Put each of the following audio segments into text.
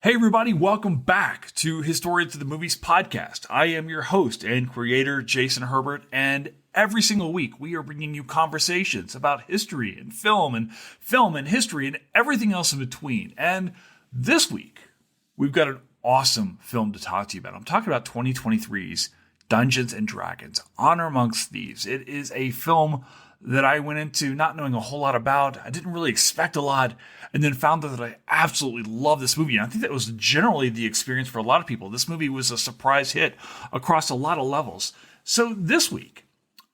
Hey everybody, welcome back to Historians of the Movies podcast. I am your host and creator, Jason Herbert, and every single week we are bringing you conversations about history and film and history and everything else in between. And this week, we've got an awesome film to talk to you about. I'm talking about 2023's Dungeons and Dragons, Honor Amongst Thieves. It is a film that I went into not knowing a whole lot about. I didn't really expect a lot, and then found out that I absolutely love this movie. And I think that was generally the experience for a lot of people. This movie was a surprise hit across a lot of levels. So this week,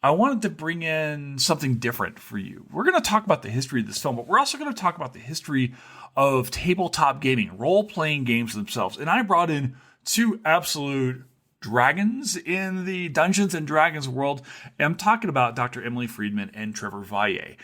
I wanted to bring in something different for you. We're going to talk about the history of this film, but we're also going to talk about the history of tabletop gaming, role-playing games themselves. And I brought in two absolute dragons in the Dungeons and Dragons world. And I'm talking about Dr. Emily Friedman and Trevor Valle.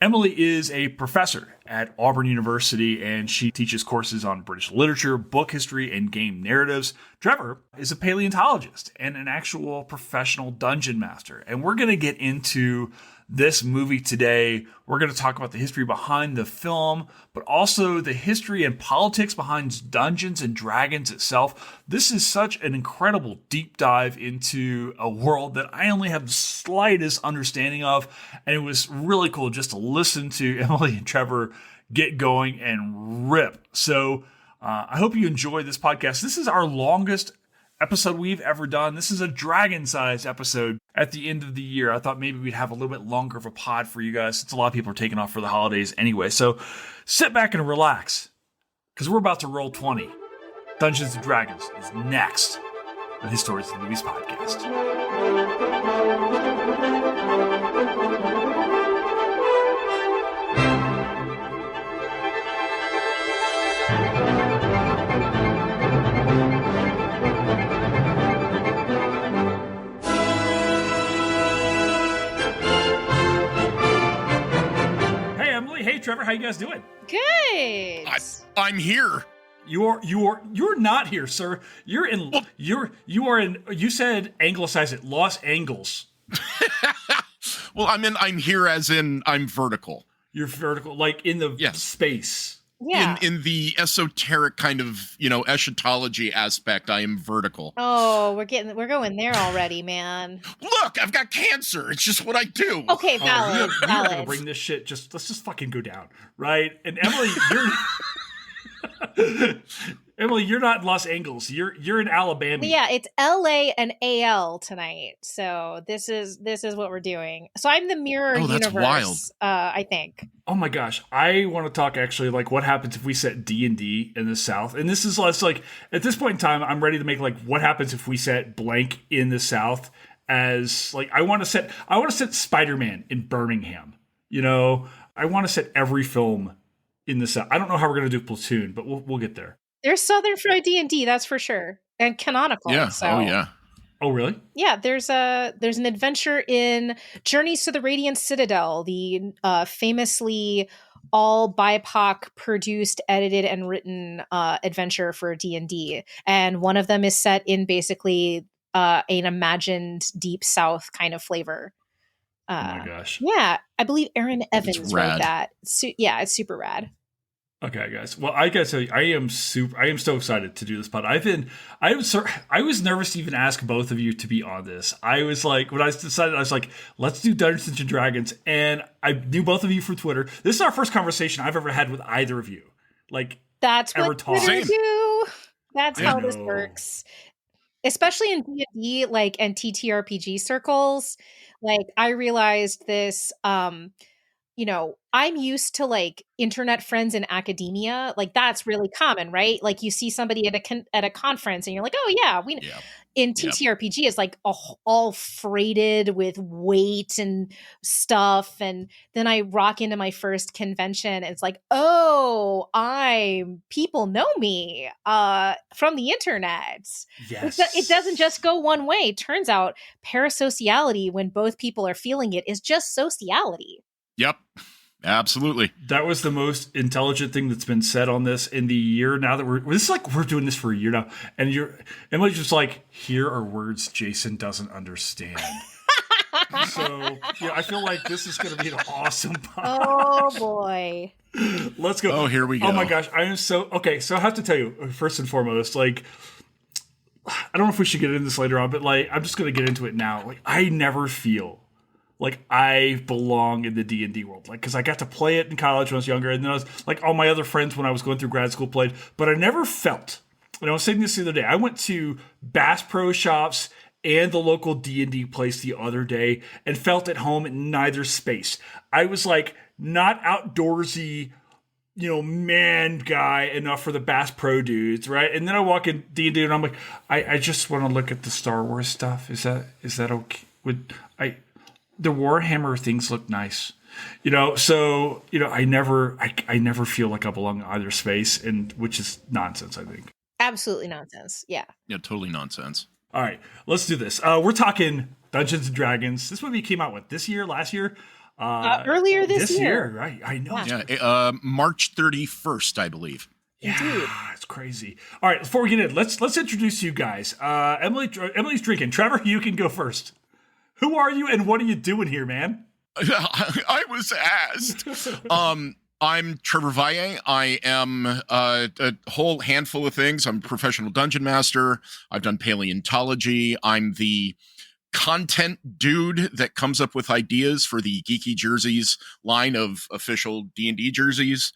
Emily is a professor at Auburn University, and she teaches courses on British literature, book history, and game narratives. Trevor is a paleontologist and an actual professional dungeon master. And we're going to get into this movie today. We're going to talk about the history behind the film, but also the history and politics behind Dungeons and Dragons itself. This is such an incredible deep dive into a world that I only have the slightest understanding of. And it was really cool just to listen to Emily and Trevor get going and rip. So I hope you enjoy this podcast. This is our longest episode we've ever done. This is a dragon-sized episode at the end of the year. I thought maybe we'd have a little bit longer of a pod for you guys, since a lot of people are taking off for the holidays anyway. So sit back and relax, because we're about to roll 20. Dungeons and Dragons is next on Historians of the Movies podcast. Hey Trevor, how you guys doing? Good. I'm here. You're not here, sir. You're in. You are in. You said anglicize it, Los Angeles. Well, I'm here as in I'm vertical. You're vertical, like in the space. Yeah. In the esoteric kind of, eschatology aspect, I am vertical. Oh, we're going there already, man. Look, I've got cancer. It's just what I do. Okay, valid. You're gonna bring this shit. Let's just fucking go down, right? And Emily, Emily, you're not in Los Angeles. You're in Alabama. Yeah, it's LA and AL tonight. So this is what we're doing. So I'm the mirror universe. That's wild. I think. Oh my gosh, I want to talk actually like what happens if we set D&D in the South. And this is less like at this point in time, I'm ready to make like what happens if we set blank in the South as like I want to set Spider-Man in Birmingham. I want to set every film in the South. I don't know how we're gonna do Platoon, but we'll get there. There's Southern Fried D&D, that's for sure, and canonical. Yeah. So. Oh yeah. Oh really? Yeah. There's an adventure in Journeys to the Radiant Citadel, the famously all BIPOC produced, edited, and written adventure for D&D, and one of them is set in basically an imagined Deep South kind of flavor. Oh my gosh. Yeah, I believe Aaron Evans wrote that. Yeah, it's super rad. Okay, guys. Well, I gotta tell you, I am so excited to do this pod. I was nervous to even ask both of you to be on this. I was like, when I decided, I was like, let's do Dungeons and Dragons, and I knew both of you from Twitter. This is our first conversation I've ever had with either of you. Like, that's ever what Twitter do. That's how this No. works, especially in D&D, like, and TTRPG circles. Like, I realized this. I'm used to like internet friends in academia. Like that's really common, right? Like you see somebody at a conference and you're like, oh yeah, we know. Yeah. In TTRPG, it's like all freighted with weight and stuff. And then I rock into my first convention and it's like, oh, people know me from the internet. Yes. It doesn't just go one way. Turns out parasociality, when both people are feeling it, is just sociality. Yep. Absolutely. That was the most intelligent thing that's been said on this in the year now that we're doing this for a year now. And Emily's just like, here are words Jason doesn't understand. So yeah, I feel like this is going to be an awesome pod. Oh boy. Let's go. Oh, here we go. Oh my gosh, I am so okay. So I have to tell you, first and foremost, like, I don't know if we should get into this later on, but like, I'm just going to get into it now. Like, I never feel like I belong in the D&D world, like, because I got to play it in college when I was younger, and then I was like, all my other friends when I was going through grad school played, but I never felt. And I was saying this the other day. I went to Bass Pro Shops and the local D&D place the other day and felt at home in neither space. I was like not outdoorsy, man guy enough for the Bass Pro dudes, right? And then I walk in D&D and I'm like, I just want to look at the Star Wars stuff. Is that okay? The Warhammer things look nice. So I never feel like I belong in either space, and which is nonsense, I think. Absolutely nonsense. Yeah. Yeah, totally nonsense. All right, let's do this. We're talking Dungeons and Dragons. This movie came out last year? Earlier this year. Right? I know. Yeah, March 31st, I believe. Yeah, it's crazy. All right, before we get in, let's introduce you guys. Emily's drinking. Trevor, you can go first. Who are you and what are you doing here, man? I was asked. I'm Trevor Valle. I am a whole handful of things. I'm a professional dungeon master. I've done paleontology. I'm the content dude that comes up with ideas for the Geeky Jerseys line of official D&D jerseys.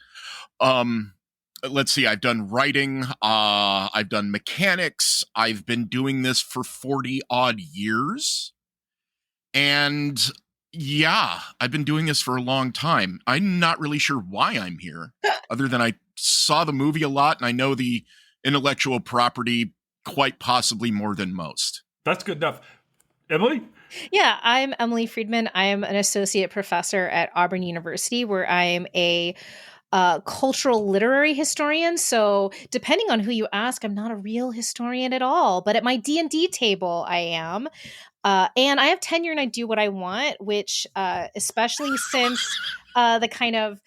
Let's see. I've done writing. I've done mechanics. I've been doing this for 40 odd years. And yeah, I've been doing this for a long time. I'm not really sure why I'm here, other than I saw the movie a lot and I know the intellectual property quite possibly more than most. That's good enough. Emily? Yeah, I'm Emily Friedman. I am an associate professor at Auburn University, where I am a cultural literary historian. So depending on who you ask, I'm not a real historian at all. But at my D&D table, I am. And I have tenure and I do what I want, which especially since the kind of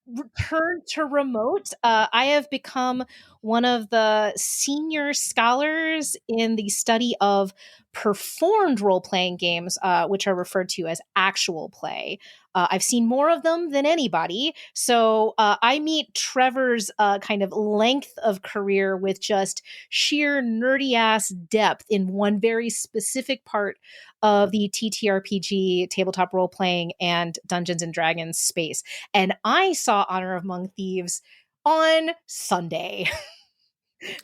return to remote, I have become one of the senior scholars in the study of performed role-playing games, which are referred to as actual play. I've seen more of them than anybody. So I meet Trevor's kind of length of career with just sheer nerdy-ass depth in one very specific part of the TTRPG, tabletop role-playing, and Dungeons & Dragons space. And I saw Honor of Among Thieves on Sunday.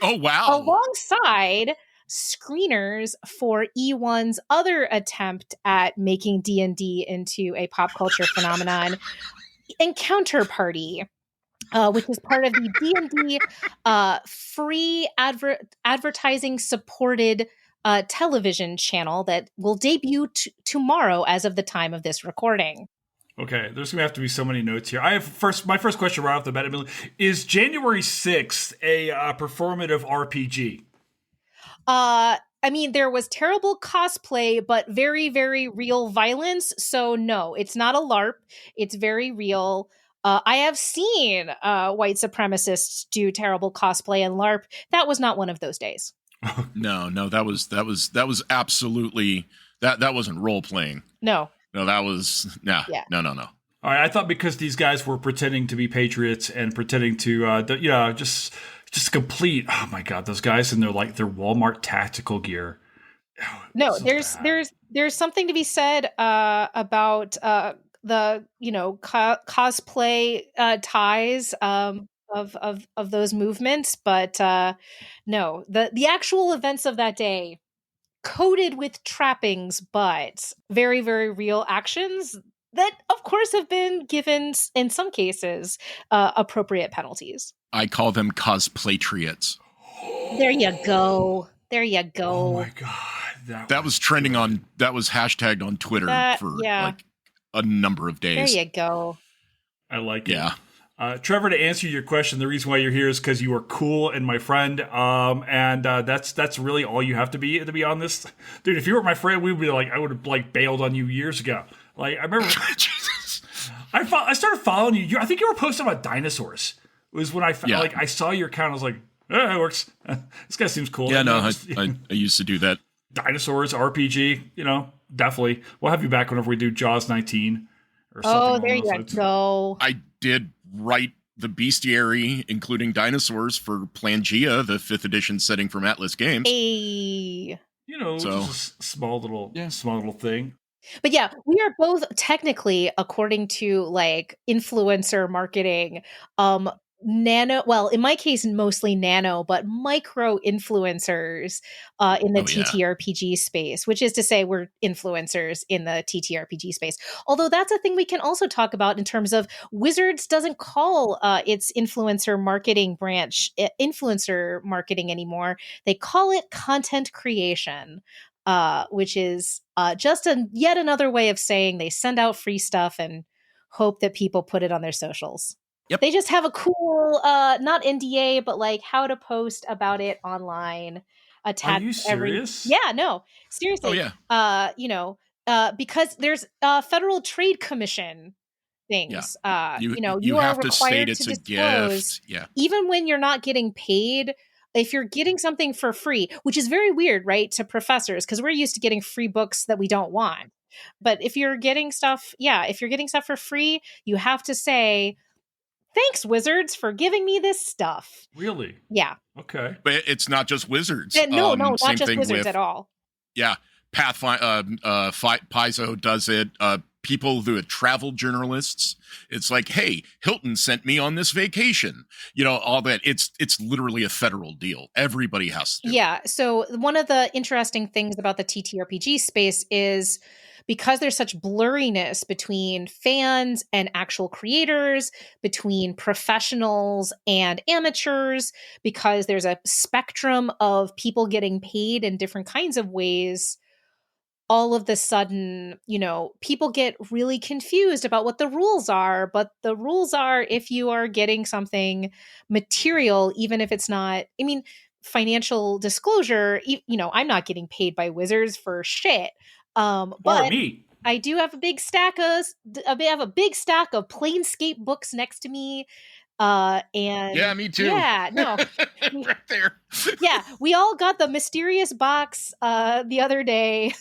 Oh, wow. Alongside screeners for E1's other attempt at making D&D into a pop culture phenomenon, Encounter Party, which is part of the D&D free advertising supported television channel that will debut tomorrow as of the time of this recording. Okay, there's going to have to be so many notes here. My first question right off the bat, Emily, is January 6th a performative RPG? I mean, there was terrible cosplay, but very, very real violence. So no, it's not a LARP. It's very real. I have seen white supremacists do terrible cosplay and LARP. That was not one of those days. No, that was absolutely that wasn't role playing. No, that was no. All right, I thought because these guys were pretending to be patriots and pretending to, just complete. Oh my God, those guys in their Walmart tactical gear. No, there's something to be said about the cosplay ties of those movements, but no, the actual events of that day, coated with trappings, but very, very real actions that, of course, have been given in some cases appropriate penalties. I call them cosplatriots. There you go. Oh my God, that was trending on. That was hashtagged on Twitter for like a number of days. There you go. I like it. Yeah. Trevor, to answer your question, the reason why you're here is because you are cool and my friend, and that's really all you have to be on this, dude. If you were my friend, we would be I would have bailed on you years ago. I remember, Jesus. I started following you. I think you were posting about dinosaurs. It was when I saw your account. I was like, it works. This guy seems cool. Yeah, I used to do that. Dinosaurs, RPG, definitely. We'll have you back whenever we do Jaws 19 or something. Oh, along there those you lines. go. I did write the bestiary, including dinosaurs, for Pangea, the 5th edition setting from Atlas Games. Hey. You know, So- just a small little thing. But yeah, we are both technically, according to like influencer marketing, nano, well, in my case, mostly nano, but micro influencers in the Oh, yeah. TTRPG space, which is to say we're influencers in the TTRPG space. Although that's a thing we can also talk about in terms of Wizards doesn't call its influencer marketing branch influencer marketing anymore. They call it content creation. Which is just yet another way of saying they send out free stuff and hope that people put it on their socials. Yep. They just have a cool, not NDA, but like how to post about it online. Are you serious? Yeah, no, seriously. Oh, yeah. Because there's Federal Trade Commission things. You are have to state required it's to a disclose, gift. Yeah. even when you're not getting paid. If you're getting something for free, which is very weird, right, to professors, because we're used to getting free books that we don't want. But if you're getting stuff, for free, you have to say, thanks, Wizards, for giving me this stuff. Really? Yeah. Okay. But it's not just Wizards. No, not same just thing Wizards with, at all. Yeah. Paizo does it. People do it. Travel journalists. It's like, hey, Hilton sent me on this vacation. All that. It's literally a federal deal. Everybody has to. Yeah. So one of the interesting things about the TTRPG space is because there's such blurriness between fans and actual creators, between professionals and amateurs, because there's a spectrum of people getting paid in different kinds of ways. All of the sudden, people get really confused about what the rules are. But the rules are, if you are getting something material, even if it's not, financial disclosure, I'm not getting paid by Wizards for shit. Or But me. I do have a big stack of Planescape books next to me. And Yeah, me too. Yeah, no. Right there. Yeah, we all got the mysterious box the other day.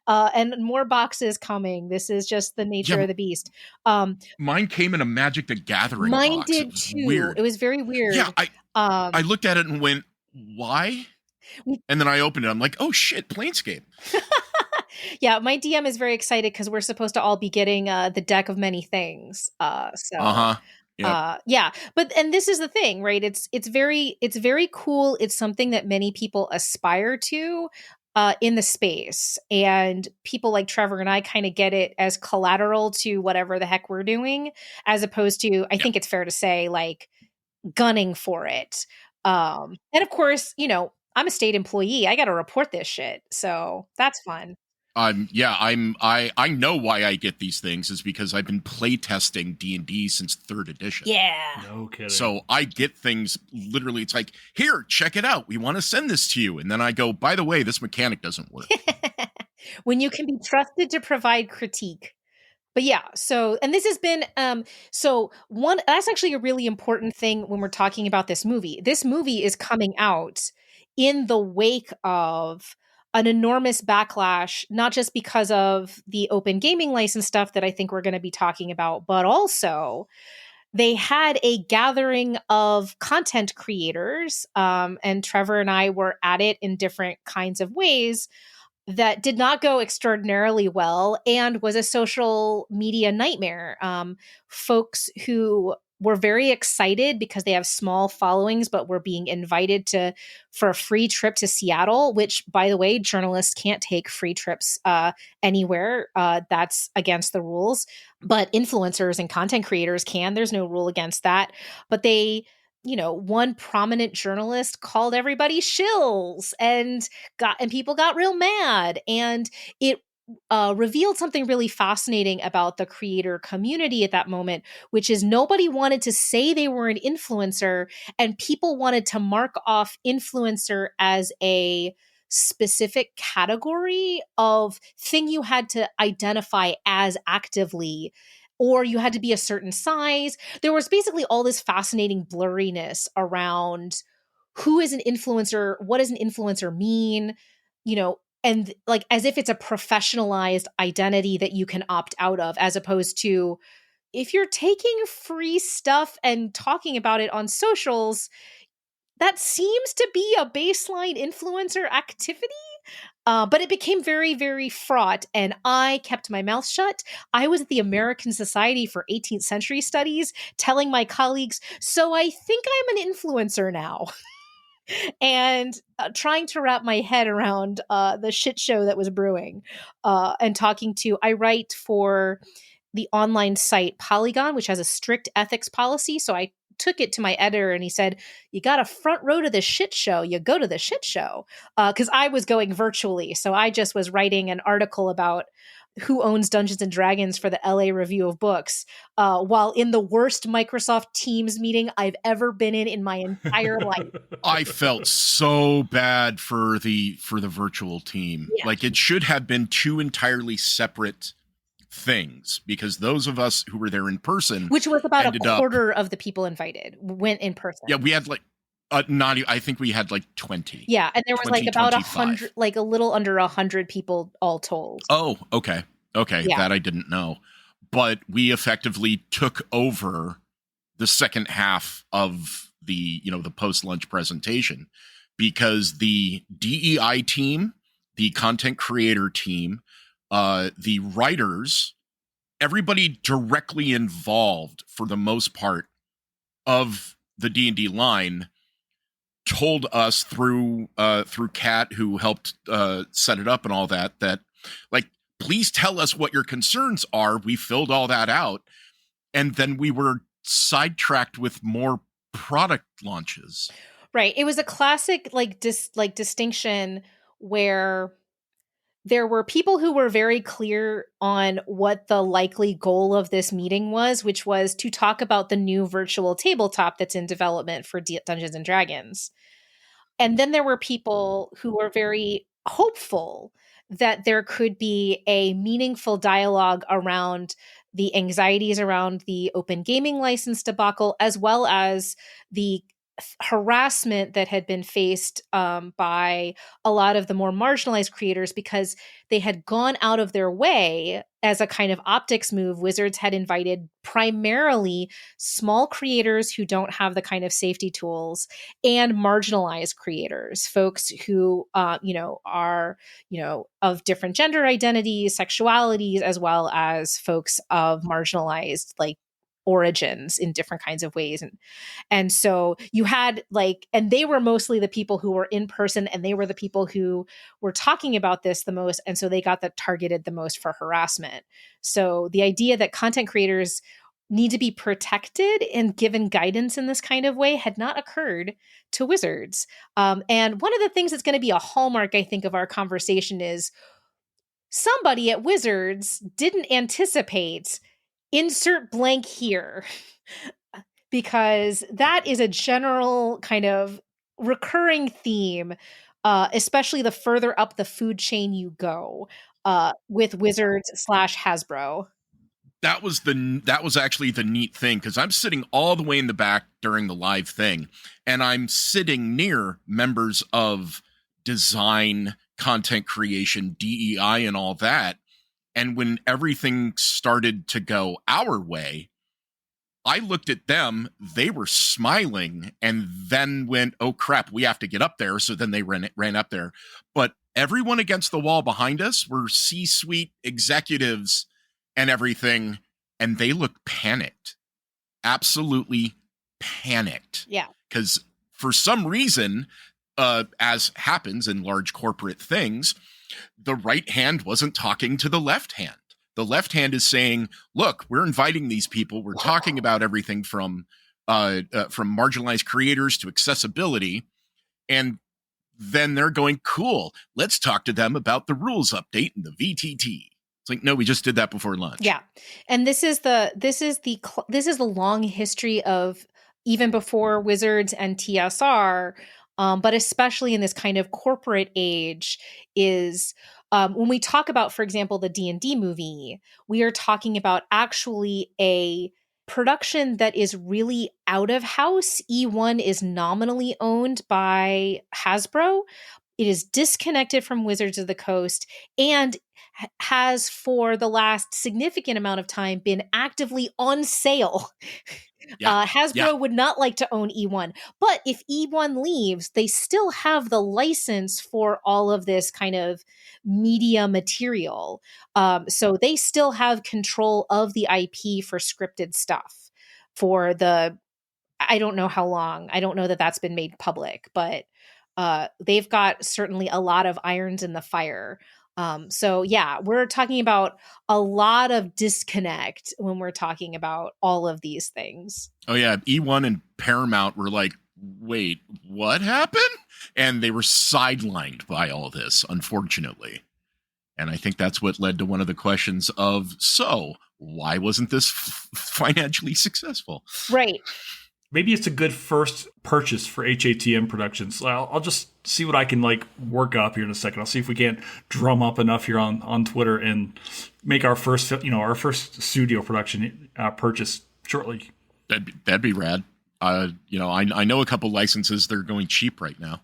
And more boxes coming. This is just the nature of the beast. Mine came in a Magic the Gathering Mine box. did It was too. weird. It was very weird. Yeah, I looked at it and went, why? And then I opened it. I'm like, oh shit, Planescape. Yeah, my DM is very excited because we're supposed to all be getting the deck of many things. Yeah, and this is the thing, right? It's very cool. It's something that many people aspire to in the space, and people like Trevor and I kind of get it as collateral to whatever the heck we're doing, as opposed to, I think it's fair to say, like gunning for it. And of course, I'm a state employee. I got to report this shit, so that's fun. I know why I get these things is because I've been playtesting D&D since 3rd edition. Yeah. No kidding. So I get things literally, it's like, here, check it out. We want to send this to you. And then I go, by the way, this mechanic doesn't work. When you can be trusted to provide critique. But yeah, and this has been, that's actually a really important thing when we're talking about this movie. This movie is coming out in the wake of an enormous backlash, not just because of the open gaming license stuff that I think we're going to be talking about, but also they had a gathering of content creators, and Trevor and I were at it in different kinds of ways that did not go extraordinarily well and was a social media nightmare. Folks who were very excited because they have small followings, but were being invited for a free trip to Seattle, which, by the way, journalists can't take free trips anywhere. That's against the rules. But influencers and content creators can. There's no rule against that. But they, one prominent journalist called everybody shills, and people got real mad. And it revealed something really fascinating about the creator community at that moment, which is nobody wanted to say they were an influencer, and people wanted to mark off influencer as a specific category of thing you had to identify as actively, or you had to be a certain size. There was basically all this fascinating blurriness around who is an influencer, what does an influencer mean, and like as if it's a professionalized identity that you can opt out of, as opposed to if you're taking free stuff and talking about it on socials, that seems to be a baseline influencer activity. But it became very, very fraught, and I kept my mouth shut. I was at the American Society for 18th Century Studies telling my colleagues, so I think I'm an influencer now. And trying to wrap my head around the shit show that was brewing, and I write for the online site Polygon, which has a strict ethics policy. So I took it to my editor and he said, you got a front row to the shit show. You go to the shit show. Because I was going virtually. So I just was writing an article about who owns Dungeons and Dragons for the LA Review of Books, while in the worst Microsoft Teams meeting I've ever been in my entire life. I felt so bad for the virtual team. Yeah. Like it should have been two entirely separate things, because those of us who were there in person, which was about a quarter of the people invited, went in person. Yeah, we had like I think we had like 20. Yeah, and there was 20, like about 100, like a little under 100 people all told. Oh, okay. Yeah. That I didn't know. But we effectively took over the second half of the post-lunch presentation, because the DEI team, the content creator team, the writers, everybody directly involved for the most part of the D&D line told us through Kat, who helped set it up and all that like, please tell us what your concerns are. We filled all that out, and then we were sidetracked with more product launches. Right. It was a classic distinction where there were people who were very clear on what the likely goal of this meeting was, which was to talk about the new virtual tabletop that's in development for Dungeons and Dragons. And then there were people who were very hopeful that there could be a meaningful dialogue around the anxieties around the open gaming license debacle, as well as the harassment that had been faced by a lot of the more marginalized creators, because they had gone out of their way as a kind of optics move. Wizards had invited primarily small creators who don't have the kind of safety tools, and marginalized creators, folks who are of different gender identities, sexualities, as well as folks of marginalized origins in different kinds of ways. And so you had and they were mostly the people who were in person, and they were the people who were talking about this the most. And so they got targeted the most for harassment. So the idea that content creators need to be protected and given guidance in this kind of way had not occurred to Wizards. And one of the things that's going to be a hallmark, I think, of our conversation is somebody at Wizards didn't anticipate insert blank here, because that is a general kind of recurring theme, especially the further up the food chain you go with Wizards / Hasbro. That was actually the neat thing, because I'm sitting all the way in the back during the live thing, and I'm sitting near members of design, content creation, DEI, and all that. And when everything started to go our way, I looked at them, they were smiling, and then went, oh crap, we have to get up there. So then they ran up there. But everyone against the wall behind us were C-suite executives and everything, and they looked panicked. Absolutely panicked. Yeah. Because for some reason, as happens in large corporate things, the right hand wasn't talking to the left hand. The left hand is saying, look, we're inviting these people. We're talking about everything from marginalized creators to accessibility. And then they're going, cool, let's talk to them about the rules update and the VTT. It's like, no, we just did that before lunch. Yeah. And this is the long history of, even before Wizards and TSR, but especially in this kind of corporate age, is when we talk about, for example, the D&D movie, we are talking about actually a production that is really out of house. E1 is nominally owned by Hasbro. It is disconnected from Wizards of the Coast and has for the last significant amount of time been actively on sale. Yeah. Hasbro would not like to own E1, but if E1 leaves, they still have the license for all of this kind of media material. So they still have control of the IP for scripted stuff for I don't know how long. I don't know that that's been made public, but they've got certainly a lot of irons in the fire. So yeah, we're talking about a lot of disconnect when we're talking about all of these things. Oh yeah, E1 and Paramount were like, wait, what happened? And they were sidelined by all this, unfortunately. And I think that's what led to one of the questions of, so why wasn't this financially successful? Right. Maybe it's a good first purchase for HATM Productions. I'll just see what I can work up here in a second. I'll see if we can't drum up enough here on Twitter and make our first studio production purchase shortly. That'd be rad. I know a couple licenses that are going cheap right now.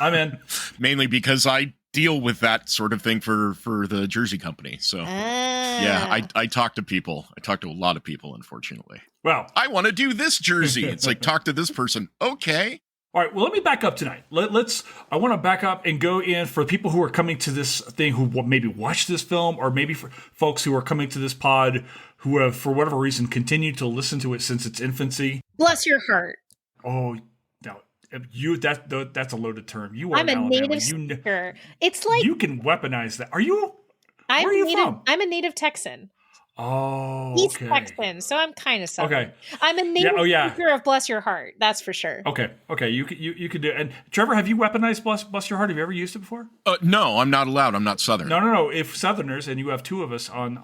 I'm in. Mainly because I deal with that sort of thing for the Jersey company. So yeah, I talk to people. I talk to a lot of people, unfortunately. Well, I want to do this jersey. It's like, talk to this person. Okay. All right. Well, let me back up tonight. I want to back up and go in for people who are coming to this thing who maybe watched this film, or maybe for folks who are coming to this pod who have, for whatever reason, continued to listen to it since its infancy. Bless your heart. Oh, no. That's a loaded term. You are I'm a native speaker. It's like you can weaponize that. Where are you from? I'm a native Texan. Oh, East okay. Texan, so I'm kind of Southern. Okay. I'm a native speaker of Bless Your Heart. That's for sure. Okay. You could do it. And Trevor, have you weaponized Bless Your Heart? Have you ever used it before? No, I'm not allowed. I'm not Southern. No. If Southerners, and you have two of us on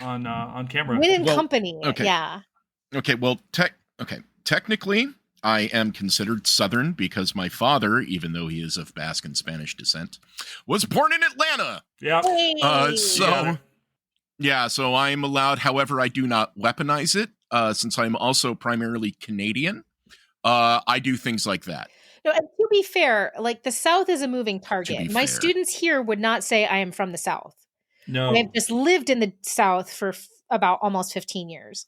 camera, Win company. Okay. Yeah. Okay. Well, technically, I am considered Southern because my father, even though he is of Basque and Spanish descent, was born in Atlanta. Yeah. Hey. So I'm allowed. However, I do not weaponize it since I'm also primarily Canadian. I do things like that. No, and to be fair, the South is a moving target. My students here would not say I am from the South. No. I've just lived in the South for about almost 15 years.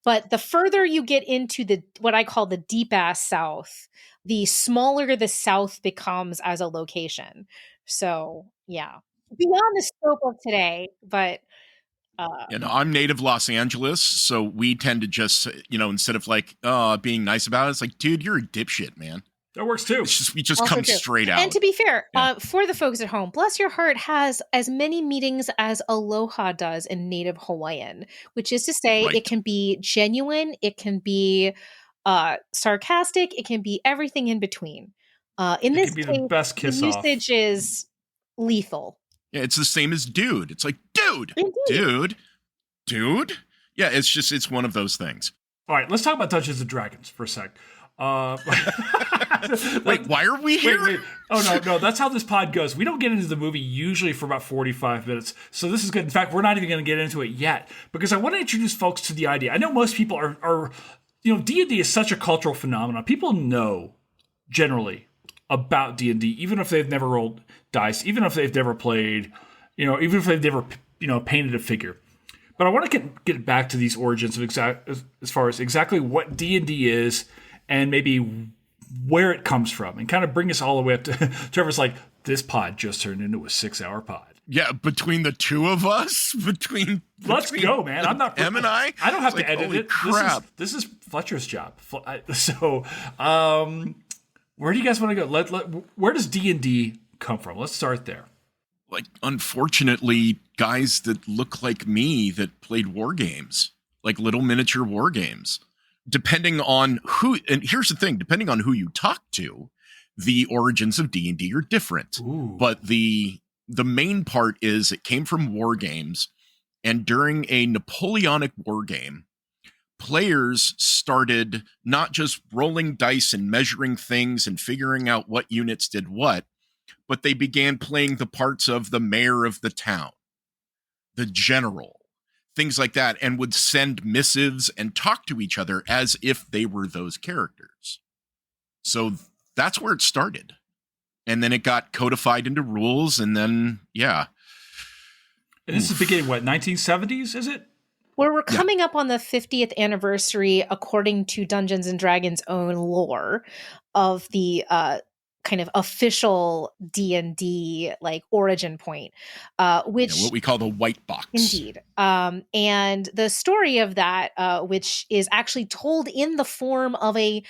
But the further you get into what I call the deep ass South, the smaller the South becomes as a location. So yeah, beyond the scope of today, but I'm native Los Angeles, so we tend to just, instead of being nice about it, it's like, dude, you're a dipshit, man. That works too. We just come straight out. And to be fair, for the folks at home, Bless Your Heart has as many meanings as Aloha does in Native Hawaiian, which is to say It can be genuine, it can be sarcastic, it can be everything in between. In this case, the best kiss off. Usage is lethal. Yeah, it's the same as dude. It's like, dude. Yeah, it's one of those things. All right, let's talk about Dungeons and Dragons for a sec. Wait, why are we here? Wait. Oh, no, that's how this pod goes. We don't get into the movie usually for about 45 minutes, so this is good. In fact, we're not even going to get into it yet, because I want to introduce folks to the idea. I know most people are D&D is such a cultural phenomenon. People know, generally, about D&D, even if they've never rolled dice, even if they've never played, even if they've never, painted a figure. But I want to get back to these origins of as far as exactly what D&D is and maybe where it comes from, and kind of bring us all the way up to Trevor's like, this pod just turned into a 6-hour pod. Yeah, between the two of us, let's go, man. I'm not Em and I don't have to edit it. Crap. This is Fletcher's job. So, where do you guys want to go? Where does D&D come from? Let's start there. Unfortunately, guys that look like me that played war games, like little miniature war games. Depending on who, and here's the thing, depending on who you talk to, the origins of D&D are different. Ooh. But the main part is it came from war games, and during a Napoleonic war game, players started not just rolling dice and measuring things and figuring out what units did what, but they began playing the parts of the mayor of the town, the general, things like that, and would send missives and talk to each other as if they were those characters. So that's where it started. and then it got codified into rules, and then And this is beginning, 1970s, is it? Where we're coming up on the 50th anniversary, according to Dungeons and Dragons' own lore, of the kind of official D&D like origin point, which what we call the white box. Indeed. And the story of that, which is actually told in the form of a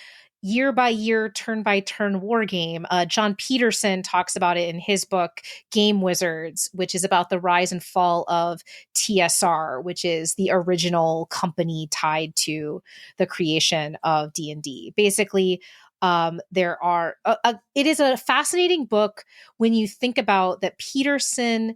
year-by-year, turn-by-turn war game. John Peterson talks about it in his book, Game Wizards, which is about the rise and fall of TSR, which is the original company tied to the creation of D&D. Basically, there are it is a fascinating book when you think about that Peterson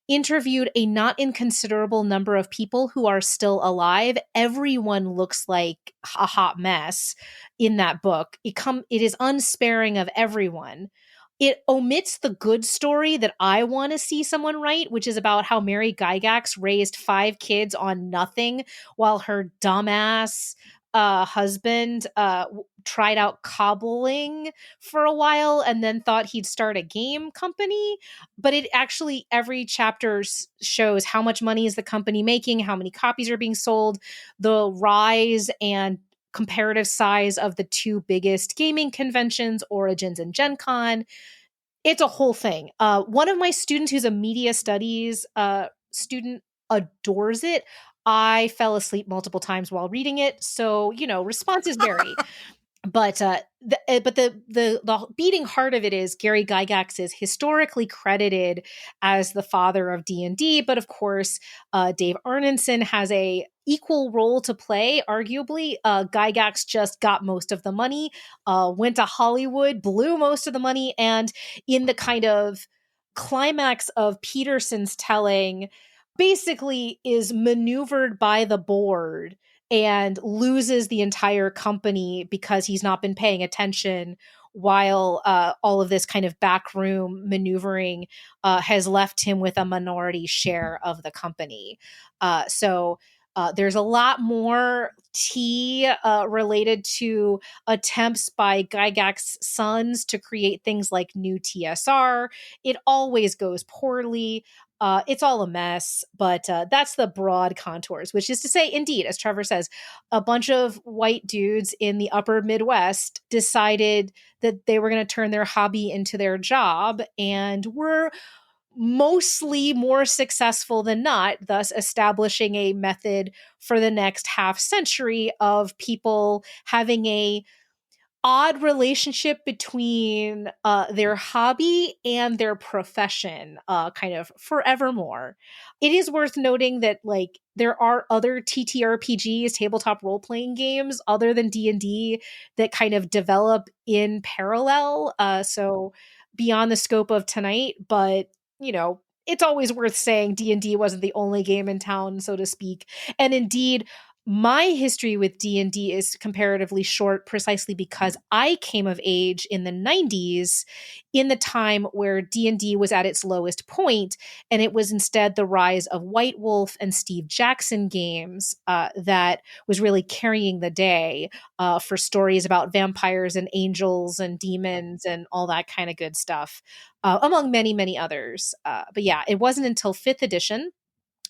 interviewed a not inconsiderable number of people who are still alive. Everyone looks like a hot mess in that book. It is unsparing of everyone. It omits the good story that I want to see someone write, which is about how Mary Gygax raised 5 kids on nothing while her dumbass husband tried out cobbling for a while and then thought he'd start a game company. But it actually, every chapter shows how much money is the company making, how many copies are being sold, the rise and comparative size of the 2 biggest gaming conventions, Origins and Gen Con. It's a whole thing. One of my students who's a media studies student adores it. I fell asleep multiple times while reading it. So, responses vary. But the beating heart of it is Gary Gygax is historically credited as the father of D&D, but of course, Dave Arneson has a equal role to play. Arguably, Gygax just got most of the money, went to Hollywood, blew most of the money, and in the kind of climax of Peterson's telling, basically is maneuvered by the board and loses the entire company because he's not been paying attention, while all of this kind of backroom maneuvering has left him with a minority share of the company. So there's a lot more tea related to attempts by Gygax's sons to create things like new TSR. It always goes poorly. It's all a mess, but that's the broad contours, which is to say, indeed, as Trevor says, a bunch of white dudes in the upper Midwest decided that they were going to turn their hobby into their job and were mostly more successful than not, thus establishing a method for the next half century of people having a odd relationship between their hobby and their profession, kind of forevermore. It is worth noting that there are other TTRPGs, tabletop role-playing games, other than D&D that kind of develop in parallel. So beyond the scope of tonight, but it's always worth saying D&D wasn't the only game in town, so to speak. And indeed, my history with D&D is comparatively short precisely because I came of age in the 90s in the time where D&D was at its lowest point, and it was instead the rise of White Wolf and Steve Jackson games that was really carrying the day for stories about vampires and angels and demons and all that kind of good stuff, among many, many others. But yeah, it wasn't until 5th edition,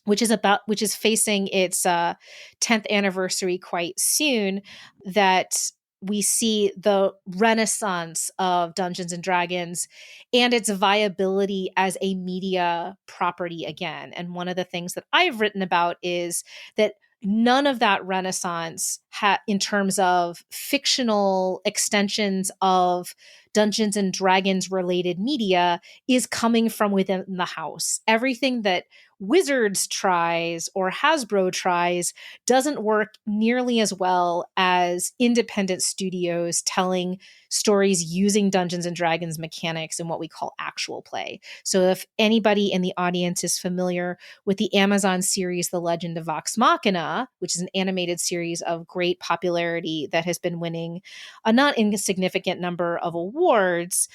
which is facing its 10th anniversary quite soon, that we see the renaissance of Dungeons and Dragons and its viability as a media property again. And one of the things that I've written about is that none of that renaissance in terms of fictional extensions of Dungeons and Dragons related media is coming from within the house. Everything that Wizards tries or Hasbro tries doesn't work nearly as well as independent studios telling stories using Dungeons and Dragons mechanics in what we call actual play. So if anybody in the audience is familiar with the Amazon series The Legend of Vox Machina, which is an animated series of great popularity that has been winning a not insignificant number of awards,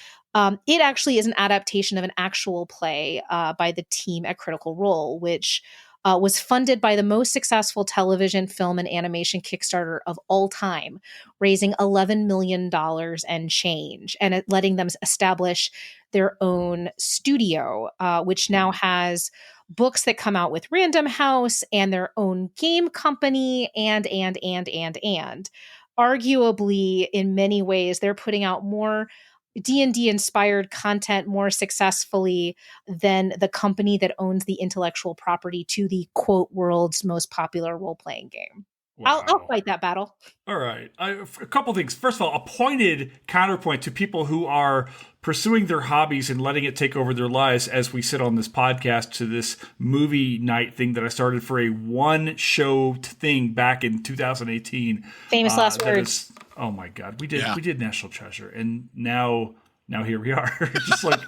it actually is an adaptation of an actual play by the team at Critical Role, which was funded by the most successful television, film, and animation Kickstarter of all time, raising $11 million and change, and letting them establish their own studio, which now has books that come out with Random House and their own game company, and. Arguably, in many ways, they're putting out more D&D inspired content more successfully than the company that owns the intellectual property to the quote world's most popular role-playing game. Wow. I'll fight that battle. All right. A couple things. First of all, a pointed counterpoint to people who are pursuing their hobbies and letting it take over their lives as we sit on this podcast to this movie night thing that I started for a one-show thing back in 2018. Famous last words. Oh my God. We did National Treasure, and now here we are. Just like,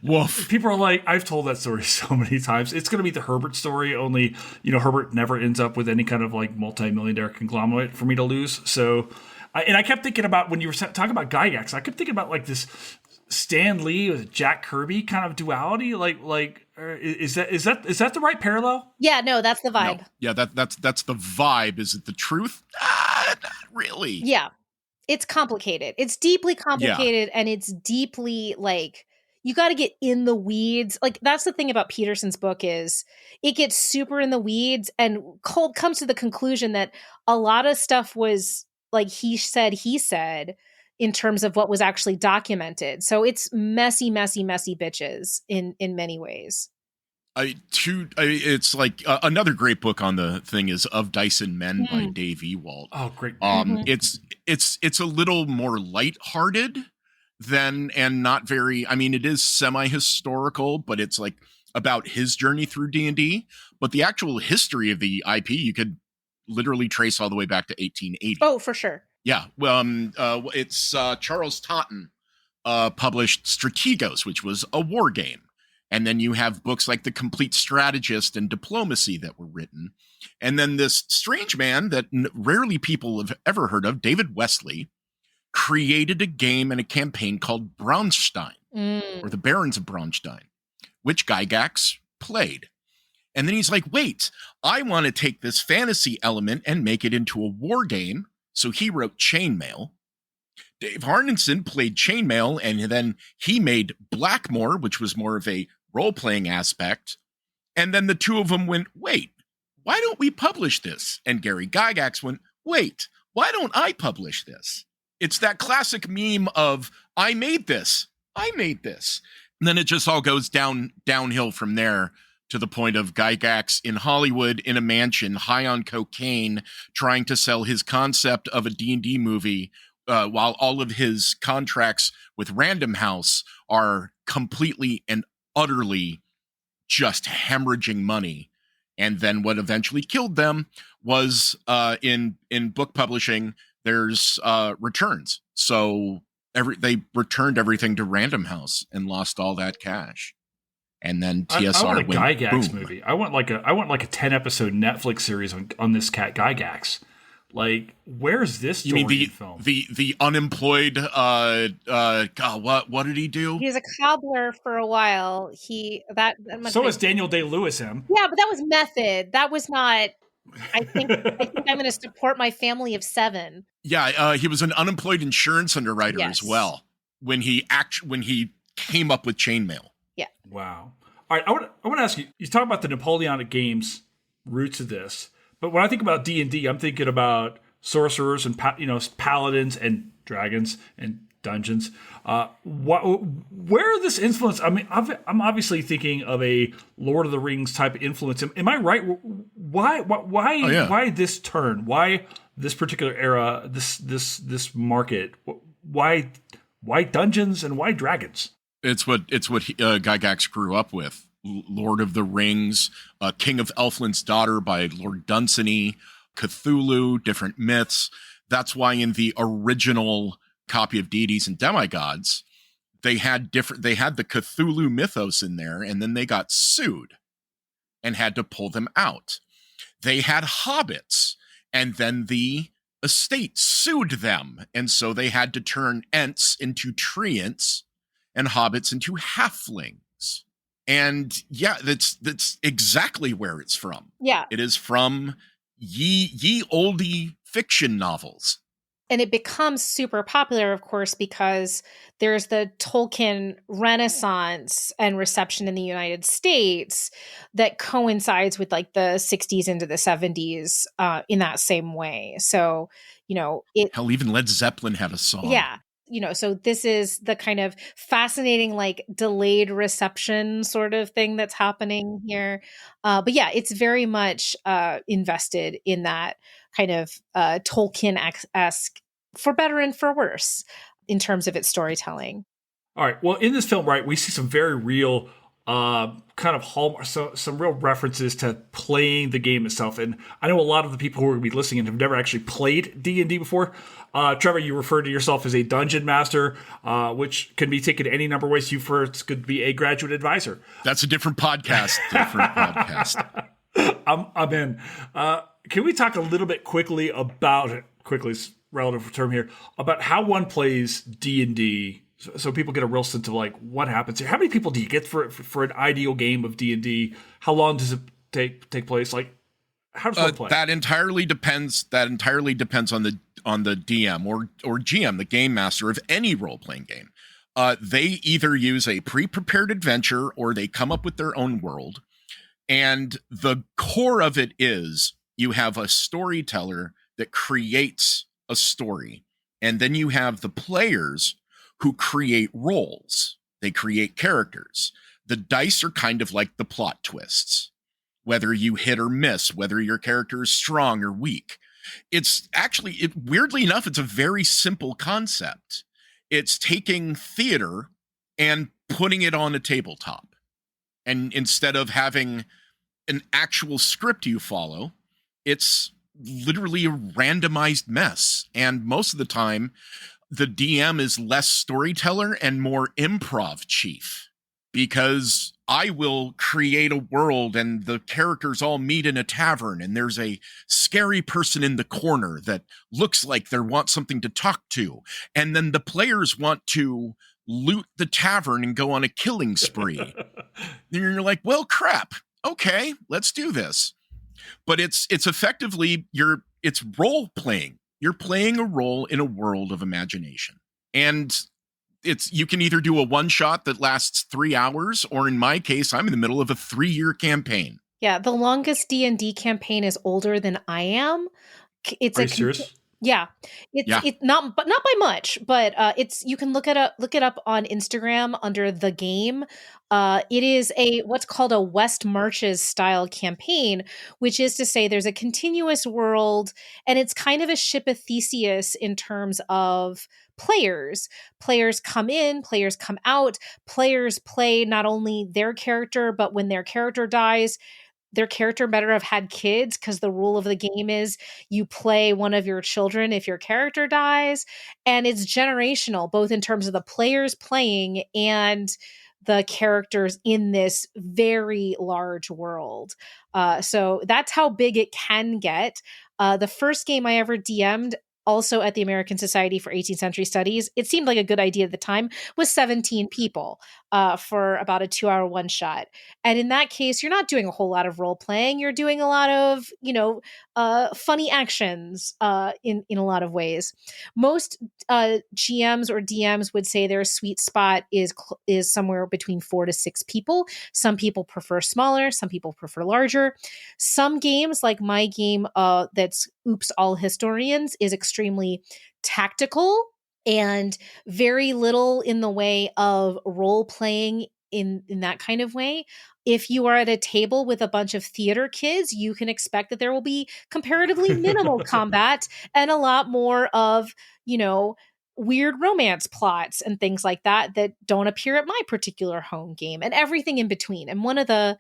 woof. People are like, I've told that story so many times. It's going to be the Herbert story, only, Herbert never ends up with any kind of like multi-millionaire conglomerate for me to lose. So, and I kept thinking about, when you were talking about Gygax, I kept thinking about like this Stan Lee with Jack Kirby kind of duality. Is that the right parallel? Yeah, no, that's the vibe. No. Yeah, that's the vibe. Is it the truth? Not really. Yeah. It's complicated. It's deeply complicated, and it's deeply like, you got to get in the weeds. Like, that's the thing about Peterson's book, is it gets super in the weeds, and Cole comes to the conclusion that a lot of stuff was like he said in terms of what was actually documented. So it's messy bitches in many ways. It's like another great book on the thing is Of Dice and Men by Dave Ewald. Oh, great. It's a little more lighthearted and not very, it is semi-historical, but it's like about his journey through D&D. But the actual history of the IP, you could literally trace all the way back to 1880. Oh, for sure. Yeah. Well, it's Charles Totten published Strategos, which was a war game. And then you have books like The Complete Strategist and Diplomacy that were written. And then this strange man that rarely people have ever heard of, David Wesley, created a game and a campaign called Braunstein, or the Barons of Braunstein, which Gygax played. And then he's like, wait, I want to take this fantasy element and make it into a war game. So he wrote Chainmail. Dave Harnenson played Chainmail, and then he made Blackmore, which was more of a role-playing aspect. And then the two of them went, wait, why don't we publish this? And Gary Gygax went, wait, why don't I publish this? It's that classic meme of, I made this. And then it just all goes downhill from there, to the point of Gygax in Hollywood in a mansion, high on cocaine, trying to sell his concept of a D&D movie, while all of his contracts with Random House are completely and utterly just hemorrhaging money. And then what eventually killed them was in book publishing, there's returns. So they returned everything to Random House and lost all that cash. And then TSR I want a Gygax boom. movie. I want like a 10-episode Netflix series on this cat Gygax. Like, where's this story in film? The unemployed God, what did he do? He was a cobbler for a while. So is Daniel Day-Lewis him. Yeah, but that was method. That was not. I think I'm going to support my family of 7. Yeah, he was an unemployed insurance underwriter as well when he came up with Chainmail. Yeah. Wow. All right, I want to ask you. You talk about the Napoleonic Games roots of this, but when I think about D&D, I'm thinking about sorcerers and paladins and dragons and dungeons. Where this influence? I mean, I'm obviously thinking of a Lord of the Rings type of influence. Am I right? Why? Why this turn? Why this particular era? This market? Why dungeons and why dragons? It's what Gygax grew up with. Lord of the Rings, King of Elfland's Daughter by Lord Dunsany, Cthulhu, different myths. That's why in the original copy of Deities and Demigods, they had the Cthulhu mythos in there, and then they got sued and had to pull them out. They had hobbits, and then the estate sued them, and so they had to turn Ents into treants and hobbits into halflings. And yeah, that's exactly where it's from. Yeah. It is from ye oldie fiction novels. And it becomes super popular, of course, because there's the Tolkien Renaissance and reception in the United States that coincides with like the 60s into the 70s in that same way. So, Hell, even Led Zeppelin had a song. Yeah. So this is the kind of fascinating, like delayed reception sort of thing that's happening here. But yeah, it's very much invested in that kind of Tolkien-esque, for better and for worse, in terms of its storytelling. All right. Well, in this film, right, we see some very real kind of hallmark, some real references to playing the game itself. And I know a lot of the people who are going to be listening have never actually played D&D before. Trevor, you refer to yourself as a dungeon master, which can be taken any number of ways. You first could be a graduate advisor. That's a different podcast. I'm in. Can we talk a little bit quickly about relative term here, about how one plays D&D, so people get a real sense of like what happens here? How many people do you get for an ideal game of D&D? How long does it take place? Like, how does one play? That entirely depends on the DM or GM, the game master of any role-playing game. They either use a pre-prepared adventure or they come up with their own world. And the core of it is you have a storyteller that creates a story. And then you have the players who create roles. They create characters. The dice are kind of like the plot twists, whether you hit or miss, whether your character is strong or weak. It's actually, weirdly enough, it's a very simple concept. It's taking theater and putting it on a tabletop. And instead of having an actual script you follow, it's literally a randomized mess. And most of the time, the DM is less storyteller and more improv chief, because I will create a world and the characters all meet in a tavern and there's a scary person in the corner that looks like they want something to talk to. And then the players want to loot the tavern and go on a killing spree. Then you're like, well, crap. Okay, let's do this. But it's effectively it's role playing. You're playing a role in a world of imagination. And you can either do a one shot that lasts 3 hours, or in my case, I'm in the middle of a 3-year campaign. Yeah, the longest D&D campaign is older than I am. Are you serious? Yeah, it's not by much, but it's, you can look it up on Instagram under the game. It is what's called a West Marches style campaign, which is to say there's a continuous world, and it's kind of a ship of Theseus in terms of players. Players come in, players come out. Players play not only their character, but when their character dies, their character better have had kids, because the rule of the game is you play one of your children if your character dies. And it's generational, both in terms of the players playing and the characters in this very large world. So that's how big it can get. The first game I ever DM'd, also at the American Society for 18th Century Studies, it seemed like a good idea at the time, was 17 people for about a 2-hour one shot. And in that case, you're not doing a whole lot of role playing. You're doing a lot of, funny actions in a lot of ways. Most GMs or DMs would say their sweet spot is somewhere between 4 to 6 people. Some people prefer smaller. Some people prefer larger. Some games, like my game that's Oops, All Historians, is extremely tactical and very little in the way of role playing in that kind of way. If you are at a table with a bunch of theater kids, you can expect that there will be comparatively minimal combat and a lot more of, weird romance plots and things like that don't appear at my particular home game, and everything in between. And one of the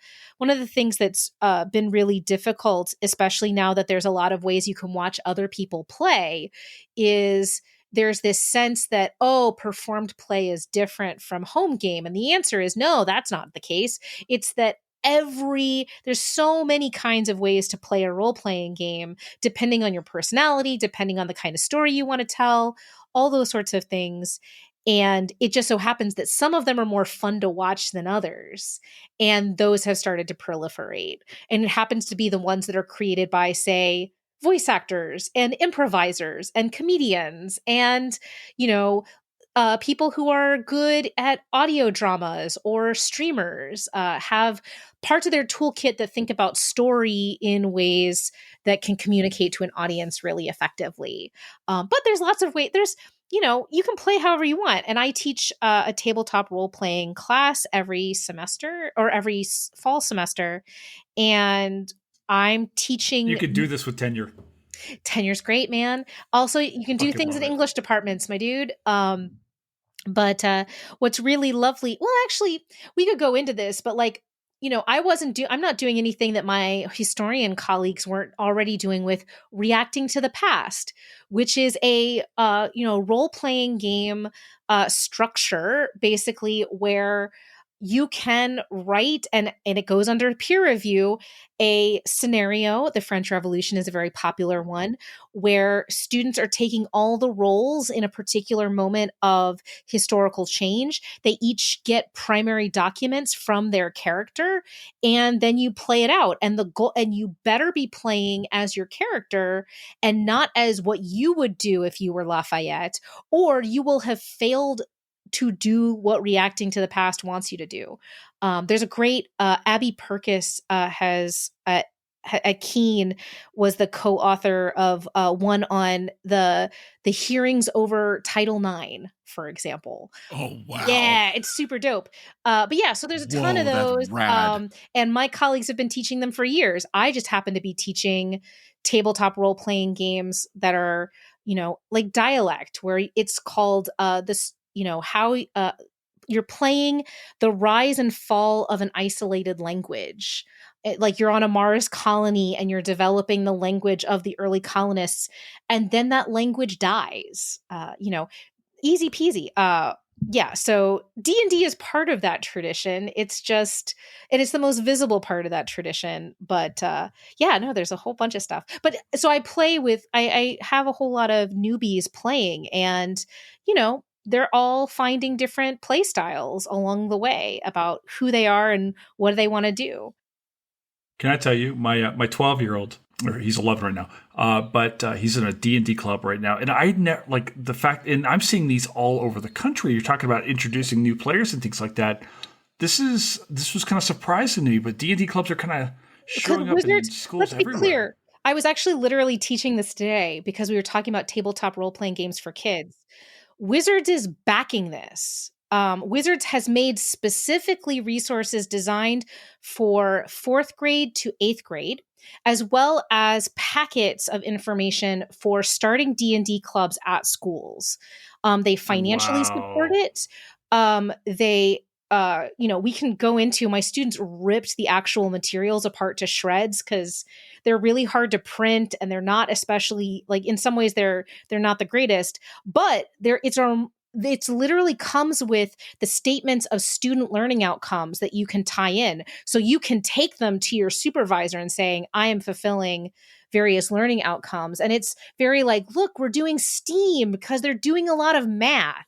things that's been really difficult, especially now that there's a lot of ways you can watch other people play, is there's this sense that, performed play is different from home game. And the answer is no, that's not the case. It's that there's so many kinds of ways to play a role-playing game, depending on your personality, depending on the kind of story you want to tell, all those sorts of things. And it just so happens that some of them are more fun to watch than others. And those have started to proliferate. And it happens to be the ones that are created by, say, voice actors and improvisers and comedians and, people who are good at audio dramas or streamers, have parts of their toolkit that think about story in ways that can communicate to an audience really effectively. But there's lots of ways. You can play however you want. And I teach a tabletop role-playing class every semester or every fall semester. And I'm teaching... You could do this with tenure. Tenure's great, man. Also, you can do things in English departments, my dude. But what's really lovely... Well, actually, we could go into this, but I'm not doing anything that my historian colleagues weren't already doing with reacting to the past, which is a role-playing game structure, basically, where you can write, and it goes under peer review, a scenario. The French Revolution is a very popular one, where students are taking all the roles in a particular moment of historical change. They each get primary documents from their character, and then you play it out. And and you better be playing as your character and not as what you would do if you were Lafayette, or you will have failed to do what reacting to the past wants you to do. There's a great Abby Purkis has at Keene was the co-author of one on the hearings over Title IX, for example. Oh wow! Yeah, it's super dope. But yeah, so there's a ton of those, and my colleagues have been teaching them for years. I just happen to be teaching tabletop role-playing games that are like Dialect, where it's called this. How you're playing the rise and fall of an isolated language. Like you're on a Mars colony and you're developing the language of the early colonists, and then that language dies. Easy peasy. Yeah, so D&D is part of that tradition. It's the most visible part of that tradition. But there's a whole bunch of stuff. But so I have a whole lot of newbies playing, and they're all finding different play styles along the way about who they are and what they want to do. Can I tell you, my 12-year-old, or he's 11 right now, but he's in a D&D club right now. And and I'm seeing these all over the country. You're talking about introducing new players and things like that. This was kind of surprising to me, but D&D clubs are kind of showing up in schools everywhere. Let's be clear. I was actually literally teaching this today because we were talking about tabletop role-playing games for kids. Wizards is backing this. Wizards has made specifically resources designed for 4th grade to 8th grade, as well as packets of information for starting D&D clubs at schools. They financially support it. We can go into, my students ripped the actual materials apart to shreds because they're really hard to print, and they're not especially, like, in some ways they're not the greatest, but it's literally comes with the statements of student learning outcomes that you can tie in. So you can take them to your supervisor and saying, I am fulfilling various learning outcomes. And it's very like, look, we're doing STEAM because they're doing a lot of math,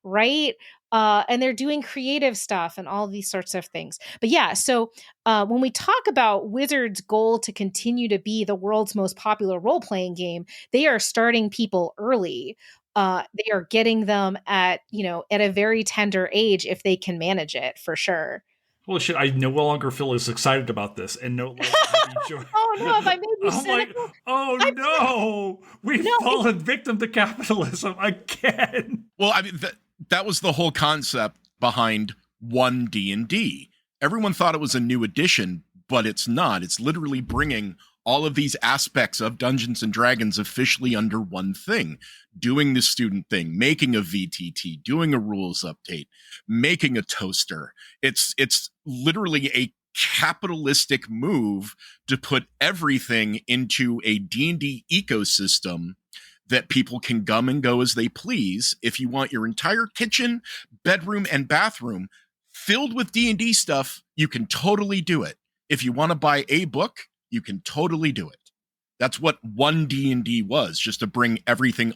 right? And they're doing creative stuff and all these sorts of things. But yeah, so when we talk about Wizards' goal to continue to be the world's most popular role-playing game, they are starting people early. They are getting them at a very tender age if they can manage it, for sure. Holy shit, I no longer feel as excited about this and no longer Oh no, have I made you cynical? Like, oh no, we've fallen victim to capitalism again. Well, I mean, that was the whole concept behind 1D&D. Everyone thought it was a new edition, but it's not. It's literally bringing all of these aspects of Dungeons and Dragons officially under one thing, doing the student thing, making a VTT, doing a rules update, making a toaster. It's literally a capitalistic move to put everything into a D&D ecosystem that people can come and go as they please. If you want your entire kitchen, bedroom, and bathroom filled with D&D stuff, you can totally do it. If you want to buy a book, you can totally do it. That's what 1D&D was, just to bring everything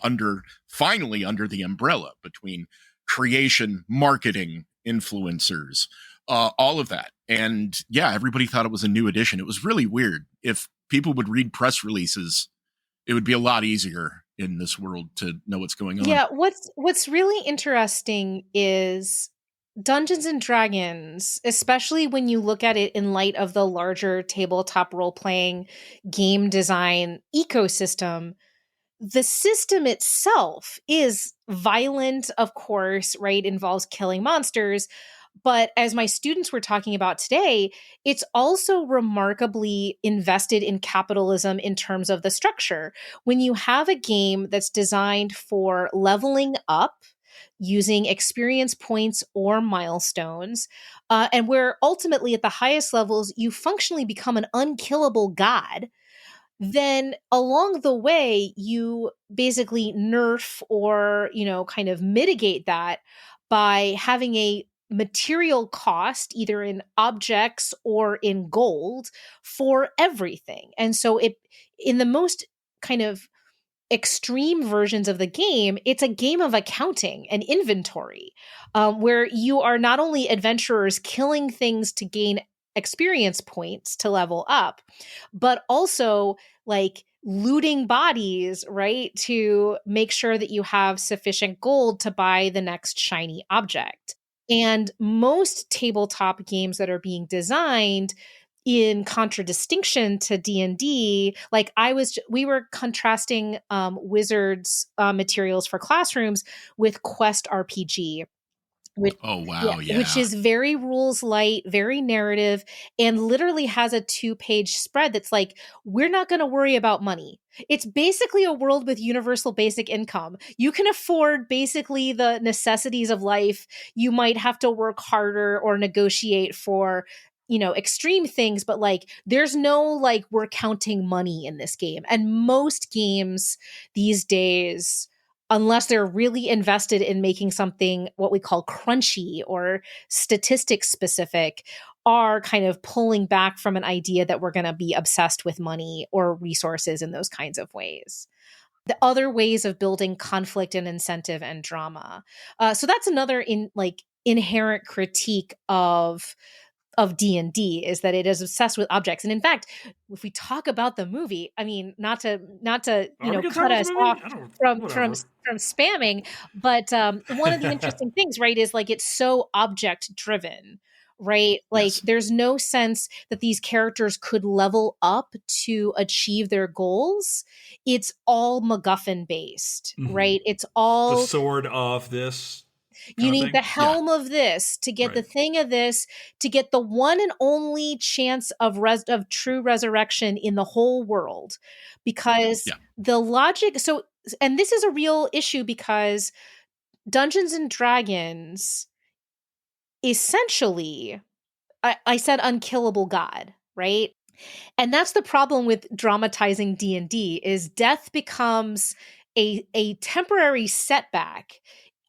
finally under the umbrella between creation, marketing, influencers, all of that. And yeah, everybody thought it was a new edition. It was really weird. If people would read press releases, it would be a lot easier in this world to know what's going on. Yeah, what's really interesting is Dungeons and Dragons, especially when you look at it in light of the larger tabletop role-playing game design ecosystem, the system itself is violent, of course, right? Involves killing monsters. But as my students were talking about today, it's also remarkably invested in capitalism in terms of the structure. When you have a game that's designed for leveling up, using experience points or milestones, and where ultimately at the highest levels, you functionally become an unkillable god, then along the way, you basically nerf or, kind of mitigate that by having a material cost, either in objects or in gold, for everything. And so in the most kind of extreme versions of the game, it's a game of accounting and inventory, where you are not only adventurers killing things to gain experience points to level up, but also like looting bodies, right? To make sure that you have sufficient gold to buy the next shiny object. And most tabletop games that are being designed in contradistinction to D&D, like we were contrasting Wizards materials for classrooms with Quest RPG. Which, which is very rules light, very narrative, and literally has a 2-page spread that's like, we're not going to worry about money. It's basically a world with universal basic income. You can afford basically the necessities of life. You might have to work harder or negotiate for, extreme things, but like, there's no like, we're counting money in this game. And most games these days, unless they're really invested in making something what we call crunchy or statistics specific, are kind of pulling back from an idea that we're going to be obsessed with money or resources in those kinds of ways. The other ways of building conflict and incentive and drama. So that's another inherent critique of D&D, is that it is obsessed with objects. And in fact, if we talk about the movie, I mean, not to cut us off from spamming, but one of the interesting things, right, is like it's so object driven, right? Like Yes. There's no sense that these characters could level up to achieve their goals. It's all MacGuffin based, right? It's all the sword of this. You need the helm of this to get the thing of this, to get the one and only chance of true resurrection in the whole world. Because the logic, and this is a real issue, because Dungeons and Dragons, essentially, I said unkillable god, right? And that's the problem with dramatizing D&D, is death becomes a temporary setback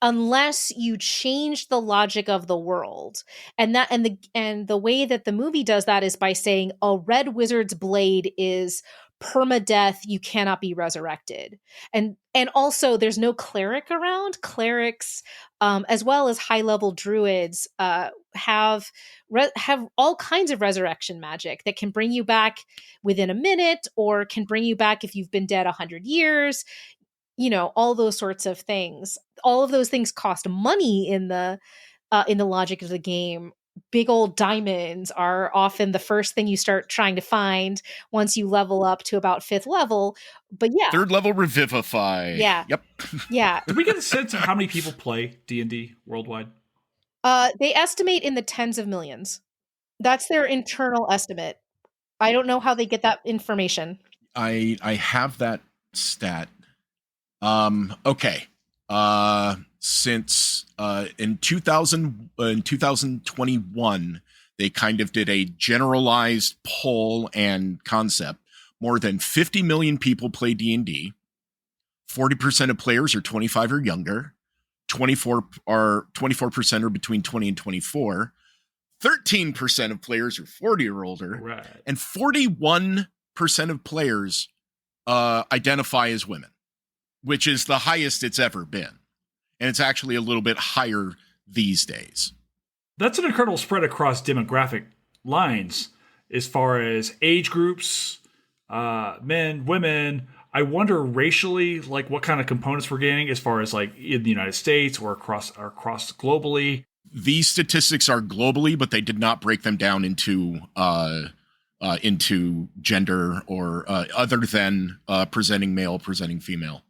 unless you change the logic of the world. And the way that the movie does that is by saying a red wizard's blade is permadeath, you cannot be resurrected. And also there's no cleric around. Clerics, as well as high-level druids, have all kinds of resurrection magic that can bring you back within a minute, or can bring you back if you've been dead 100 years. All those sorts of things. All of those things cost money in the logic of the game. Big old diamonds are often the first thing you start trying to find once you level up to about 5th level. But yeah, 3rd level revivify. Yeah. Yep. Yeah. Did we get a sense of how many people play D&D worldwide? They estimate in the tens of millions. That's their internal estimate. I don't know how they get that information. I have that stat. Okay. Since in 2021, they kind of did a generalized poll and concept. More than 50 million people play D&D. 40% of players are 25 or younger. 24% are between 20 and 24. 13% of players are 40 or older. Right. And 41% of players identify as women, which is the highest it's ever been. and it's actually a little bit higher these days. That's an incredible spread across demographic lines as far as age groups, men, women. I wonder racially, like what kind of components we're getting as far as like in the United States or across globally. These statistics are globally, but they did not break them down into gender or other than presenting male, presenting female.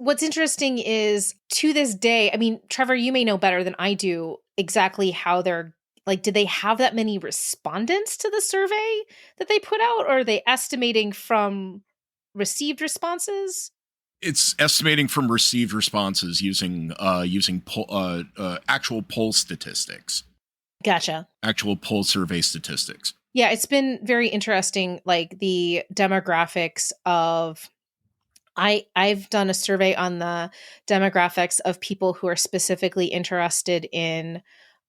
What's interesting is to this day, I mean, Trevor, you may know better than I do exactly how they're like, did they have that many respondents to the survey that they put out, or are they estimating from received responses? It's estimating from received responses using actual poll statistics. Gotcha. Actual poll survey statistics. Yeah, it's been very interesting, like the demographics of I've done a survey on the demographics of people who are specifically interested in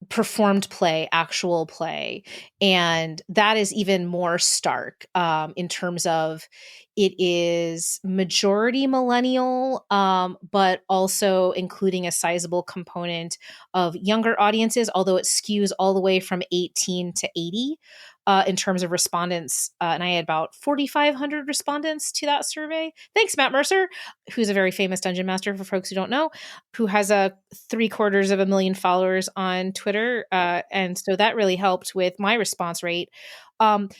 performed play, actual play. And that is even more stark in terms of it is majority millennial, but also including a sizable component of younger audiences, although it skews all the way from 18 to 80. In terms of respondents, and I had about 4,500 respondents to that survey. Thanks, Matt Mercer, who's a very famous dungeon master for folks who don't know, who has 750,000 followers on Twitter, and so that really helped with my response rate. And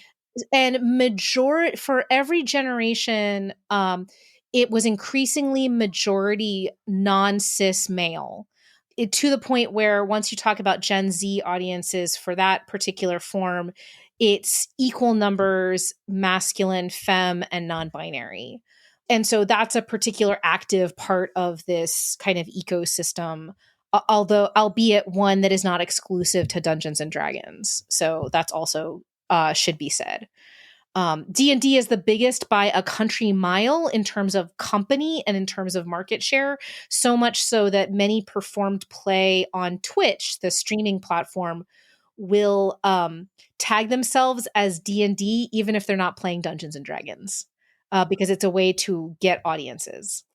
for every generation, it was increasingly majority non-cis male. To the point where once you talk about Gen Z audiences for that particular form, it's equal numbers, masculine, femme, and non-binary. And so that's a particular active part of this kind of ecosystem, although albeit one that is not exclusive to Dungeons and Dragons. So that's also should be said. D&D is the biggest by a country mile in terms of company and in terms of market share, so much so that many performed play on Twitch, the streaming platform, will tag themselves as D&D even if they're not playing Dungeons and Dragons, because it's a way to get audiences.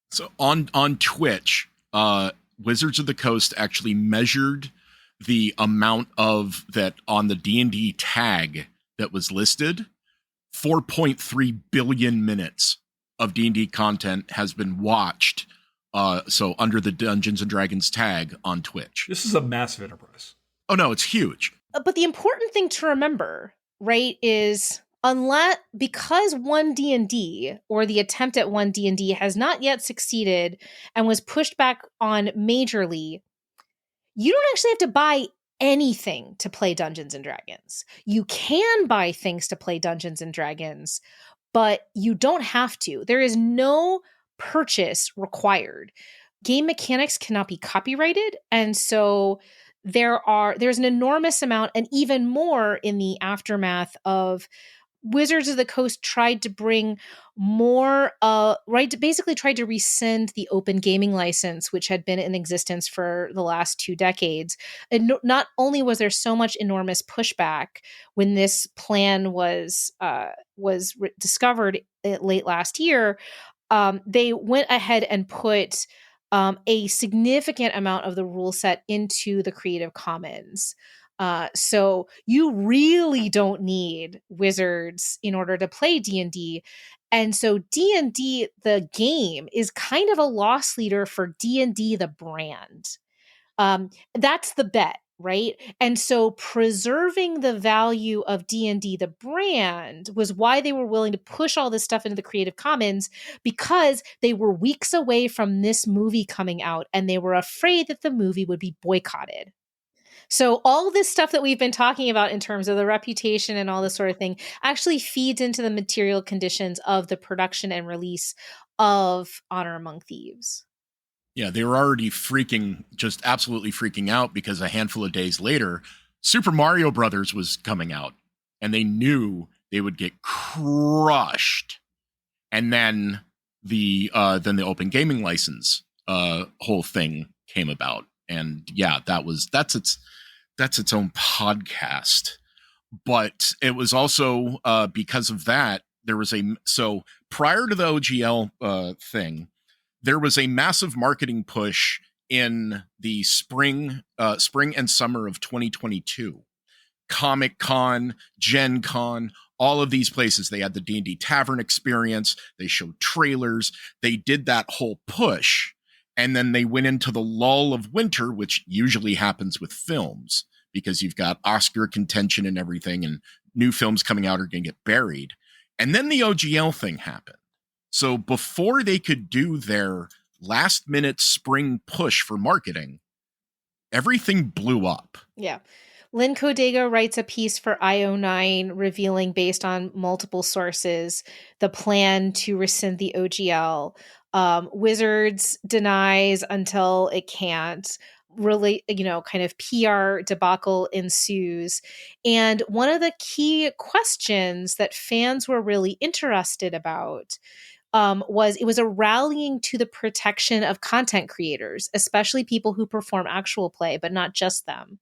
So on Twitch, Wizards of the Coast actually measured the amount of that on the D&D tag that was listed. 4.3 billion minutes of D&D content has been watched. So under the Dungeons and Dragons tag on Twitch. This is a massive enterprise. Oh no, it's huge. But the important thing to remember, right, is because one D&D or the attempt at one D&D has not yet succeeded and was pushed back on majorly, you don't actually have to buy anything to play Dungeons and Dragons. You can buy things to play Dungeons and Dragons, but you don't have to. There is no purchase required. Game mechanics cannot be copyrighted, and so there's an enormous amount, and even more in the aftermath of Wizards of the Coast tried to bring more, basically tried to rescind the open gaming license, which had been in existence for the last 2 decades. And not only was there so much enormous pushback when this plan was discovered late last year, they went ahead and put a significant amount of the rule set into the Creative Commons. So you really don't need Wizards in order to play D&D. And so D&D, the game, is kind of a loss leader for D&D, the brand. That's the bet, right? And so preserving the value of D&D, the brand, was why they were willing to push all this stuff into the Creative Commons, because they were weeks away from this movie coming out and they were afraid that the movie would be boycotted. So all this stuff that we've been talking about in terms of the reputation and all this sort of thing actually feeds into the material conditions of the production and release of Honor Among Thieves. Yeah, they were already just absolutely freaking out because a handful of days later, Super Mario Brothers was coming out and they knew they would get crushed. And then the open gaming license whole thing came about. And yeah, that's its own podcast. But it was also because of that, so prior to the OGL thing, there was a massive marketing push in the spring and summer of 2022. Comic Con, Gen Con, all of these places, they had the D&D Tavern experience. They showed trailers. They did that whole push. And then they went into the lull of winter, which usually happens with films because you've got Oscar contention and everything, and new films coming out are going to get buried. And then the OGL thing happened. So before they could do their last minute spring push for marketing, everything blew up. Yeah. Lynn Codega writes a piece for IO9 revealing, based on multiple sources, the plan to rescind the OGL. Wizards denies until it can't. Really, kind of PR debacle ensues. And one of the key questions that fans were really interested about it was a rallying to the protection of content creators, especially people who perform actual play, but not just them,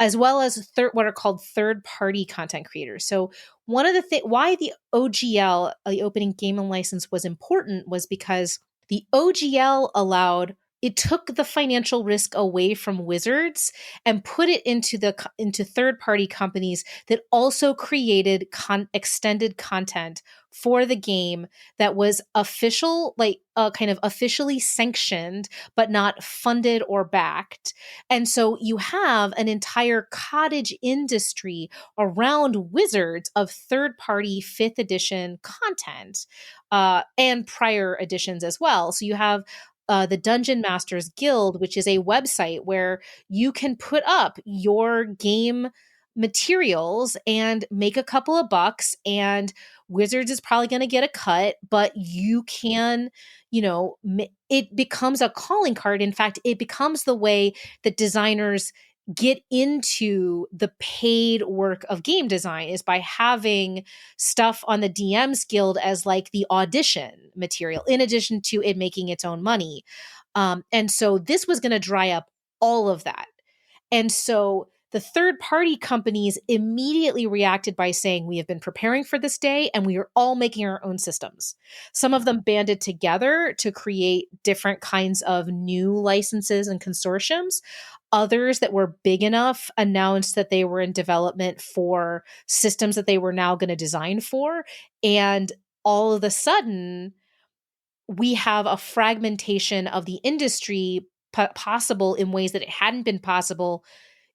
as well as what are called third-party content creators. So one of the why the OGL, the opening game and license, was important was because the OGL took the financial risk away from Wizards and put it into third-party companies that also created extended content for the game that was official, kind of officially sanctioned, but not funded or backed. And so you have an entire cottage industry around Wizards of third-party 5th edition content and prior editions as well. So you have the Dungeon Masters Guild, which is a website where you can put up your game materials and make a couple of bucks, and Wizards is probably going to get a cut, but you can, it becomes a calling card. In fact, it becomes the way that designers get into the paid work of game design, is by having stuff on the DM's Guild as like the audition material, in addition to it making its own money. And so this was going to dry up all of that. And so the third-party companies immediately reacted by saying, we have been preparing for this day and we are all making our own systems. Some of them banded together to create different kinds of new licenses and consortiums. Others that were big enough announced that they were in development for systems that they were now going to design for. And all of a sudden, we have a fragmentation of the industry possible in ways that it hadn't been possible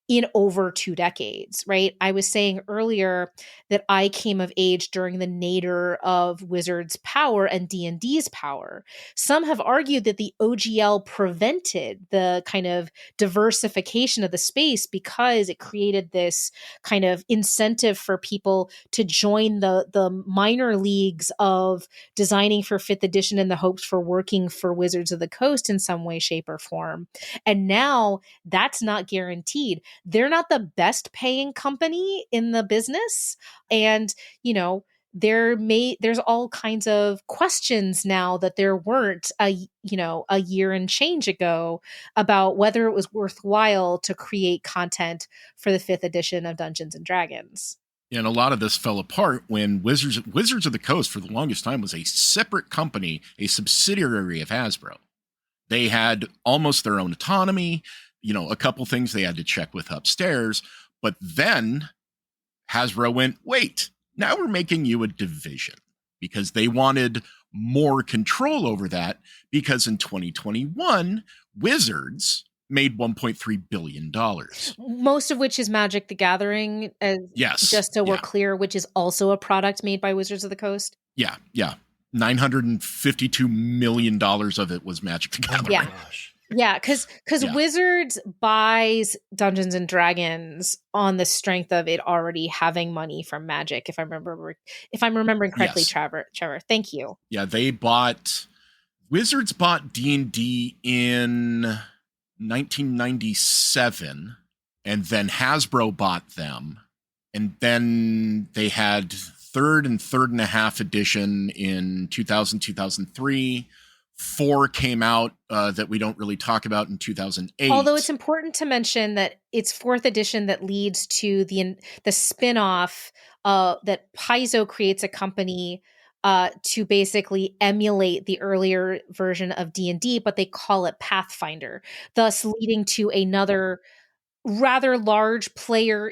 in over 2 decades, right? I was saying earlier that I came of age during the nadir of Wizards' power and D&D's power. Some have argued that the OGL prevented the kind of diversification of the space because it created this kind of incentive for people to join the minor leagues of designing for 5th edition in the hopes for working for Wizards of the Coast in some way, shape, or form. And now that's not guaranteed. They're not the best paying company in the business. And, there's all kinds of questions now that there weren't a year and change ago about whether it was worthwhile to create content for the 5th edition of Dungeons and Dragons. And a lot of this fell apart when Wizards of the Coast for the longest time was a separate company, a subsidiary of Hasbro. They had almost their own autonomy. A couple things they had to check with upstairs, but then Hasbro went, wait, now we're making you a division, because they wanted more control over that, because in 2021, Wizards made $1.3 billion. Most of which is Magic the Gathering, yes, just so we're clear, which is also a product made by Wizards of the Coast. Yeah. $952 million of it was Magic the Gathering. Yeah. Gosh. Yeah, because Wizards buys Dungeons and Dragons on the strength of it already having money from Magic. If I'm remembering correctly, yes. Trevor, thank you. Yeah, Wizards bought D&D in 1997, and then Hasbro bought them, and then they had third and a half edition in 2003. 4 came out that we don't really talk about in 2008. Although it's important to mention that it's 4th edition that leads to the spinoff that Paizo creates a company to basically emulate the earlier version of D&D, but they call it Pathfinder, thus leading to another rather large player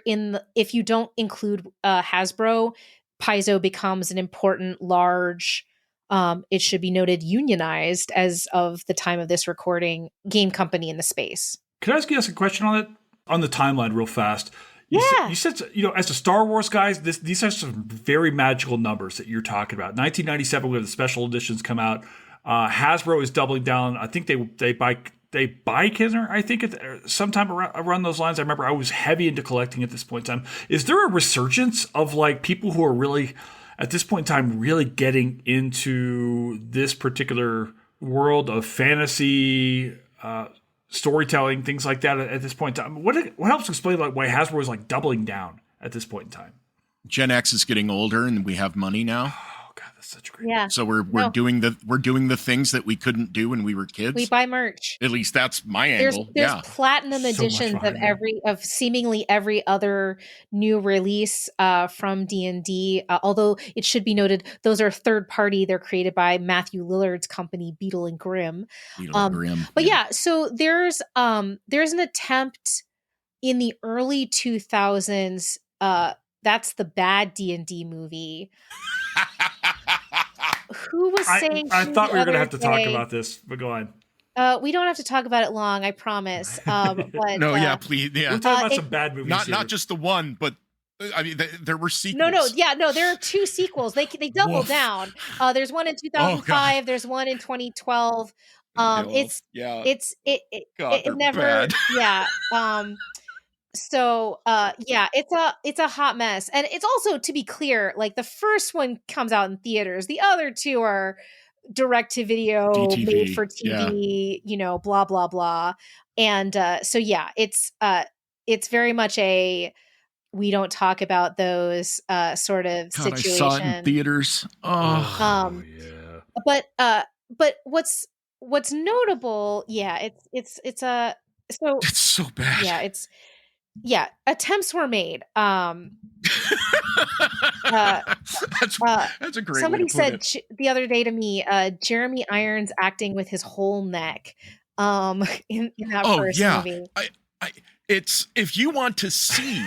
if you don't include Hasbro, Paizo becomes an important, large, it should be noted, unionized as of the time of this recording, game company in the space. Can I ask you a question on it? On the timeline real fast. Yeah. You said, as the Star Wars guys, these are some very magical numbers that you're talking about. 1997, we have the special editions come out. Hasbro is doubling down. I think they buy Kisner, I think, sometime around those lines. I remember I was heavy into collecting at this point in time. Is there a resurgence of like people who are really, at this point in time, really getting into this particular world of fantasy, storytelling, things like that at this point in time? What helps explain like why Hasbro is like doubling down at this point in time? Gen X is getting older and we have money now. Oh God, that's such a great. Yeah. So we're doing the things that we couldn't do when we were kids. We buy merch. At least that's my angle. There's Yeah. platinum editions of seemingly every other new release from D&D. Although it should be noted, those are third party. They're created by Matthew Lillard's company, Beetle and Grimm. But yeah, so there's an attempt in the early 2000s. That's the bad D&D movie. Who was saying? I thought we were going to have to talk about this, but go on. We don't have to talk about it long, I promise. But please, yeah. We're talking about some bad movies. Not just the one, but I mean, there were sequels. No, there are two sequels. They double down. There's one in 2005. There's one in 2012. It's never bad. So it's a hot mess. And it's also, to be clear, like the first one comes out in theaters. The other two are direct to video, DTV, made for TV, blah, blah, blah. And it's very much we don't talk about those sort of situation. I saw it in theaters. Yeah. But what's notable, it's so bad. Attempts were made. That's a great somebody way to put said it. The other day to me, Jeremy Irons acting with his whole neck in that first movie. It's if you want to see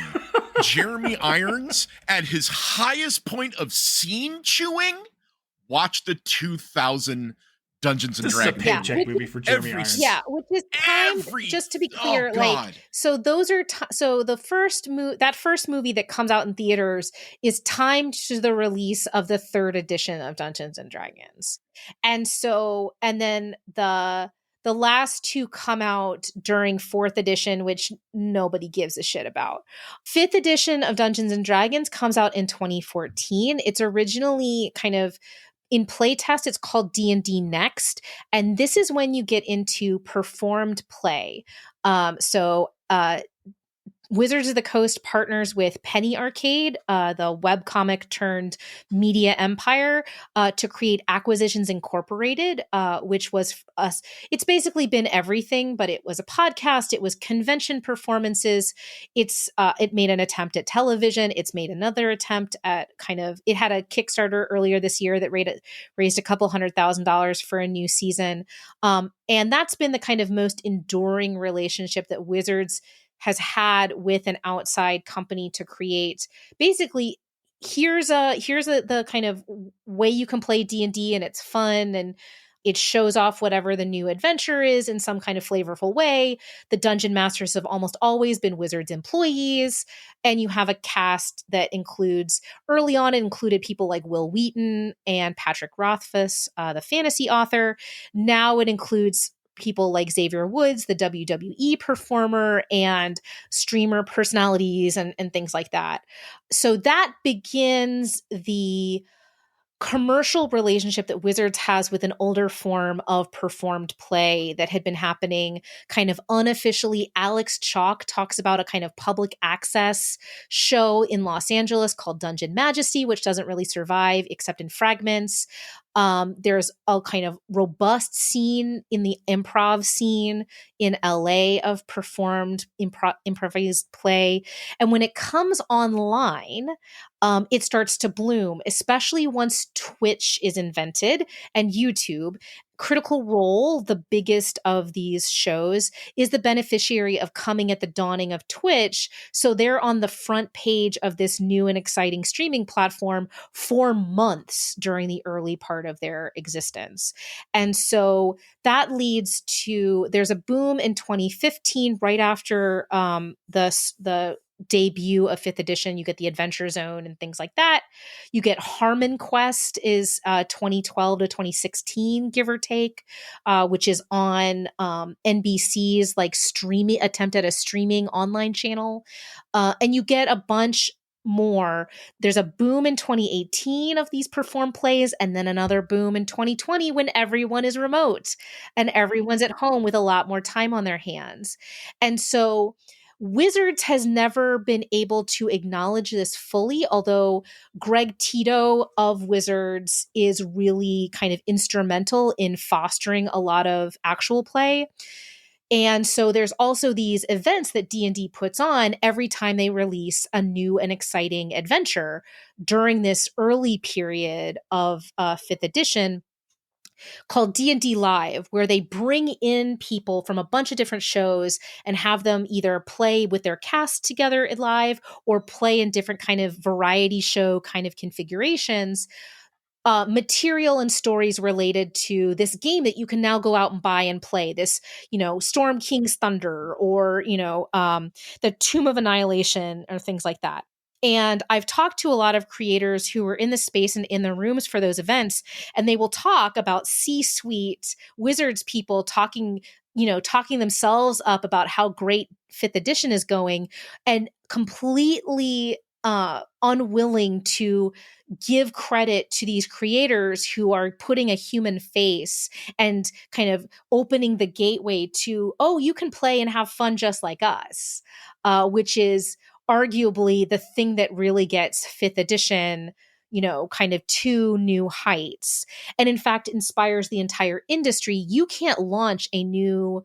Jeremy Irons at his highest point of scene chewing, watch the 2000 Dungeons and Dragons. This is a paycheck movie for Jeremy Irons. Yeah, which is timed, just to be clear, so those are so the first that first movie that comes out in theaters is timed to the release of the third edition of Dungeons and Dragons. And then the last two come out during fourth edition, which nobody gives a shit about. Fifth edition of Dungeons and Dragons comes out in 2014. It's originally kind of in playtest, it's called D&D Next. And this is when you get into performed play. Wizards of the Coast partners with Penny Arcade, the webcomic turned media empire, to create Acquisitions Incorporated, which was us. It's basically been everything, but it was a podcast. It was convention performances. It made an attempt at television. It's made another attempt at it had a Kickstarter earlier this year that raised $200,000 for a new season. And that's been the kind of most enduring relationship that Wizards has had with an outside company to create. Basically, here's the kind of way you can play D&D, and it's fun, and it shows off whatever the new adventure is in some kind of flavorful way. The dungeon masters have almost always been Wizards employees, and you have a cast that early on it included people like Will Wheaton and Patrick Rothfuss, the fantasy author. Now it includes people like Xavier Woods, the WWE performer, and streamer personalities and things like that. So that begins the commercial relationship that Wizards has with an older form of performed play that had been happening kind of unofficially. Alex Chalk talks about a kind of public access show in Los Angeles called Dungeon Majesty, which doesn't really survive except in fragments. There's a kind of robust scene in the improv scene in LA of performed improvised play. And when it comes online, it starts to bloom, especially once Twitch is invented and YouTube. Critical Role, the biggest of these shows, is the beneficiary of coming at the dawning of Twitch. So they're on the front page of this new and exciting streaming platform for months during the early part of their existence. And so that leads to, there's a boom in 2015, right after the debut of 5th edition. You get the Adventure Zone and things like that. You get Harmon Quest is 2012 to 2016, give or take, which is on NBC's like streaming attempt at a streaming online channel. And you get a bunch more. There's a boom in 2018 of these perform plays, and then another boom in 2020 when everyone is remote and everyone's at home with a lot more time on their hands. And so Wizards has never been able to acknowledge this fully, although Greg Tito of Wizards is really kind of instrumental in fostering a lot of actual play. And so there's also these events that D&D puts on every time they release a new and exciting adventure during this early period of 5th edition, called D&D Live, where they bring in people from a bunch of different shows and have them either play with their cast together live or play in different kind of variety show kind of configurations. Material and stories related to this game that you can now go out and buy and play. This, Storm King's Thunder, or, the Tomb of Annihilation, or things like that. And I've talked to a lot of creators who were in the space and in the rooms for those events, and they will talk about C-suite Wizards people talking themselves up about how great 5th edition is going, and completely unwilling to give credit to these creators who are putting a human face and kind of opening the gateway to, oh, you can play and have fun just like us, which is arguably the thing that really gets 5th edition, kind of to new heights. And in fact, inspires the entire industry. You can't launch a new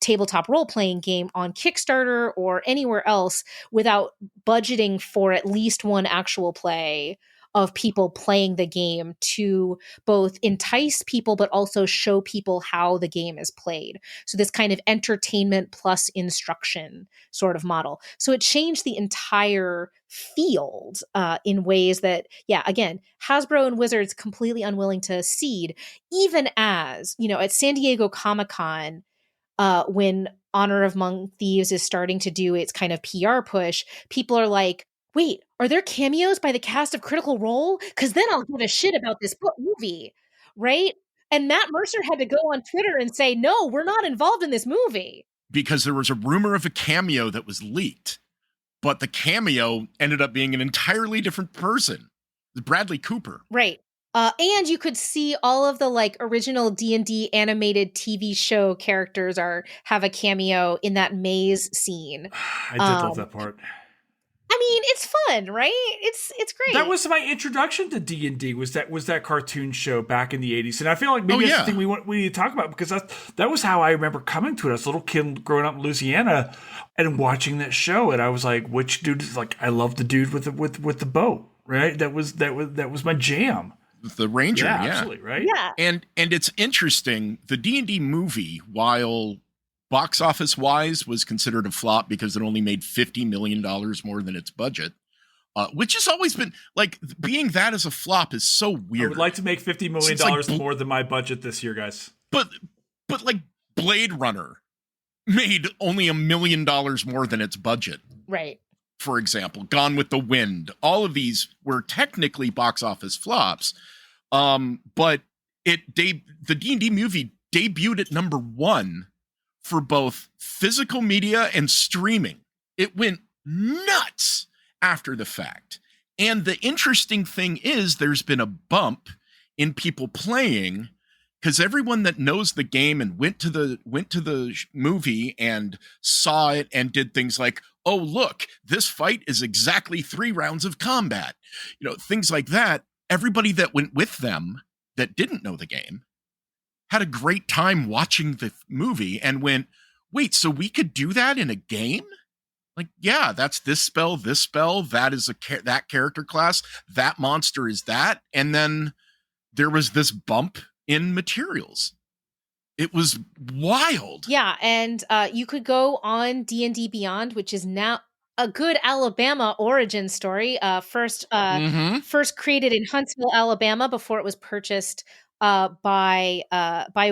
tabletop role-playing game on Kickstarter or anywhere else without budgeting for at least one actual play of people playing the game to both entice people but also show people how the game is played. So this kind of entertainment plus instruction sort of model. So it changed the entire field in ways that, again, Hasbro and Wizards completely unwilling to cede, even as, at San Diego Comic-Con, when Honor of Among Thieves is starting to do its kind of PR push, people are like, wait, are there cameos by the cast of Critical Role? Because then I'll give a shit about this movie, right? And Matt Mercer had to go on Twitter and say, no, we're not involved in this movie. Because there was a rumor of a cameo that was leaked, but the cameo ended up being an entirely different person. Bradley Cooper. Right. And you could see all of the original D&D animated TV show characters have a cameo in that maze scene. I did love that part. I mean, it's fun, right? It's great. That was my introduction to D&D. Was that cartoon show back in the 80s, and I feel like maybe that's the thing we need to talk about, because that was how I remember coming to it. I was a little kid growing up in Louisiana and watching that show, and I was like, which dude is I love the dude with the bow, right? That was my jam. The Ranger, yeah. Absolutely, right? Yeah. And it's interesting, the D&D movie, while box office wise was considered a flop because it only made $50 million more than its budget, which has always been being that as a flop is so weird. I would like to make $50 million more than my budget this year, guys. But Blade Runner made only $1 million more than its budget. Right. For example, Gone with the Wind. All of these were technically box office flops, but the D&D movie debuted at number 1 for both physical media and streaming. It went nuts after the fact. And the interesting thing is there's been a bump in people playing, because everyone that knows the game and went to the movie and saw it and did things like, oh, look, this fight is exactly 3 rounds of combat, things like that. Everybody that went with them that didn't know the game had a great time watching the movie and went, wait, so we could do that in a game? Like, yeah, that's this spell, that is that character class, that monster is that. And then there was this bump in materials. It was wild. Yeah, and you could go on D&D Beyond, which is now a good Alabama origin story. First created in Huntsville, Alabama, before it was purchased by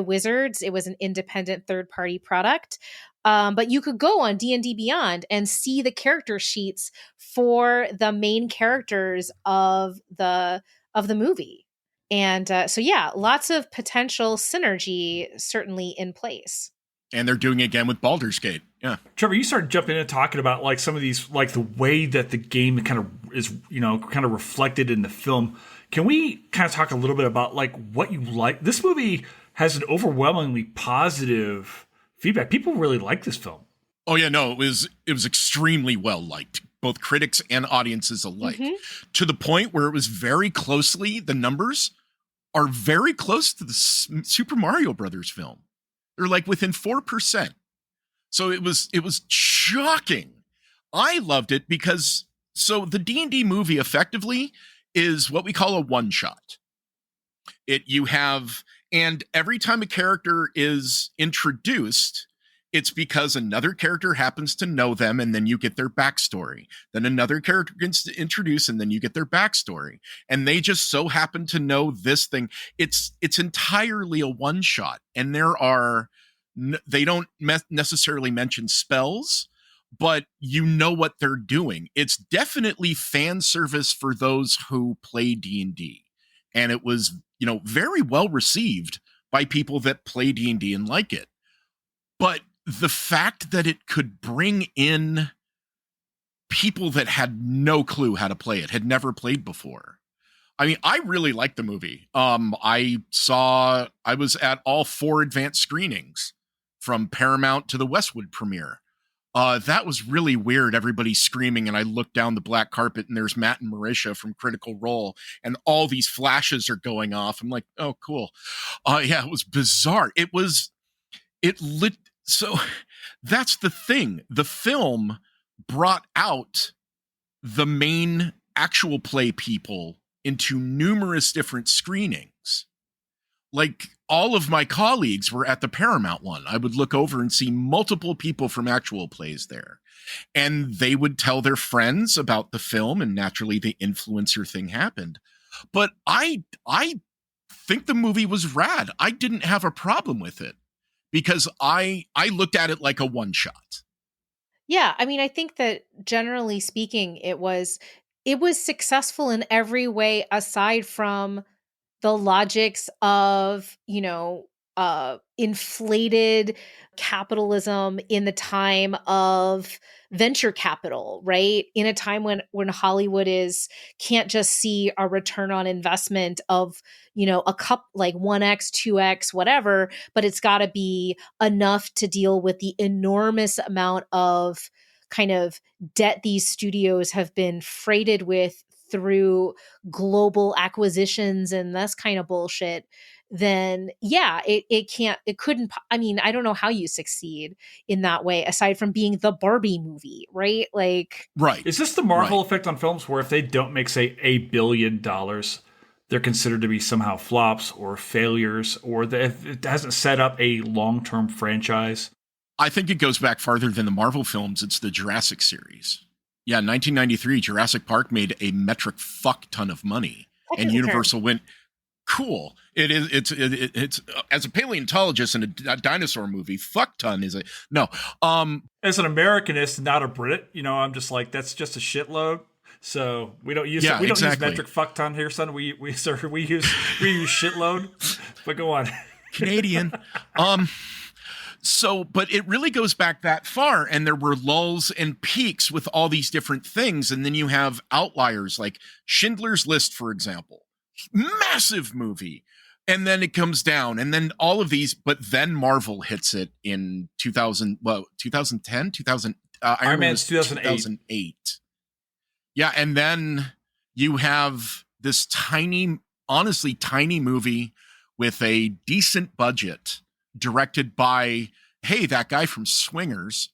Wizards. It was an independent third-party product. But you could go on D&D Beyond and see the character sheets for the main characters of the movie. And so, yeah, lots of potential synergy certainly in place. And they're doing it again with Baldur's Gate. Yeah. Trevor, you started jumping in and talking about like some of these, like the way that the game kind of is, kind of reflected in the film. Can we kind of talk a little bit about like what you like? This movie has an overwhelmingly positive feedback. People really like this film. Oh yeah, no, it was extremely well liked, both critics and audiences alike, to the point where it was the numbers are very close to the Super Mario Brothers film. They're like within 4%. So it was shocking. I loved it because the D&D movie effectively is what we call a one shot. And every time a character is introduced, it's because another character happens to know them, and then you get their backstory. Then another character gets introduced, and then you get their backstory. And they just so happen to know this thing. It's entirely a one shot, and they don't necessarily mention spells, but you know what they're doing. It's definitely fan service for those who play D&D, and it was very well received by people that play D&D and like it. But the fact that it could bring in people that had no clue how to play it, had never played before. I mean, I really liked the movie. I was at all 4 advanced screenings from Paramount to the Westwood premiere. That was really weird. Everybody's screaming, and I look down the black carpet, and there's Matt and Marisha from Critical Role, and all these flashes are going off. I'm like, oh, cool. Yeah, it was bizarre. So that's the thing. The film brought out the main actual play people into numerous different screenings. Like, all of my colleagues were at the Paramount one. I would look over and see multiple people from actual plays there. And they would tell their friends about the film, and naturally the influencer thing happened. But I think the movie was rad. I didn't have a problem with it because I looked at it like a one shot. Yeah, I mean, I think that generally speaking, it was successful in every way aside from the logics of, inflated capitalism in the time of venture capital, right? In a time when Hollywood can't just see a return on investment of, a cup like 1x, 2x, whatever, but it's got to be enough to deal with the enormous amount of kind of debt these studios have been freighted with through global acquisitions and this kind of bullshit, then yeah, it couldn't, I mean, I don't know how you succeed in that way aside from being the Barbie movie, right? Like, right. Is this the Marvel effect on films where if they don't make, say, $1 billion, they're considered to be somehow flops or failures, or if it hasn't set up a long-term franchise? I think it goes back farther than the Marvel films. It's the Jurassic series. Yeah, 1993, Jurassic Park made a metric fuck ton of money, and Universal went, cool. It's as a paleontologist in a dinosaur movie, fuck ton is no. As an Americanist, not a Brit, I'm just like, that's just a shitload. So we don't use use metric fuck ton here, son. We use shitload. But go on, Canadian. So, but it really goes back that far, and there were lulls and peaks with all these different things. And then you have outliers like Schindler's List, for example, massive movie. And then it comes down, and then all of these, but then Marvel hits it in 2010, Iron Man's 2008. Yeah. And then you have this honestly tiny movie with a decent budget, directed by, hey, that guy from Swingers,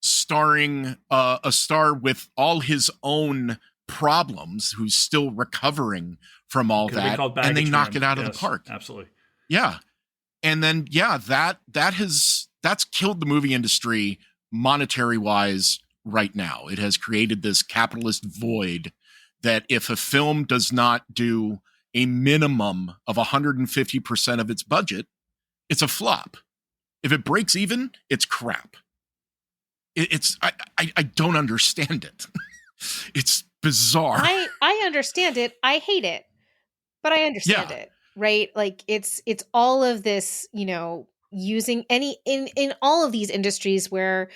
starring a star with all his own problems, who's still recovering from all that, and they knock it out of the park. Absolutely. Yeah. And then, that's killed the movie industry monetary wise right now. It has created this capitalist void that if a film does not do a minimum of 150% of its budget, it's a flop. If it breaks even, it's crap. I don't understand it. It's bizarre. I understand it. I hate it, but I understand it, right? Like it's all of this, using in all of these industries where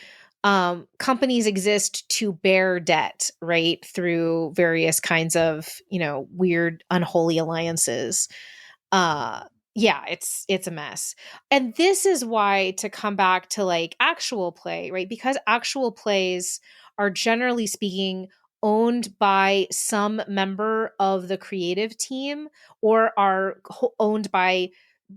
companies exist to bear debt, right? Through various kinds of, weird, unholy alliances. It's a mess. And this is why, to come back to like actual play, right? Because actual plays are generally speaking owned by some member of the creative team, or are owned by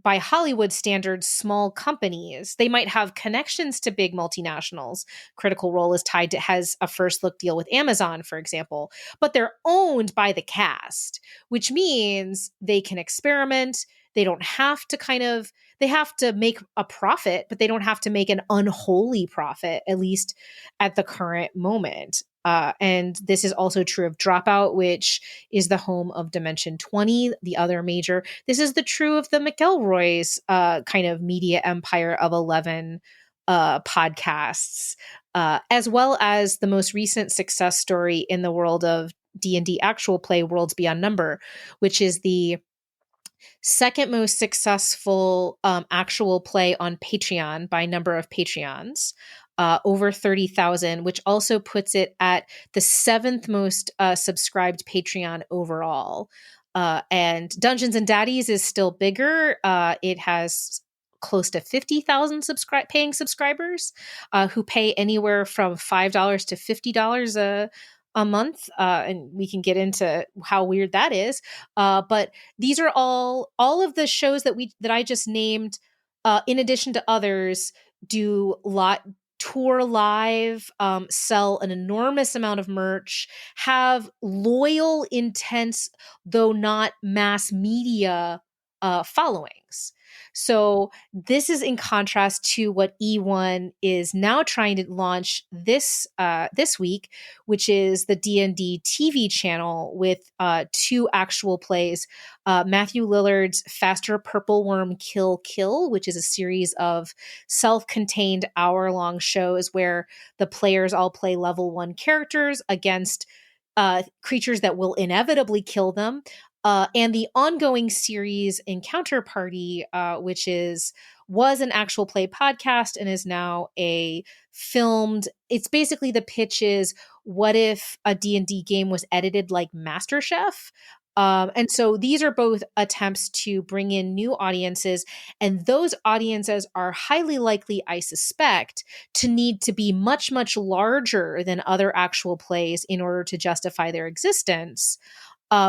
Hollywood standards, small companies. They might have connections to big multinationals. Critical Role has a first look deal with Amazon, for example, but they're owned by the cast, which means they can experiment. They don't have to they have to make a profit, but they don't have to make an unholy profit, at least at the current moment. And this is also true of Dropout, which is the home of Dimension 20, the other major. This is the true of the McElroy's kind of media empire of 11 podcasts, as well as the most recent success story in the world of D&D actual play, Worlds Beyond Number, which is the second most successful actual play on Patreon by number of Patreons. Over 30,000, which also puts it at the seventh most subscribed Patreon overall. And Dungeons and Daddies is still bigger. It has close to 50,000 paying subscribers who pay anywhere from $5 to $50 a month. And we can get into how weird that is. But these are all of the shows that I just named, in addition to others, tour live, sell an enormous amount of merch, have loyal, intense, though not mass media followings. So this is in contrast to what E1 is now trying to launch this week, which is the D&D TV channel with two actual plays. Matthew Lillard's Faster Purple Worm Kill Kill, which is a series of self-contained hour-long shows where the players all play level 1 characters against creatures that will inevitably kill them. And the ongoing series Encounter Party, which was an actual play podcast and is now a filmed. It's basically, the pitch is, what if a D&D game was edited like MasterChef? And so these are both attempts to bring in new audiences, and those audiences are highly likely, I suspect, to need to be much, much larger than other actual plays in order to justify their existence.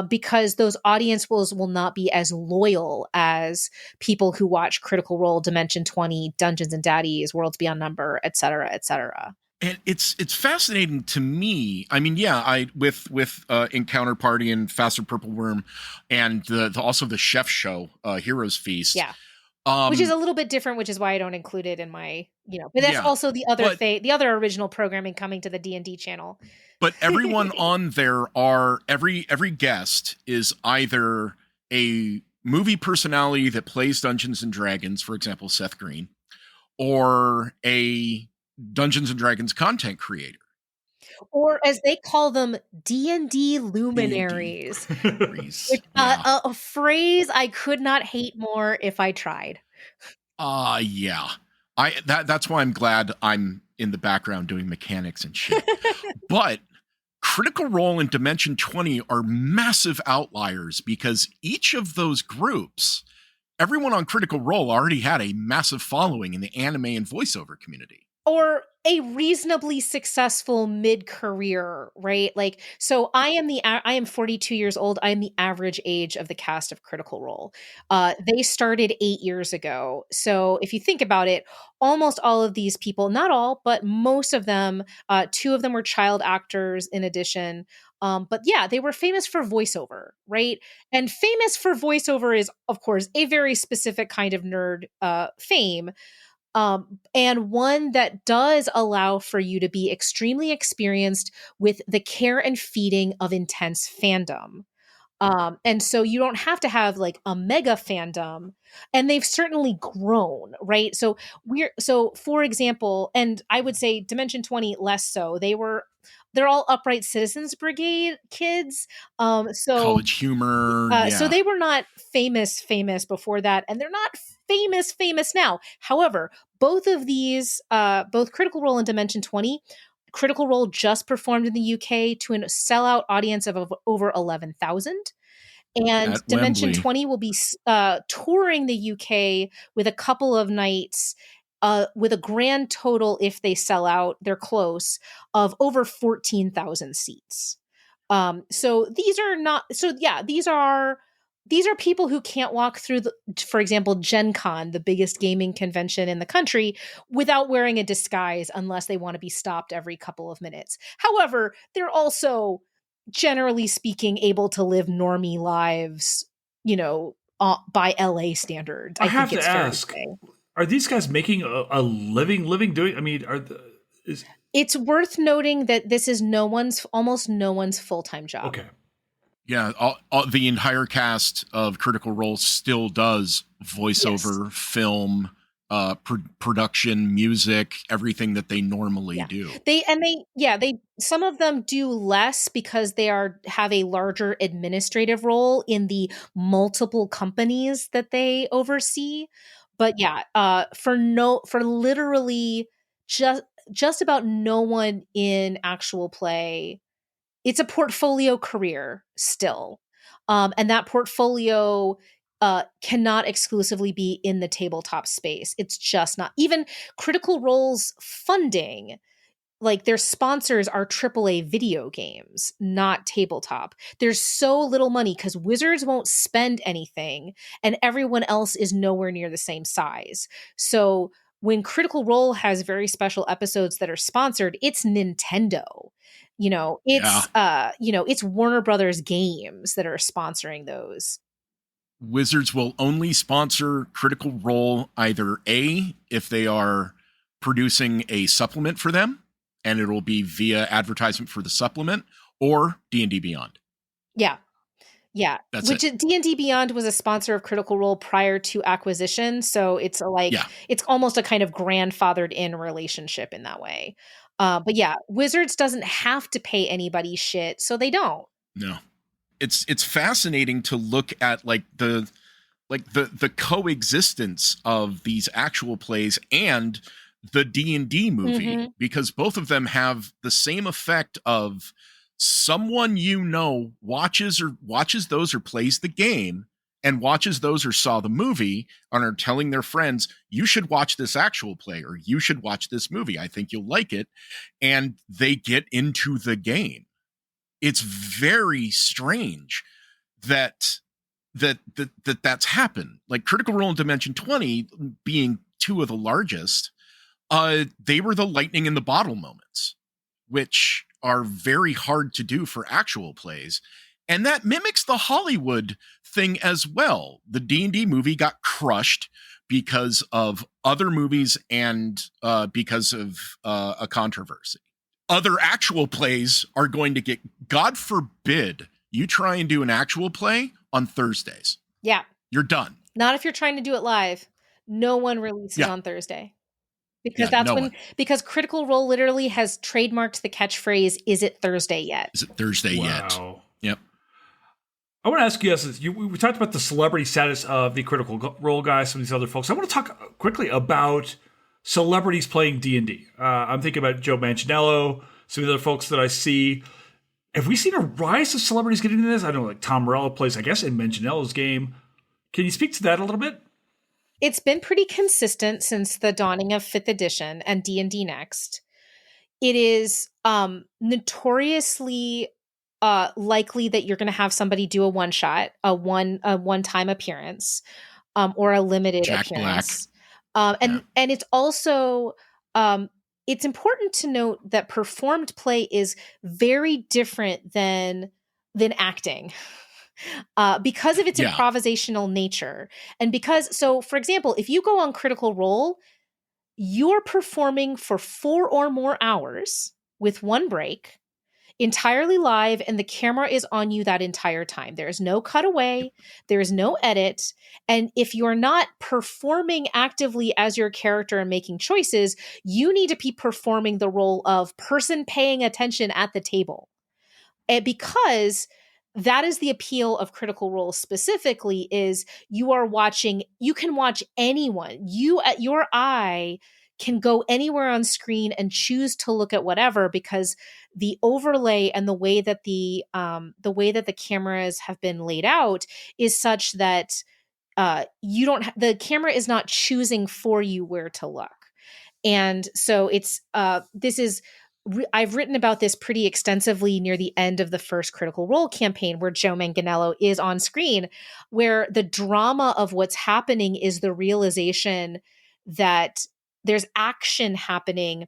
Because those audiences will not be as loyal as people who watch Critical Role, Dimension 20, Dungeons and Daddies, Worlds Beyond Number, et cetera, et cetera. And it's fascinating to me. I mean, with Encounter Party and Faster Purple Worm, and also the chef show, Heroes Feast. Yeah. Which is a little bit different, which is why I don't include it in my, but that's also the other thing, the other original programming coming to the D&D channel. But everyone on there every guest is either a movie personality that plays Dungeons and Dragons, for example, Seth Green, or a Dungeons and Dragons content creator. Or as they call them, D&D luminaries. Which, a phrase I could not hate more if I tried. Yeah. That's why I'm glad I'm in the background doing mechanics and shit. But Critical Role and Dimension 20 are massive outliers, because each of those groups, everyone on Critical Role already had a massive following in the anime and voiceover community. or a reasonably successful mid-career, right? Like, so I am 42 years old. I am the average age of the cast of Critical Role. They started 8 years ago. So if you think about it, almost all of these people, not all, but most of them, two of them were child actors in addition. But yeah, they were famous for voiceover, right? And famous for voiceover is, of course, a very specific kind of nerd fame. And one that does allow for you to be extremely experienced with the care and feeding of intense fandom. And so you don't have to have like a mega fandom, and they've certainly grown, right? So for example, and I would say Dimension 20 less so. They're all Upright Citizens Brigade kids. College humor. So they were not famous before that, and they're not famous now. However, both of these, both Critical Role and Dimension 20, Critical Role just performed in the UK to a sellout audience of over 11,000. And At Dimension Wembley. 20 will be touring the UK with a couple of nights, with a grand total, if they sell out, they're close, of over 14,000 seats. So these are not, so yeah, these are people who can't walk through for example, Gen Con, the biggest gaming convention in the country, without wearing a disguise unless they want to be stopped every couple of minutes. However, they're also, generally speaking, able to live normie lives, by LA standards. I have think to ask, are these guys making a living doing? I mean, it's worth noting that this is almost no one's full-time job. Okay. Yeah, the entire cast of Critical Role still does voiceover, film, production, music, everything that they normally do. They some of them do less because they have a larger administrative role in the multiple companies that they oversee. But yeah, for literally just about no one in actual play, it's a portfolio career still. And that portfolio cannot exclusively be in the tabletop space. It's just not. Even Critical Role's funding, like their sponsors are AAA video games, not tabletop. There's so little money because Wizards won't spend anything and everyone else is nowhere near the same size. So when Critical Role has very special episodes that are sponsored, it's Nintendo. It's Warner Brothers Games that are sponsoring those. Wizards will only sponsor Critical Role either A, if they are producing a supplement for them, and it will be via advertisement for the supplement, or D&D Beyond. Yeah. That's Which it. D&D Beyond was a sponsor of Critical Role prior to acquisition, so it's it's almost a kind of grandfathered in relationship in that way. But yeah, Wizards doesn't have to pay anybody shit, so they don't. No. It's fascinating to look at the coexistence of these actual plays and the D&D movie, because both of them have the same effect of someone watches those or plays the game and watches those or saw the movie and are telling their friends, you should watch this actual play or you should watch this movie. I think you'll like it. And they get into the game. It's very strange that's happened. Like Critical Role and Dimension 20 being two of the largest, they were the lightning in the bottle moments, which are very hard to do for actual plays. And that mimics the Hollywood thing as well. The D&D movie got crushed because of other movies and because of a controversy. Other actual plays are going to get, God forbid, you try and do an actual play on Thursdays. Yeah. You're done. Not if you're trying to do it live. No one releases on Thursday. Because because Critical Role literally has trademarked the catchphrase, "Is it Thursday yet?" Is it Thursday yet? Yep. I want to ask you guys, we talked about the celebrity status of the Critical Role guys, some of these other folks. I want to talk quickly about celebrities playing D&D. I'm thinking about Joe Manganiello, some of the other folks that I see. Have we seen a rise of celebrities getting into this? I don't know, like Tom Morello plays, I guess, in Manganiello's game. Can you speak to that a little bit? It's been pretty consistent since the dawning of 5th edition and D&D Next. It is notoriously likely that you're going to have somebody do a one-shot, a one-time appearance, or a limited Jack appearance. Black. And it's also it's important to note that performed play is very different than acting. Because of its improvisational nature. And because, so for example, if you go on Critical Role, you're performing for 4 or more hours with one break, entirely live, and the camera is on you that entire time. There is no cutaway, there is no edit. And if you're not performing actively as your character and making choices, you need to be performing the role of person paying attention at the table. And because that is the appeal of Critical Role specifically, is you can watch anyone. You at your eye can go anywhere on screen and choose to look at whatever, because the overlay and the way that the cameras have been laid out is such that the camera is not choosing for you where to look. And so it's I've written about this pretty extensively near the end of the first Critical Role campaign, where Joe Manganiello is on screen, where the drama of what's happening is the realization that there's action happening,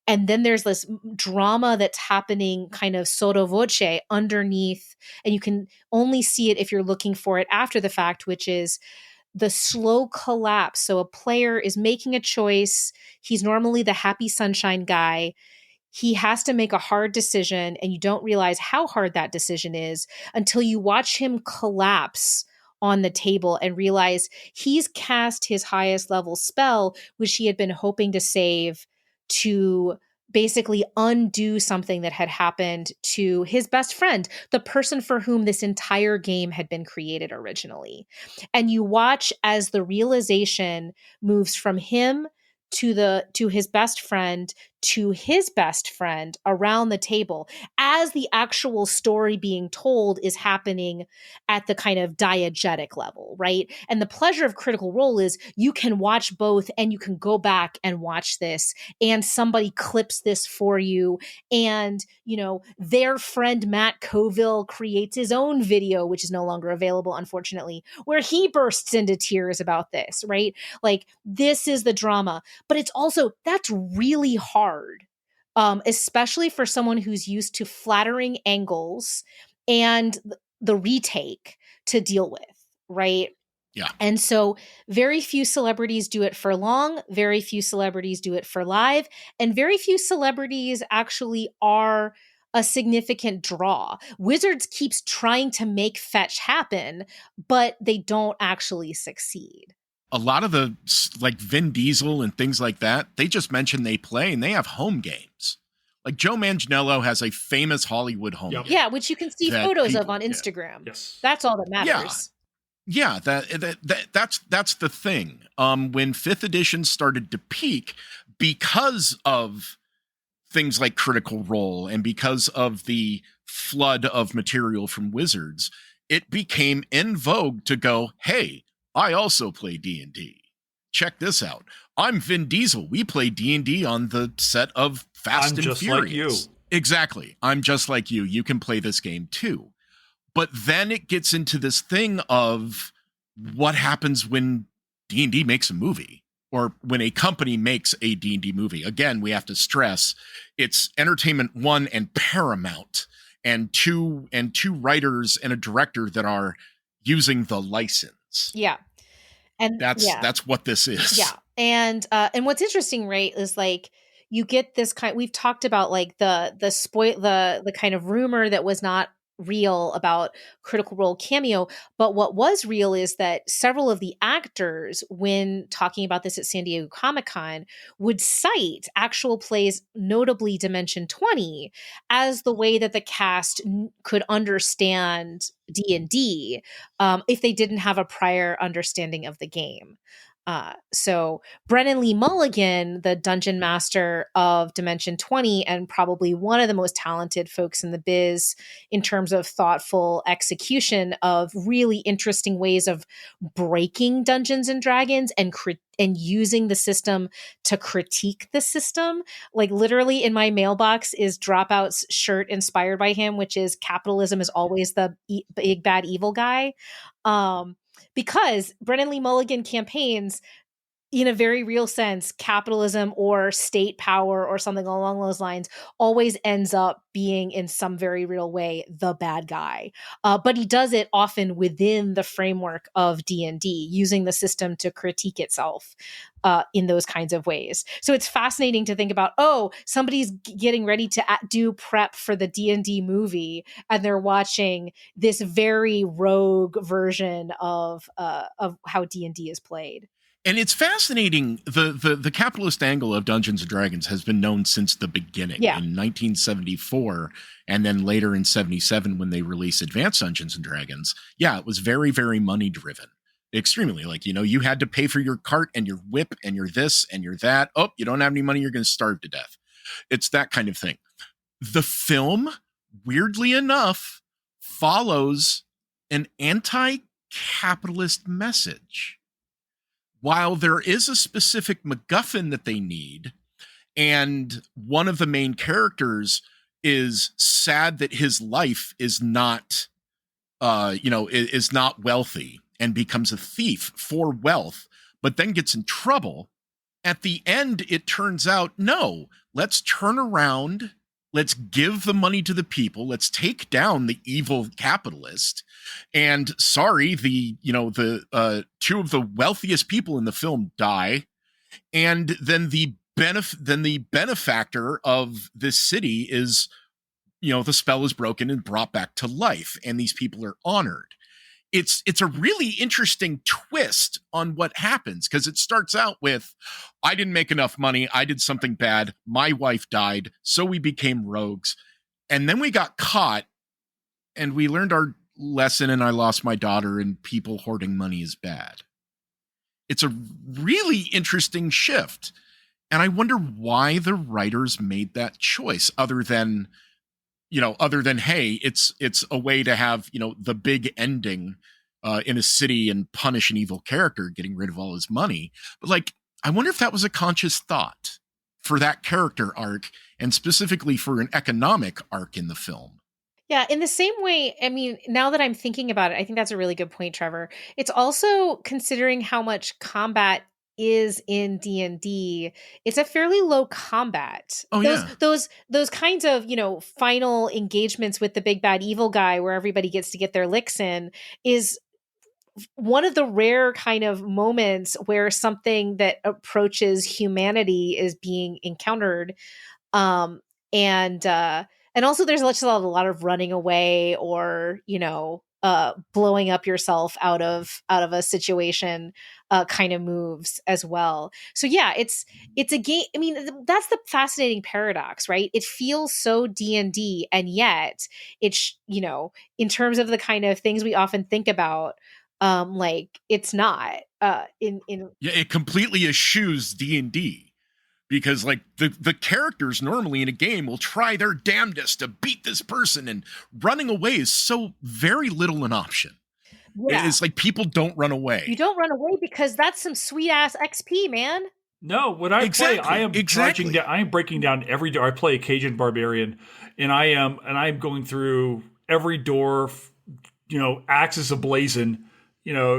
and then there's this drama that's happening kind of sotto voce underneath, and you can only see it if you're looking for it after the fact, which is the slow collapse. So a player is making a choice. He's normally the happy sunshine guy. He has to make a hard decision, and you don't realize how hard that decision is until you watch him collapse on the table and realize he's cast his highest level spell, which he had been hoping to save to basically undo something that had happened to his best friend, the person for whom this entire game had been created originally. And you watch as the realization moves from him to his best friend to his best friend around the table, as the actual story being told is happening at the kind of diegetic level, right? And the pleasure of Critical Role is you can watch both, and you can go back and watch this, and somebody clips this for you, and their friend Matt Colville creates his own video, which is no longer available, unfortunately, where he bursts into tears about this, right? Like, this is the drama. But it's also, that's really hard, especially for someone who's used to flattering angles and the retake to deal with, right? Yeah. And so very few celebrities do it for long, very few celebrities do it for live, and very few celebrities actually are a significant draw. Wizards keeps trying to make fetch happen, but they don't actually succeed. A lot of the, like Vin Diesel and things like that, they just mention they play, and they have home games. Like Joe Manganiello has a famous Hollywood home game. Yeah, which you can see photos of on Instagram. Yes. That's all that matters. Yeah, that's the thing. When 5th edition started to peak, because of things like Critical Role and because of the flood of material from Wizards, it became in vogue to go, hey, I also play D&D. Check this out. I'm Vin Diesel. We play D&D on the set of Fast and Furious. Like you. Exactly. I'm just like you. You can play this game too. But then it gets into this thing of what happens when D&D makes a movie, or when a company makes a D&D movie. Again, we have to stress it's Entertainment One and Paramount, and two writers and a director that are using the license. Yeah. And that's what this is. Yeah. And what's interesting, right, is like you get this kind, we've talked about like the kind of rumor that was not real about Critical Role cameo, but what was real is that several of the actors, when talking about this at San Diego Comic-Con, would cite actual plays, notably Dimension 20, as the way that the cast could understand D&D if they didn't have a prior understanding of the game. So Brennan Lee Mulligan, the dungeon master of Dimension 20, and probably one of the most talented folks in the biz in terms of thoughtful execution of really interesting ways of breaking Dungeons and Dragons and using the system to critique the system. Like literally in my mailbox is Dropout's shirt inspired by him, which is capitalism is always the big bad evil guy. Because Brennan Lee Mulligan campaigns, in a very real sense, capitalism or state power or something along those lines always ends up being in some very real way the bad guy. But he does it often within the framework of D&D, using the system to critique itself in those kinds of ways. So it's fascinating to think about, somebody's getting ready to do prep for the D&D movie, and they're watching this very rogue version of how D&D is played. And it's fascinating. The capitalist angle of Dungeons and Dragons has been known since the beginning. Yeah. In 1974, and then later in 77 when they released Advanced Dungeons and Dragons. Yeah, it was very, very money driven. Extremely. Like, you had to pay for your cart and your whip and your this and your that. Oh, you don't have any money, you're going to starve to death. It's that kind of thing. The film, weirdly enough, follows an anti-capitalist message. While there is a specific MacGuffin that they need, and one of the main characters is sad that his life is not, is not wealthy and becomes a thief for wealth, but then gets in trouble. At the end, it turns out, no, let's turn around. Let's give the money to the people. Let's take down the evil capitalist. And sorry, the two of the wealthiest people in the film die. And then the benefactor of this city is, the spell is broken and brought back to life. And these people are honored. It's a really interesting twist on what happens, because it starts out with, I didn't make enough money. I did something bad. My wife died. So we became rogues. And then we got caught and we learned our lesson, and I lost my daughter, and people hoarding money is bad. It's a really interesting shift. And I wonder why the writers made that choice, other than, hey, it's a way to have, the big ending in a city and punish an evil character, getting rid of all his money. But I wonder if that was a conscious thought for that character arc, and specifically for an economic arc in the film. Yeah, in the same way, I mean, now that I'm thinking about it, I think that's a really good point, Trevor. It's also considering how much combat is in D&D. It's a fairly low combat. Those kinds of, final engagements with the big bad evil guy where everybody gets to get their licks in is one of the rare kind of moments where something that approaches humanity is being encountered. And also there's a lot of running away or, blowing up yourself out of a situation kind of moves as well. So yeah, it's a game. I mean, that's the fascinating paradox, right? It feels so D&D, and yet it's, in terms of the kind of things we often think about, it's not it completely eschews D&D. Because the characters normally in a game will try their damnedest to beat this person, and running away is so very little an option. Yeah. It's like people don't run away. You don't run away because that's some sweet ass XP, man. No, when I play, I am charging down. I am breaking down every door. I play a Cajun barbarian, and I am going through every door, axes ablazing,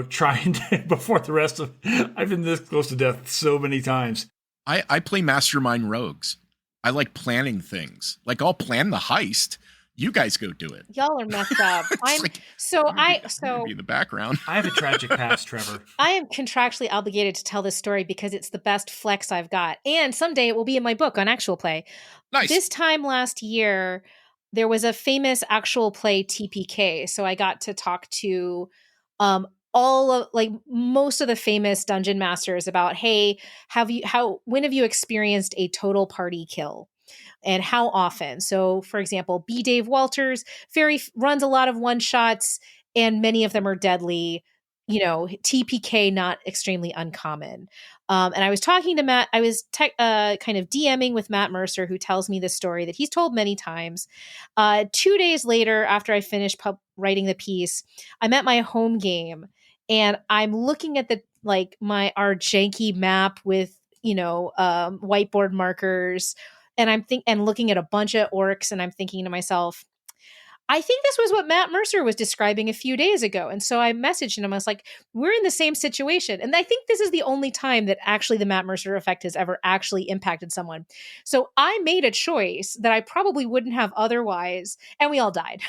trying to before the rest of. I've been this close to death so many times. I play mastermind rogues. I like planning things. I'll plan the heist. You guys go do it. Y'all are messed up. Be in the background. I have a tragic past, Trevor. I am contractually obligated to tell this story because it's the best flex I've got, and someday it will be in my book on actual play. Nice. This time last year, there was a famous actual play TPK, so I got to talk to most of the famous dungeon masters about, hey, when have you experienced a total party kill, and how often? So for example, B. Dave Walters runs a lot of one shots, and many of them are deadly. TPK not extremely uncommon. And I was talking to Matt. I was kind of DMing with Matt Mercer, who tells me this story that he's told many times. 2 days later, after I finished writing the piece, I'm at my home game, and I'm looking at our janky map with whiteboard markers, and I'm looking at a bunch of orcs, and I'm thinking to myself, I think this was what Matt Mercer was describing a few days ago. And so I messaged him. I was like, we're in the same situation. And I think this is the only time that actually the Matt Mercer effect has ever actually impacted someone. So I made a choice that I probably wouldn't have otherwise, and we all died.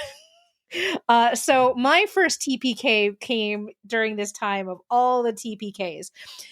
So my first TPK came during this time of all the TPKs.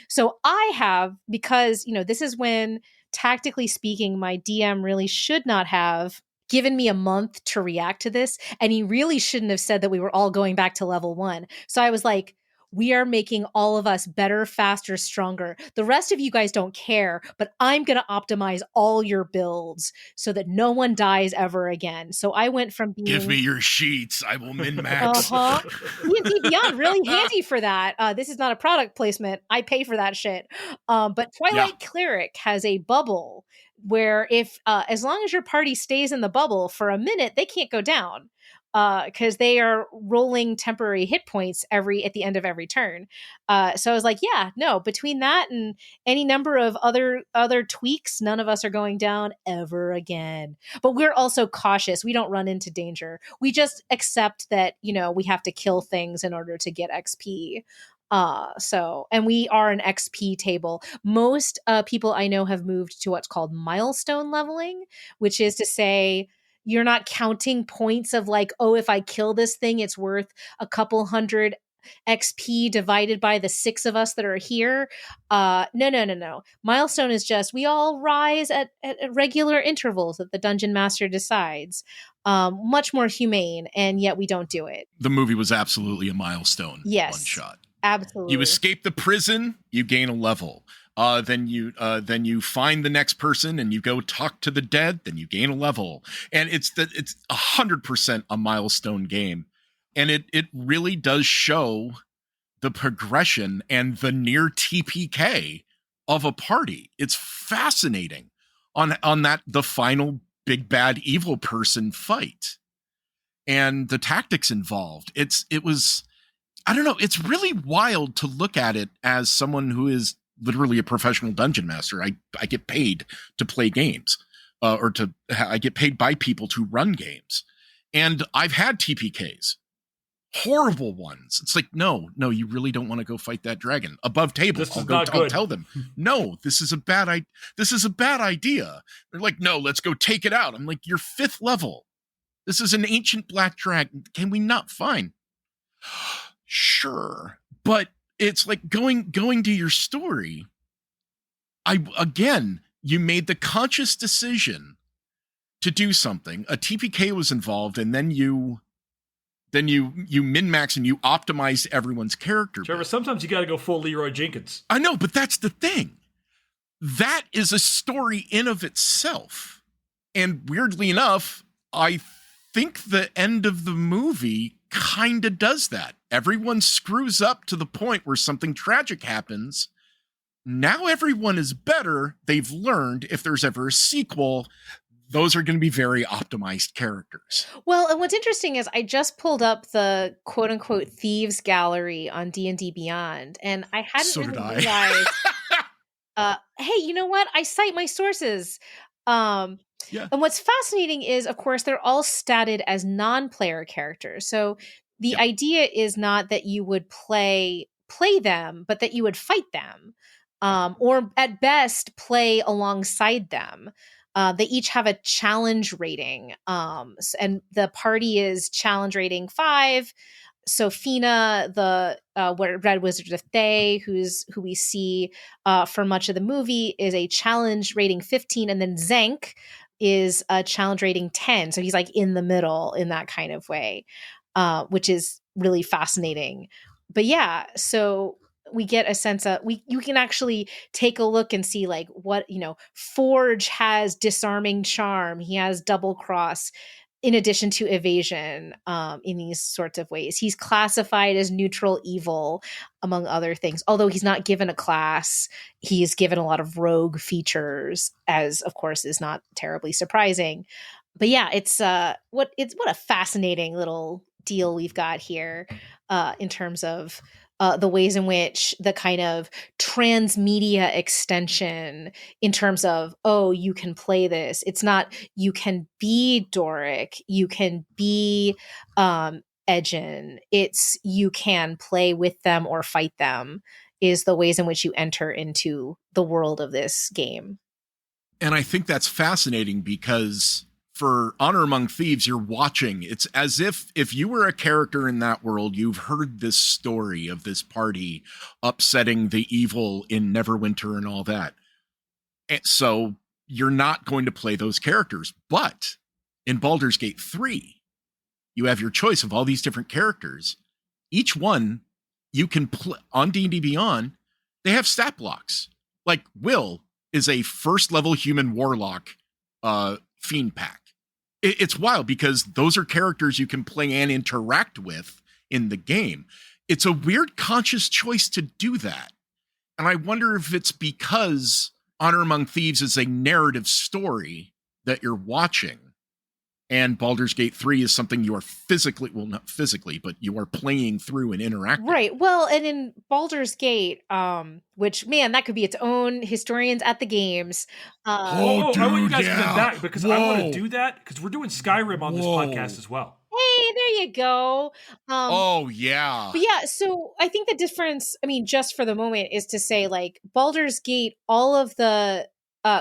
So I have, because, this is when, tactically speaking, my DM really should not have given me a month to react to this. And he really shouldn't have said that we were all going back to level 1. So I was like, we are making all of us better, faster, stronger. The rest of you guys don't care, but I'm going to optimize all your builds so that no one dies ever again. So I went from being... Give me your sheets. I will min-max. D&D Beyond, really handy for that. This is not a product placement. I pay for that shit. But Twilight Cleric has a bubble where if as long as your party stays in the bubble for a minute, they can't go down because they are rolling temporary hit points at the end of every turn. So I was like, yeah, no, between that and any number of other tweaks, none of us are going down ever again. But we're also cautious. We don't run into danger. We just accept that, we have to kill things in order to get XP. And we are an XP table. Most people I know have moved to what's called milestone leveling, which is to say you're not counting points of like, oh, if I kill this thing, it's worth a couple hundred XP divided by the 6 of us that are here. No. Milestone is just, we all rise at regular intervals that the dungeon master decides. Much more humane, and yet we don't do it. The movie was absolutely a milestone. Yes. One shot. Absolutely. You escape the prison, you gain a level. Then you find the next person and you go talk to the dead, then you gain a level. And it's 100% a milestone game. And it really does show the progression and the near TPK of a party. It's fascinating on the final big bad evil person fight. And the tactics involved. It was I don't know. It's really wild to look at it as someone who is literally a professional dungeon master. I get paid to play games, I get paid by people to run games. And I've had TPKs, horrible ones. It's like, no, you really don't want to go fight that dragon above table. I'll tell them, no, this is a bad idea. They're like, no, let's go take it out. I'm like, you're 5th level. This is an ancient black dragon. Can we not? Fine. Sure. But it's like going to your story. You made the conscious decision to do something. A TPK was involved, and then you min-max and you optimize everyone's character. Trevor, sometimes you got to go full Leroy Jenkins. I know, but that's the thing. That is a story in of itself. And weirdly enough, I think the end of the movie kind of does that. Everyone screws up to the point where something tragic happens. Now everyone is better. They've learned if there's ever a sequel, those are going to be very optimized characters. Well, and what's interesting is I just pulled up the quote unquote thieves gallery on D&D Beyond, and I hadn't realized. Hey, you know what? I cite my sources. Yeah. And what's fascinating is, of course, they're all statted as non-player characters. So the idea is not that you would play them, but that you would fight them, or at best play alongside them. They each have a challenge rating, and the party is challenge rating 5. Sophina, the Red Wizard of Thay, who we see for much of the movie, is a challenge rating 15, and then Zank is a challenge rating 10. So he's like in the middle in that kind of way, which is really fascinating. But yeah, so we get a sense of you can actually take a look and see like what, Forge has disarming charm. He has double cross. in addition to evasion, in these sorts of ways. He's classified as neutral evil, among other things. Although he's not given a class, he's given a lot of rogue features, as of course is not terribly surprising. But yeah, it's what a fascinating little deal we've got here, in terms of the ways in which the kind of transmedia extension, in terms of, oh, you can play this. It's not you can be Doric, you can be Edgen. It's you can play with them or fight them, is the ways in which you enter into the world of this game. And I think that's fascinating because for Honor Among Thieves, you're watching. It's as if you were a character in that world, you've heard this story of this party upsetting the evil in Neverwinter and all that. And so you're not going to play those characters. But in Baldur's Gate 3, you have your choice of all these different characters. Each one you can play on D&D Beyond. They have stat blocks. Like Will is a first level human warlock fiend pack. It's wild because those are characters you can play and interact with in the game. It's a weird conscious choice to do that. And I wonder if it's because Honor Among Thieves is a narrative story that you're watching. And Baldur's Gate 3 is something you are physically, well, not physically, but you are playing through and interacting. Right. Well, and in Baldur's Gate, which, man, that could be its own historians at the games. Dude, I want you guys to come back because I want to do that because we're doing Skyrim on this podcast as well. Hey, there you go. Oh, yeah. But yeah, so I think the difference, I mean, just for the moment, is to say, like, Baldur's Gate, all of the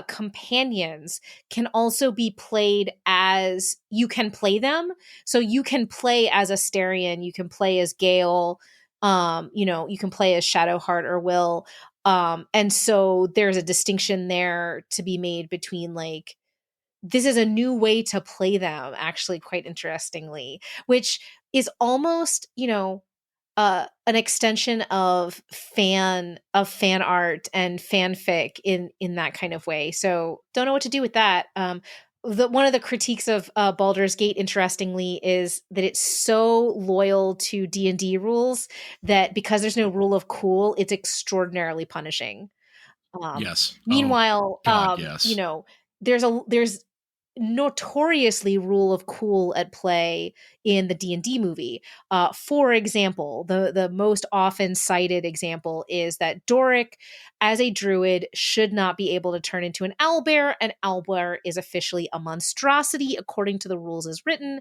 companions can also be played as you can play them. So you can play as Asterion, you can play as Gale, you can play as Shadowheart or Will. And so there's a distinction there to be made between, like, this is a new way to play them, actually, quite interestingly, which is almost, an extension of fan art and fanfic in that kind of way. So don't know what to do with that. One of the critiques of Baldur's Gate, interestingly, is that it's so loyal to D&D rules that because there's no rule of cool, it's extraordinarily punishing. Yes. Meanwhile, God, yes. There's notoriously rule of cool at play in the D&D movie. For example, the most often cited example is that Doric, as a druid, should not be able to turn into an owlbear. An owlbear is officially a monstrosity according to the rules as written,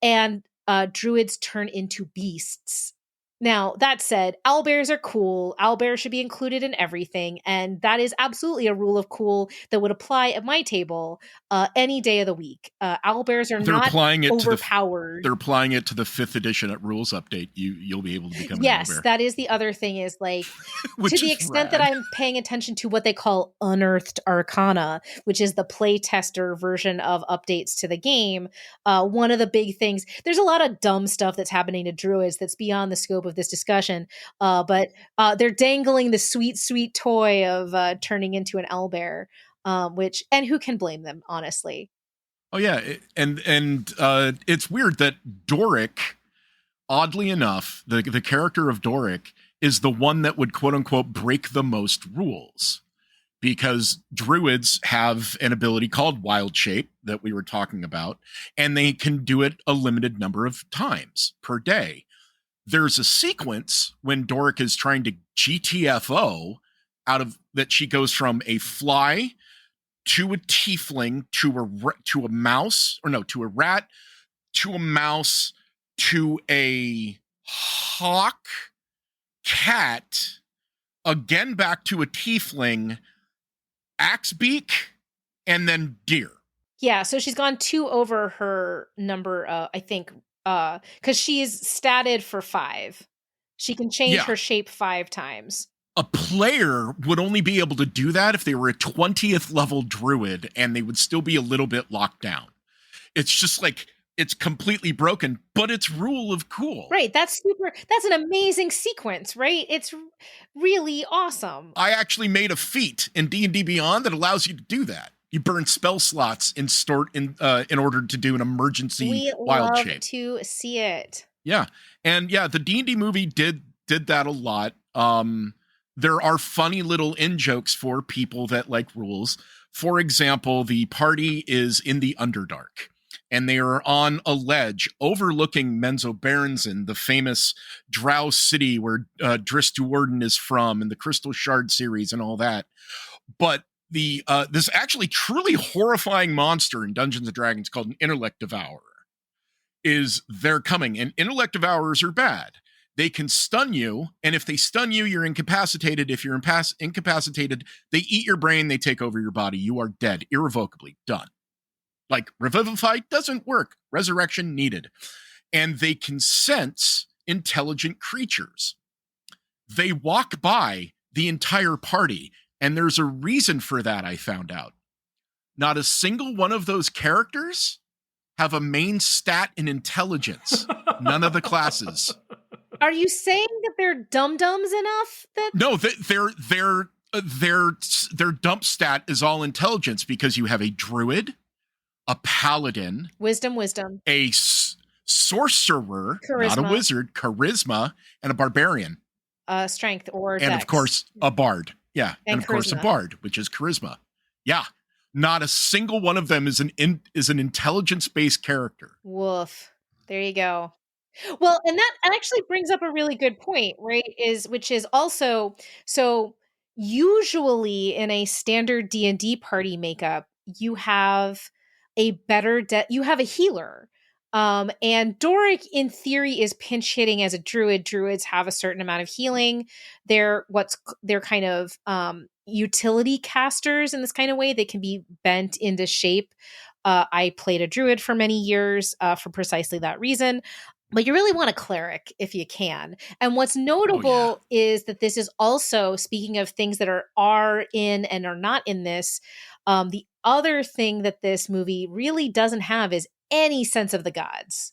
and druids turn into beasts. Now, that said, owlbears are cool. Owlbears should be included in everything. And that is absolutely a rule of cool that would apply at my table any day of the week. Owlbears are not overpowered. They're applying it to the 5th edition at Rules Update. You'll be able to become an owlbear. Yes, that is the other thing is, like, to the extent that I'm paying attention to what they call unearthed arcana, which is the play tester version of updates to the game. One of the big things, there's a lot of dumb stuff that's happening to druids that's beyond the scope of this discussion, but they're dangling the sweet toy of turning into an owlbear, and who can blame them, honestly? Oh yeah, and it's weird that Doric, oddly enough, the character of Doric is the one that would quote unquote break the most rules, because druids have an ability called Wild Shape that we were talking about, and they can do it a limited number of times per day. There's a sequence when Doric is trying to GTFO out of that. She goes from a fly to a tiefling to a mouse, or no, to a rat, to a mouse, to a hawk, cat, again back to a tiefling, axebeak, and then deer. Yeah, so she's gone 2 over her number, I think, because she's statted for 5. She can change her shape 5 times. A player would only be able to do that if they were a 20th level druid, and they would still be a little bit locked down. It's just like, it's completely broken, but it's rule of cool. Right. That's an amazing sequence, right? It's really awesome. I actually made a feat in D&D Beyond that allows you to do that. You burn spell slots in order to do an emergency We wild love shape. to see it. Yeah. And yeah, the D&D movie did that a lot. There are funny little in-jokes for people that like rules. For example, the party is in the Underdark, and they are on a ledge overlooking Menzoberranzan, the famous drow city where Dris Duerden is from, and the Crystal Shard series and all that. But the this actually truly horrifying monster in Dungeons & Dragons called an Intellect Devourer they're coming, and Intellect Devourers are bad. They can stun you, and if they stun you, you're incapacitated. If you're incapacitated, they eat your brain, they take over your body. You are dead, irrevocably, done. Like, Revivify doesn't work. Resurrection needed. And they can sense intelligent creatures. They walk by the entire party, and there's a reason for that, I found out. Not a single one of those characters have a main stat in intelligence. None of the classes. Are you saying that they're dum-dums enough that No, their dump stat is all intelligence, because you have a druid, a paladin, wisdom, a sorcerer, charisma, not a wizard, charisma, and a barbarian, strength or and dex. of course a bard. Yeah, and of course a charisma. bard, which is charisma. Yeah, not a single one of them is an intelligence-based character. Woof. There you go. Well, and that actually brings up a really good point, right? Which is also, so usually in a standard D&D party makeup, you have a you have a healer. And Doric, in theory, is pinch hitting as a druid. Druids have a certain amount of healing. They're kind of utility casters in this kind of way. They can be bent into shape. I played a druid for many years for precisely that reason. But you really want a cleric if you can. And what's notable is that this is also, speaking of things that are in and are not in this, the other thing that this movie really doesn't have is any sense of the gods.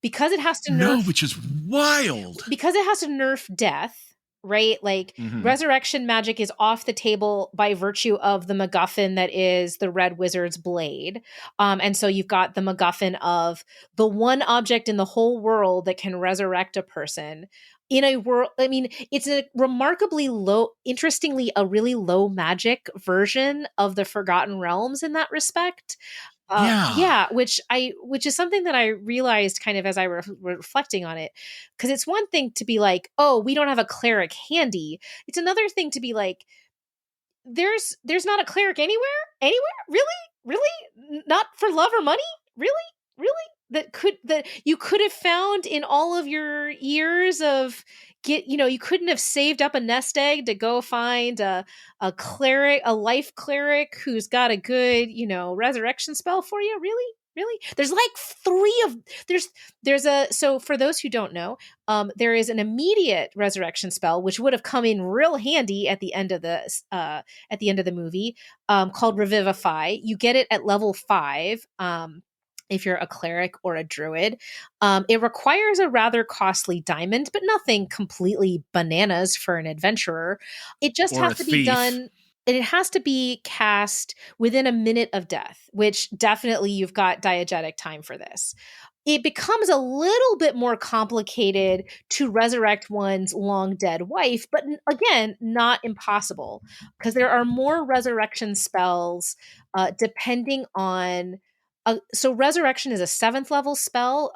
Because it has to nerf... which is wild. Because it has to nerf death, right? Like, resurrection magic is off the table by virtue of the MacGuffin that is the Red Wizard's blade. And so you've got the MacGuffin of the one object in the whole world that can resurrect a person in a world. I mean, it's a remarkably interestingly, a really low magic version of the Forgotten Realms in that respect. Which is something that I realized kind of as I was reflecting on it, because it's one thing to be like, oh, we don't have a cleric handy. It's another thing to be like, there's not a cleric anywhere, really, not for love or money, really that you could have found in all of your years of you couldn't have saved up a nest egg to go find a cleric, a life cleric who's got a good, resurrection spell for you. Really? There's like so for those who don't know, there is an immediate resurrection spell, which would have come in real handy at the end of the movie, called Revivify. You get it at level 5. If you're a cleric or a druid. It requires a rather costly diamond, but nothing completely bananas for an adventurer. It just has to be done, and it has to be cast within a minute of death, which definitely you've got diegetic time for this. It becomes a little bit more complicated to resurrect one's long dead wife, but again, not impossible, because there are more resurrection spells depending on... so resurrection is a 7th level spell,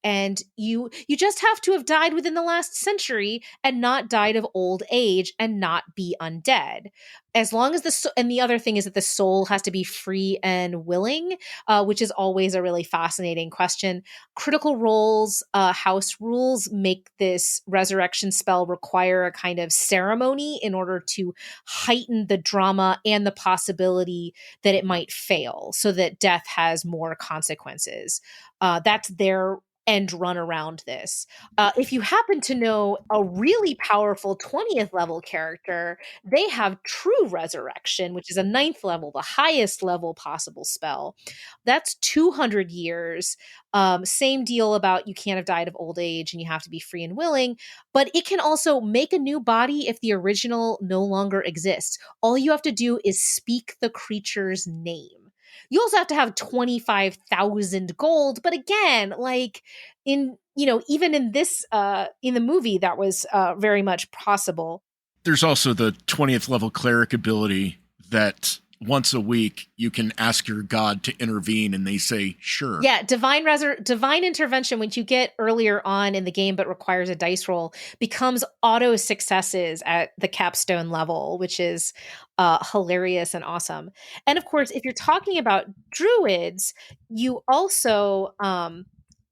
and you just have to have died within the last century and not died of old age and not be undead. As long as and the other thing is that the soul has to be free and willing, which is always a really fascinating question. Critical Role's house rules make this resurrection spell require a kind of ceremony in order to heighten the drama and the possibility that it might fail, so that death has more consequences. That's their and run around this. If you happen to know a really powerful 20th level character, they have true resurrection, which is a 9th level, the highest level possible spell. That's 200 years. Same deal about you can't have died of old age and you have to be free and willing, but it can also make a new body if the original no longer exists. All you have to do is speak the creature's name. You also have to have 25,000 gold, but again, like in, even in this, in the movie, that was very much possible. There's also the 20th level cleric ability that once a week you can ask your god to intervene and they say sure. Yeah, divine intervention, which you get earlier on in the game but requires a dice roll, becomes auto successes at the capstone level, which is hilarious and awesome. And of course, if you're talking about druids, you also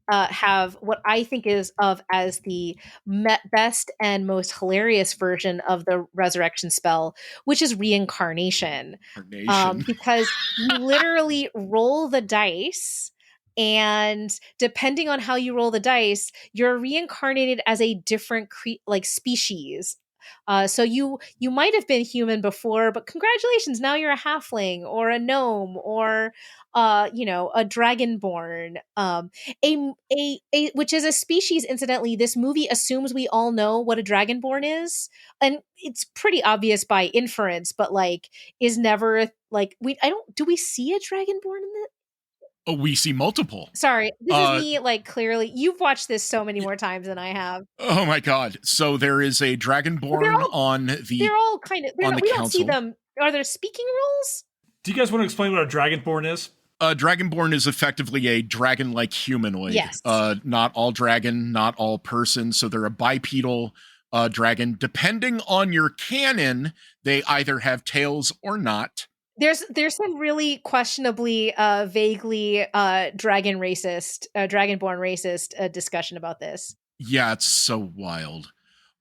have what I think is of as the best and most hilarious version of the resurrection spell, which is reincarnation. Because you literally roll the dice, and depending on how you roll the dice, you're reincarnated as a different species. So you might have been human before, but congratulations, now you're a halfling or a gnome or a dragonborn, which is a species. Incidentally, this movie assumes we all know what a dragonborn is, and it's pretty obvious by inference, but is never do we see a dragonborn in this? Oh, we see multiple. Sorry, this is me, clearly. You've watched this so many more times than I have. Oh my god. So there is a dragonborn on the They're all kind of... we council. don't see them. Are there speaking rules? Do you guys want to explain what a dragonborn is? Dragonborn is effectively a dragon-like humanoid. Yes. Not all dragon, not all person. So they're a bipedal dragon. Depending on your canon, they either have tails or not. There's some really questionably, vaguely dragonborn racist discussion about this. Yeah, it's so wild.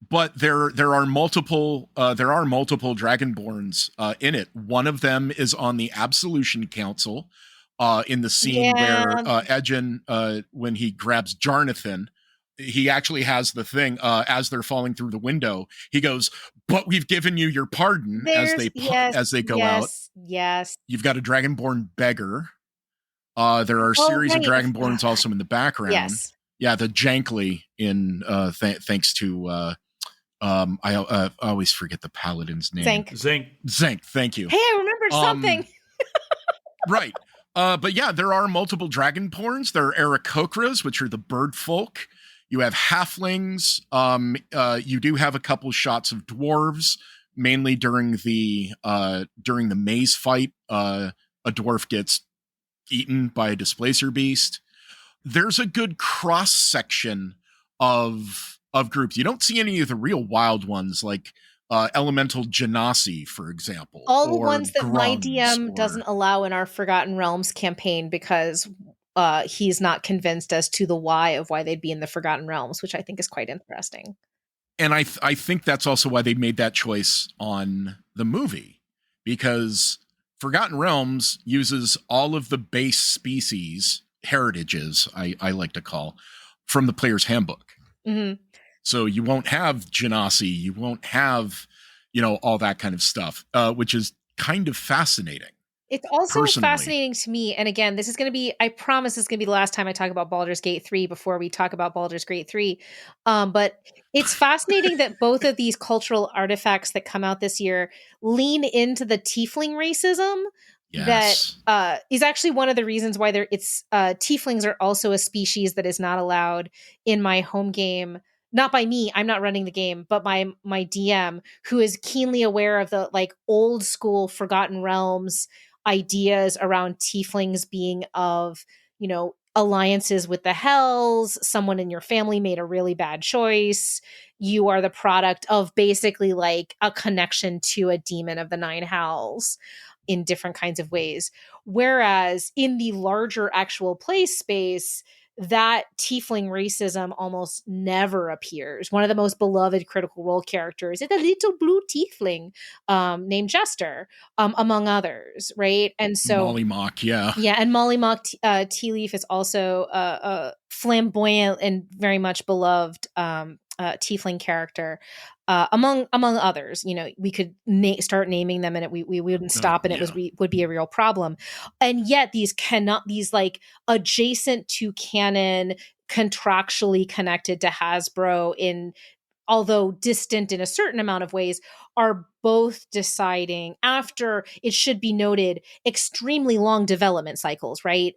But there are multiple dragonborns in it. One of them is on the Absolution Council in the scene where Edgin, when he grabs Jarnathan, he actually has the thing as they're falling through the window. He goes, "But we've given you your pardon," as they go out. Yes. You've got a dragonborn beggar. There are a series of dragonborns also in the background. Yes. Yeah, the Jankly in thanks to I always forget the paladin's name. Zank. Thank you. Hey, I remembered something. Right. But yeah, there are multiple dragonborns. There are Aarakocras, which are the bird folk. You have halflings. You do have a couple shots of dwarves, mainly during the maze fight. A dwarf gets eaten by a displacer beast. There's a good cross section of groups. You don't see any of the real wild ones, like elemental genasi, for example. All the ones that my DM doesn't allow in our Forgotten Realms campaign because he's not convinced as to the why of why they'd be in the Forgotten Realms, which I think is quite interesting. And I think that's also why they made that choice on the movie, because Forgotten Realms uses all of the base species, heritages, I like to call, from the player's handbook. Mm-hmm. So you won't have genasi, you won't have, all that kind of stuff, which is kind of fascinating. It's also personally fascinating to me. And again, I promise this is going to be the last time I talk about Baldur's Gate 3 before we talk about Baldur's Gate 3. But it's fascinating that both of these cultural artifacts that come out this year lean into the tiefling racism. Yes. That is actually one of the reasons why tieflings are also a species that is not allowed in my home game. Not by me, I'm not running the game, but my DM, who is keenly aware of the old school Forgotten Realms ideas around tieflings being of, alliances with the hells. Someone in your family made a really bad choice. You are the product of basically a connection to a demon of the nine hells in different kinds of ways. Whereas in the larger actual play space, that tiefling racism almost never appears. One of the most beloved Critical Role characters is a little blue tiefling named Jester, among others, right? And so Molly Mock, and Molly Mock Tea Leaf is also a flamboyant and very much beloved tiefling character, among others. We could start naming them, and we wouldn't stop, and it would be a real problem. And yet these like adjacent to canon, contractually connected to Hasbro, although distant in a certain amount of ways, are both deciding, after, it should be noted, extremely long development cycles, right?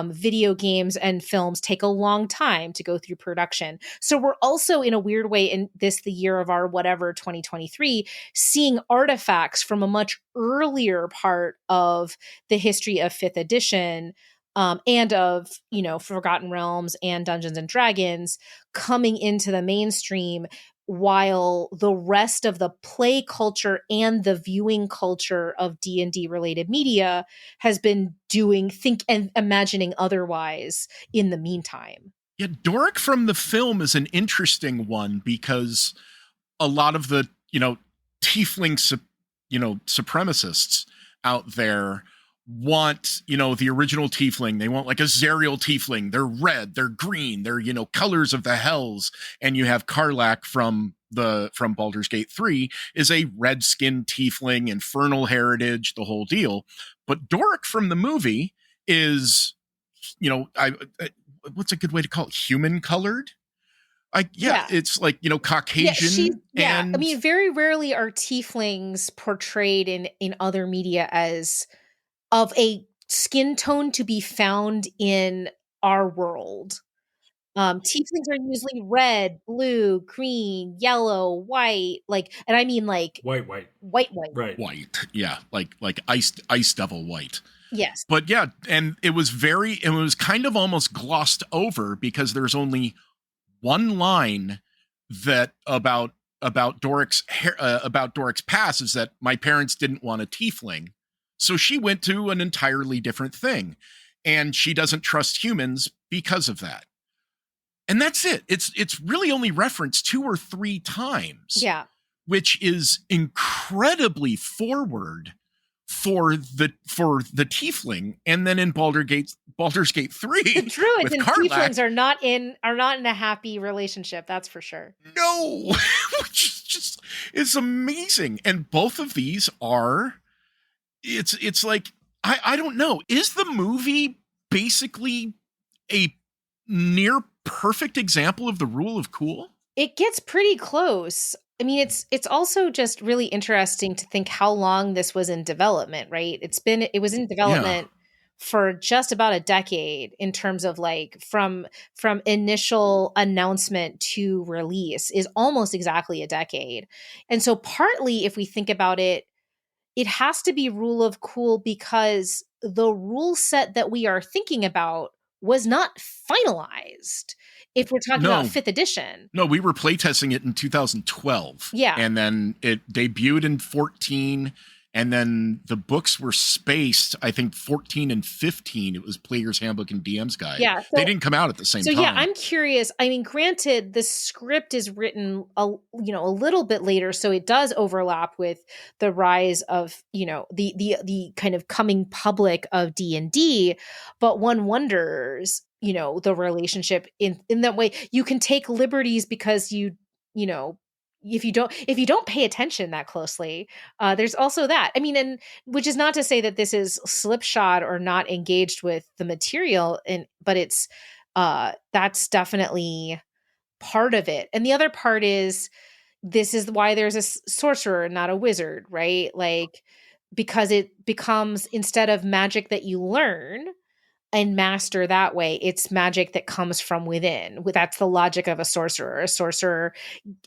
Video games and films take a long time to go through production. So we're also, in a weird way, in the year of our whatever 2023, seeing artifacts from a much earlier part of the history of 5th edition, and of, Forgotten Realms and Dungeons and Dragons coming into the mainstream, while the rest of the play culture and the viewing culture of D&D related media has been doing, think and imagining otherwise in the meantime. Yeah, Doric from the film is an interesting one, because a lot of the, tiefling, supremacists out there want, the original tiefling. They want like a Zerial tiefling. They're red, they're green, they're, colors of the hells. And you have Karlach from Baldur's Gate 3 is a red-skinned tiefling, infernal heritage, the whole deal. But Doric from the movie is, what's a good way to call it? Human colored? It's like, Caucasian. I mean, very rarely are tieflings portrayed in other media as of a skin tone to be found in our world. Tieflings are usually red, blue, green, yellow, white, and I mean white, right? White, yeah, like ice devil white. Yes, but yeah, and it was kind of almost glossed over, because there's only one line that about Doric's past is that my parents didn't want a tiefling. So she went to an entirely different thing, and she doesn't trust humans because of that. And that's it. It's really only referenced 2 or 3 times. Yeah. Which is incredibly forward for the tiefling. And then in Baldur's Gate 3, the druids and Karlach, tieflings are not in a happy relationship, that's for sure. No. Which is amazing. And both of these are, it's like, I don't know. Is the movie basically a near perfect example of the rule of cool? It gets pretty close. I mean, it's also just really interesting to think how long this was in development, right? It was in development for just about a decade, in terms of from initial announcement to release is almost exactly a decade. And so partly, if we think about it, it has to be rule of cool because the rule set that we are thinking about was not finalized. If we're talking about 5th edition. No, we were playtesting it in 2012. Yeah. And then it debuted in 14. And then the books were spaced, I think 14 and 15. It was Player's Handbook and DM's Guide. Yeah. So, they didn't come out at the same time. So yeah, I'm curious. I mean, granted, the script is written a little bit later, so it does overlap with the rise of, the kind of coming public of D&D, but one wonders, the relationship in that way. You can take liberties because if you don't pay attention that closely, there's also that. I mean, and which is not to say that this is slipshod or not engaged with the material, but it's that's definitely part of it. And the other part is, this is why there's a sorcerer and not a wizard, right? Because it becomes, instead of magic that you learn and master that way, it's magic that comes from within. That's the logic of a sorcerer. A sorcerer,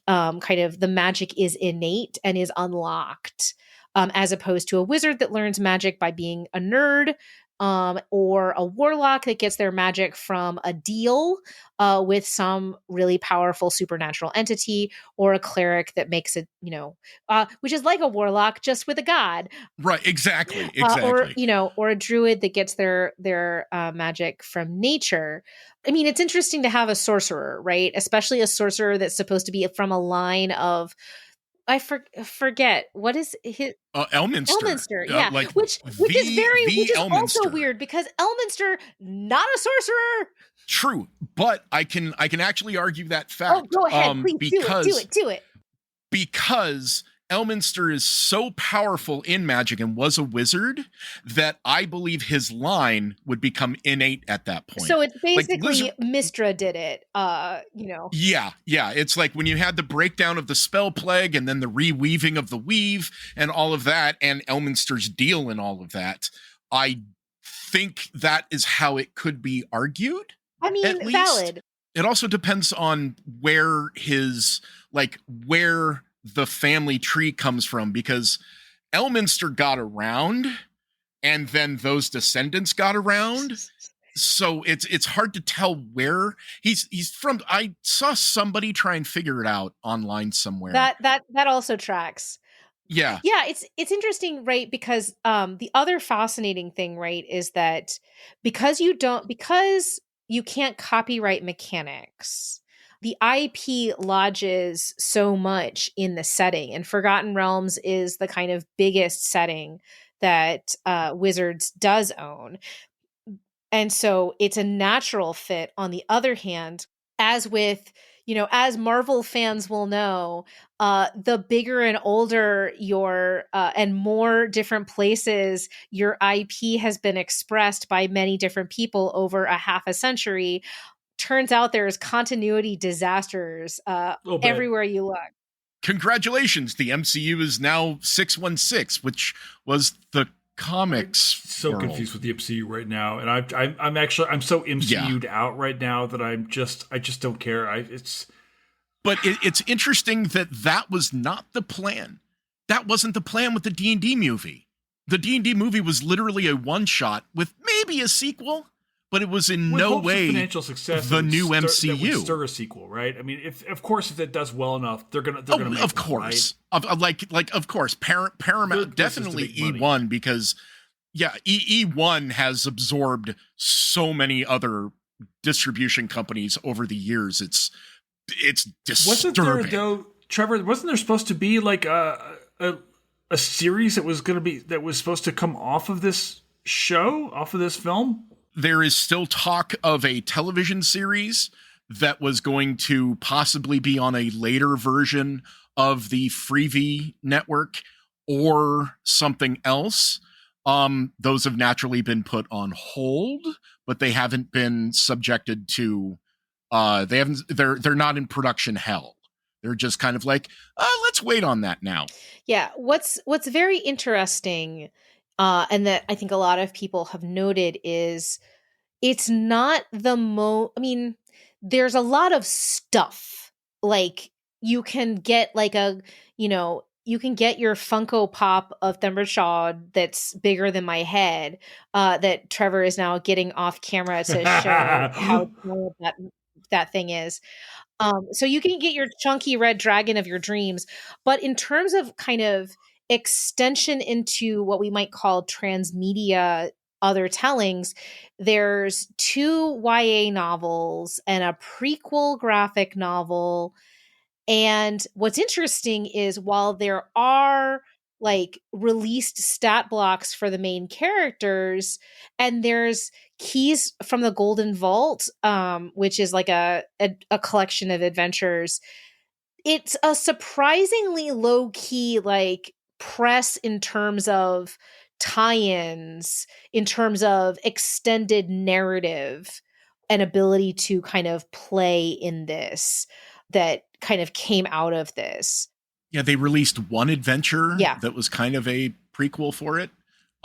kind of, the magic is innate and is unlocked, as opposed to a wizard that learns magic by being a nerd, or a warlock that gets their magic from a deal with some really powerful supernatural entity, or a cleric that makes it, which is like a warlock just with a god. Right, exactly. Or a druid that gets their magic from nature. I mean, it's interesting to have a sorcerer, right? Especially a sorcerer that's supposed to be from a line of forget what is his Elminster. Elminster, yeah, which is also weird because Elminster not a sorcerer. True, but I can actually argue that fact. Oh, go ahead, please do it. Because Elminster is so powerful in magic and was a wizard that I believe his line would become innate at that point. So it's basically Mystra did it, Yeah. It's like when you had the breakdown of the spell plague and then the reweaving of the weave and all of that and Elminster's deal and all of that. I think that is how it could be argued. I mean, valid. It also depends on where the family tree comes from, because Elminster got around and then those descendants got around. So it's hard to tell where he's from. I saw somebody try and figure it out online somewhere. That also tracks. Yeah. Yeah, it's interesting, right? Because the other fascinating thing, right, is that because you can't copyright mechanics, the IP lodges so much in the setting, and Forgotten Realms is the kind of biggest setting that Wizards does own. And so it's a natural fit. On the other hand, as Marvel fans will know, the bigger and older your and more different places your IP has been expressed by many different people over a half a century, turns out there's continuity disasters everywhere you look. Congratulations, the MCU is now 616, which was the comics. I'm so world. Confused with the MCU right now, and I'm so MCU'd out right now that I just don't care. But it's interesting that was not the plan. That wasn't the plan with the D&D movie. The D&D movie was literally a one-shot with maybe a sequel, but it was in no way financial success. The new MCU that would stir a sequel, right? I mean, if it does well enough, they're gonna make of course, right? Of course, Paramount definitely E1 because E1 has absorbed so many other distribution companies over the years. It's disturbing. Wasn't there though, Trevor? Wasn't there supposed to be like a series that was supposed to come off of this show, off of this film? There is still talk of a television series that was going to possibly be on a later version of the Freevee network or something else. Those have naturally been put on hold, but they haven't been subjected to. They're not in production hell. They're just kind of like, let's wait on that now. Yeah. What's very interesting. And that I think a lot of people have noted is it's not I mean, there's a lot of stuff. Like you can get you can get your Funko Pop of Thundershaw that's bigger than my head, that Trevor is now getting off camera to show how small that thing is. So you can get your chunky red dragon of your dreams. But in terms of kind of extension into what we might call transmedia other tellings, there's 2 YA novels and a prequel graphic novel. And what's interesting is while there are like released stat blocks for the main characters, and there's keys from the Golden Vault, which is like a collection of adventures, it's a surprisingly low key like press in terms of tie-ins, in terms of extended narrative and ability to kind of play in this that kind of came out of this. Yeah, they released one adventure that was kind of a prequel for it,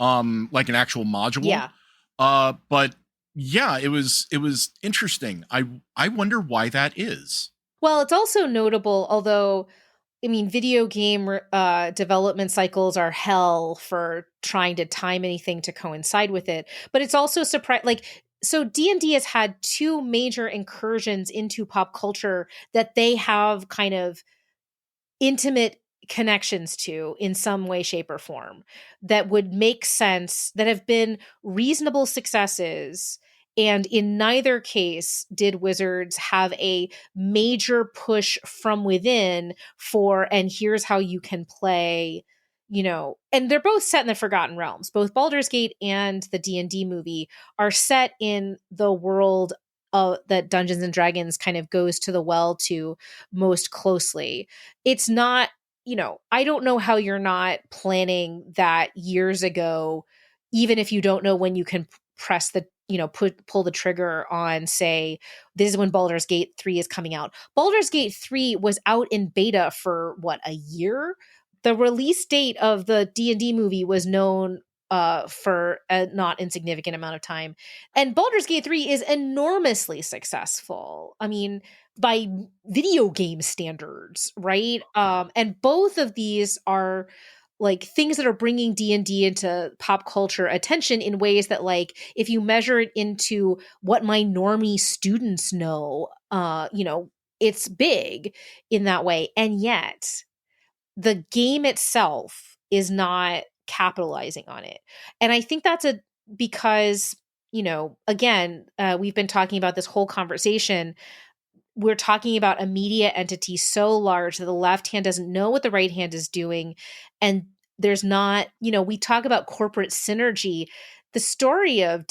like an actual module. Yeah. But yeah, it was interesting. I wonder why that is. Well, it's also notable, although I mean, video game development cycles are hell for trying to time anything to coincide with it. But it's also so D&D has had 2 major incursions into pop culture that they have kind of intimate connections to in some way, shape, or form that would make sense, that have been reasonable successes And in neither case did Wizards have a major push from within for, and here's how you can play, and they're both set in the Forgotten Realms. Both Baldur's Gate and the D&D movie are set in the world that Dungeons and Dragons kind of goes to the well to most closely. It's not, I don't know how you're not planning that years ago, even if you don't know when you can press the, pull the trigger on, say, this is when Baldur's Gate 3 is coming out. Baldur's Gate 3 was out in beta for a year? The release date of the D&D movie was known for a not insignificant amount of time. And Baldur's Gate 3 is enormously successful. I mean, by video game standards, right? And both of these are like things that are bringing D&D into pop culture attention in ways that, like, if you measure it into what my normie students know, it's big in that way. And yet the game itself is not capitalizing on it. And I think that's because, again, we've been talking about this whole conversation. We're talking about a media entity so large that the left hand doesn't know what the right hand is doing. And there's not, we talk about corporate synergy. The story of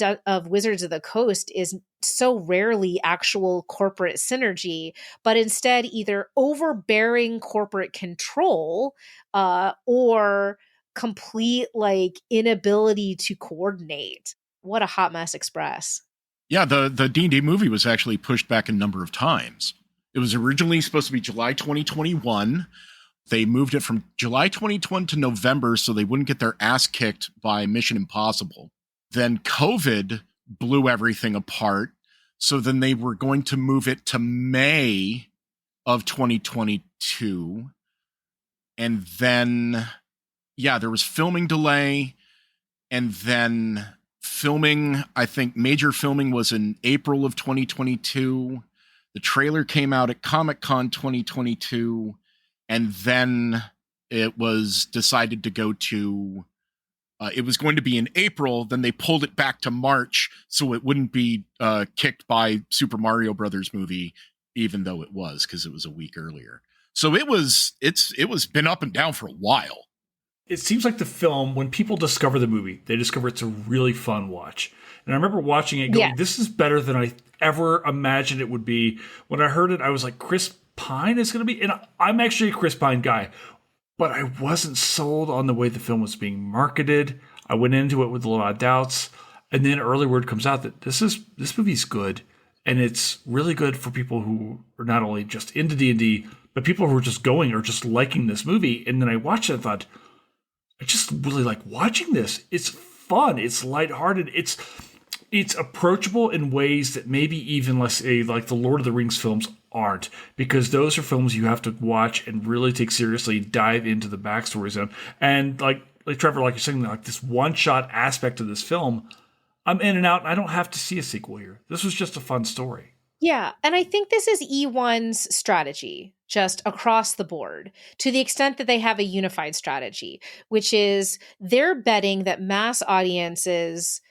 Wizards of the Coast is so rarely actual corporate synergy, but instead either overbearing corporate control or complete inability to coordinate. What a hot mess express. Yeah, the D&D movie was actually pushed back a number of times. It was originally supposed to be July 2021. They moved it from July 2021 to November so they wouldn't get their ass kicked by Mission Impossible. Then COVID blew everything apart. So then they were going to move it to May of 2022. And then, there was filming delay. And then filming, I think major filming was in April of 2022. The trailer came out at Comic-Con 2022. And then it was decided to go to, it was going to be in April. Then they pulled it back to March so it wouldn't be kicked by Super Mario Brothers movie, even though it was, because it was a week earlier. So it was been up and down for a while. It seems like the film, when people discover the movie, they discover it's a really fun watch. And I remember watching it going, This is better than I ever imagined it would be. When I heard it, I was like, Chris Pine is going to be, and I'm actually a Chris Pine guy, but I wasn't sold on the way the film was being marketed. I went into it with a lot of doubts, and then early word comes out that this movie's good, and it's really good for people who are not only just into D&D, but people who are just going or just liking this movie. And then I watched it and thought, I just really like watching this. It's fun. It's lighthearted. It's approachable in ways that maybe even, let's say, like the Lord of the Rings films aren't, because those are films you have to watch and really take seriously, dive into the backstories of. And like Trevor, like you're saying, like this one-shot aspect of this film, I'm in and out, and I don't have to see a sequel here. This was just a fun story. Yeah, and I think this is E1's strategy, just across the board, to the extent that they have a unified strategy, which is they're betting that mass audiences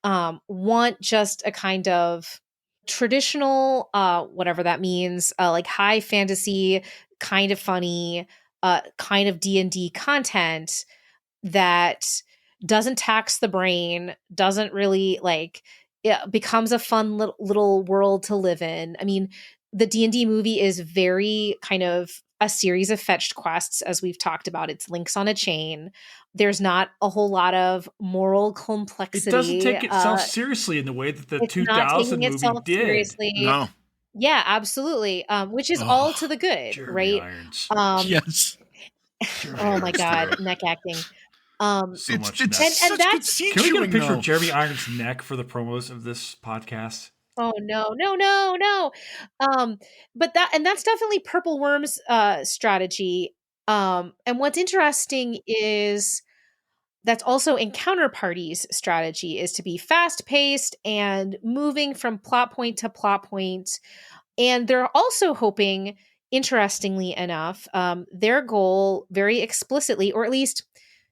want just a kind of traditional, whatever that means, like high fantasy, kind of funny, kind of D&D content that doesn't tax the brain, doesn't really it becomes a fun little world to live in. I mean, the D&D movie is very kind of a series of fetched quests, as we've talked about. It's links on a chain. There's not a whole lot of moral complexity. It doesn't take itself seriously in the way that the 2000 movie did. Seriously. No. Yeah, absolutely. Which is all to the good, Jeremy right? Irons. Yes. Oh my God, neck acting. So much it's neck. such and good that's- scene Can we get a chewing, picture though. of Jeremy Irons' neck for the promos of this podcast? Oh no. But that's definitely Purple Worm's strategy. And what's interesting is that's also Encounter Party's strategy, is to be fast paced and moving from plot point to plot point. And they're also hoping, interestingly enough, their goal very explicitly, or at least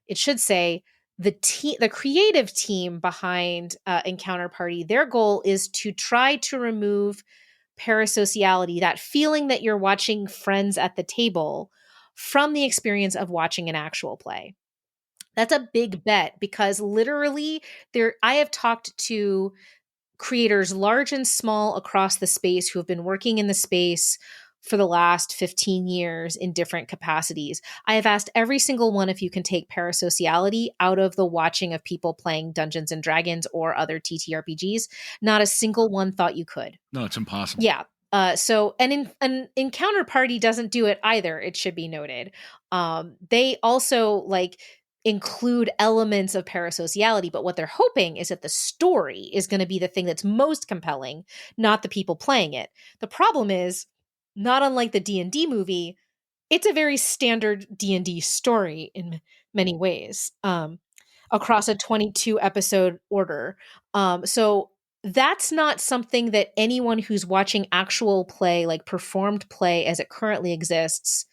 it should say, the creative team behind Encounter Party, their goal is to try to remove parasociality, that feeling that you're watching friends at the table, from the experience of watching an actual play. That's a big bet, because literally I have talked to creators large and small across the space who have been working in the space for the last 15 years in different capacities. I have asked every single one if you can take parasociality out of the watching of people playing Dungeons and Dragons or other TTRPGs. Not a single one thought you could. No, it's impossible. Yeah. An Encounter Party doesn't do it either, it should be noted. They also include elements of parasociality, but what they're hoping is that the story is going to be the thing that's most compelling, not the people playing it. The problem is, not unlike the D&D movie, it's a very standard D&D story in many ways, across a 22 episode order. So that's not something that anyone who's watching actual play, like performed play as it currently exists,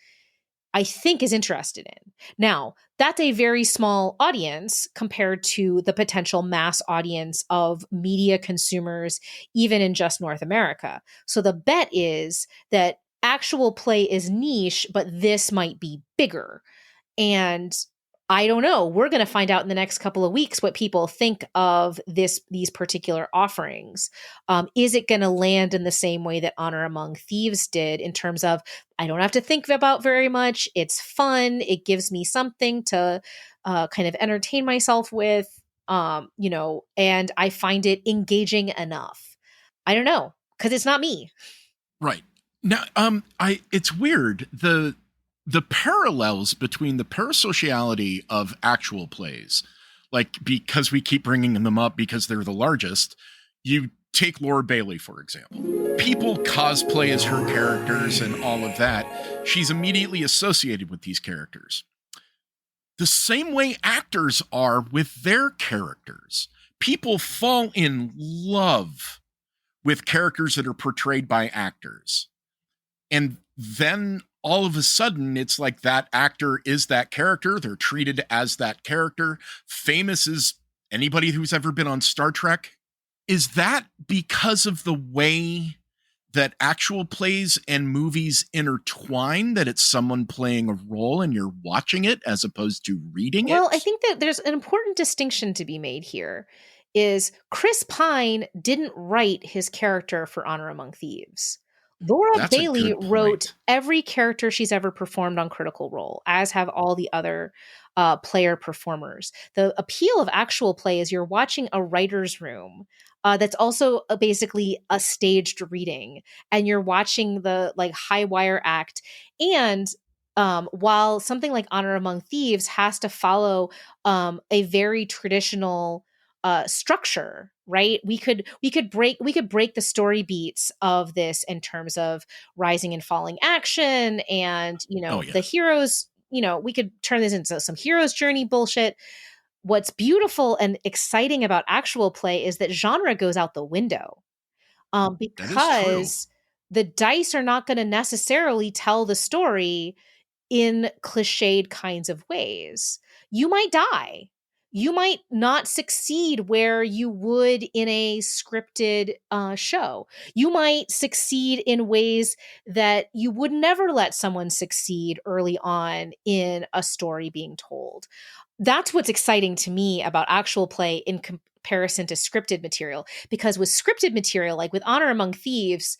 I think is interested in. Now, that's a very small audience compared to the potential mass audience of media consumers, even in just North America. So the bet is that actual play is niche, but this might be bigger. And I don't know. We're going to find out in the next couple of weeks what people think of these particular offerings. Is it going to land in the same way that Honor Among Thieves did, in terms of, I don't have to think about very much. It's fun. It gives me something to kind of entertain myself with, and I find it engaging enough. I don't know, because it's not me. Right. Now, it's weird. The parallels between the parasociality of actual plays, because we keep bringing them up because they're the largest, you take Laura Bailey, for example. People cosplay as her characters and all of that. She's immediately associated with these characters. The same way actors are with their characters. People fall in love with characters that are portrayed by actors. And then all of a sudden, it's like that actor is that character. They're treated as that character. Famous as anybody who's ever been on Star Trek. Is that because of the way that actual plays and movies intertwine, that it's someone playing a role and you're watching it as opposed to reading it? Well, I think that there's an important distinction to be made here. Is Chris Pine didn't write his character for Honor Among Thieves. Laura Bailey wrote every character she's ever performed on Critical Role, as have all the other player performers. The appeal of actual play is you're watching a writer's room that's also basically a staged reading, and you're watching the high wire act. And while something like Honor Among Thieves has to follow a very traditional structure, right? We could break the story beats of this in terms of rising and falling action, and the heroes. We could turn this into some hero's journey bullshit. What's beautiful and exciting about actual play is that genre goes out the window, because the dice are not going to necessarily tell the story in cliched kinds of ways. You might die. You might not succeed where you would in a scripted show. You might succeed in ways that you would never let someone succeed early on in a story being told. That's what's exciting to me about actual play in comparison to scripted material. Because with scripted material, like with Honor Among Thieves,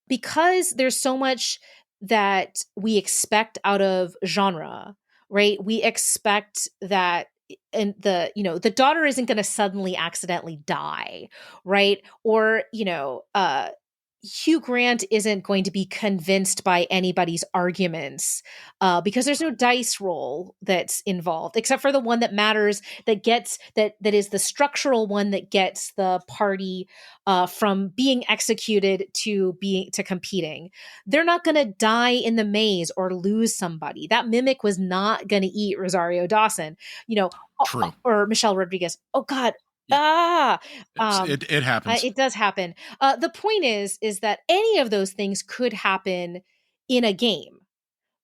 because there's so much that we expect out of genre, right? We expect that the daughter isn't going to suddenly accidentally die, right? Or Hugh Grant isn't going to be convinced by anybody's arguments, because there's no dice roll that's involved, except for the one that matters, that is the structural one that gets the party from being executed to competing. They're not going to die in the maze or lose somebody. That mimic was not going to eat Rosario Dawson, True. or Michelle Rodriguez. Oh God. Yeah. It happens. It does happen. The point is that any of those things could happen in a game,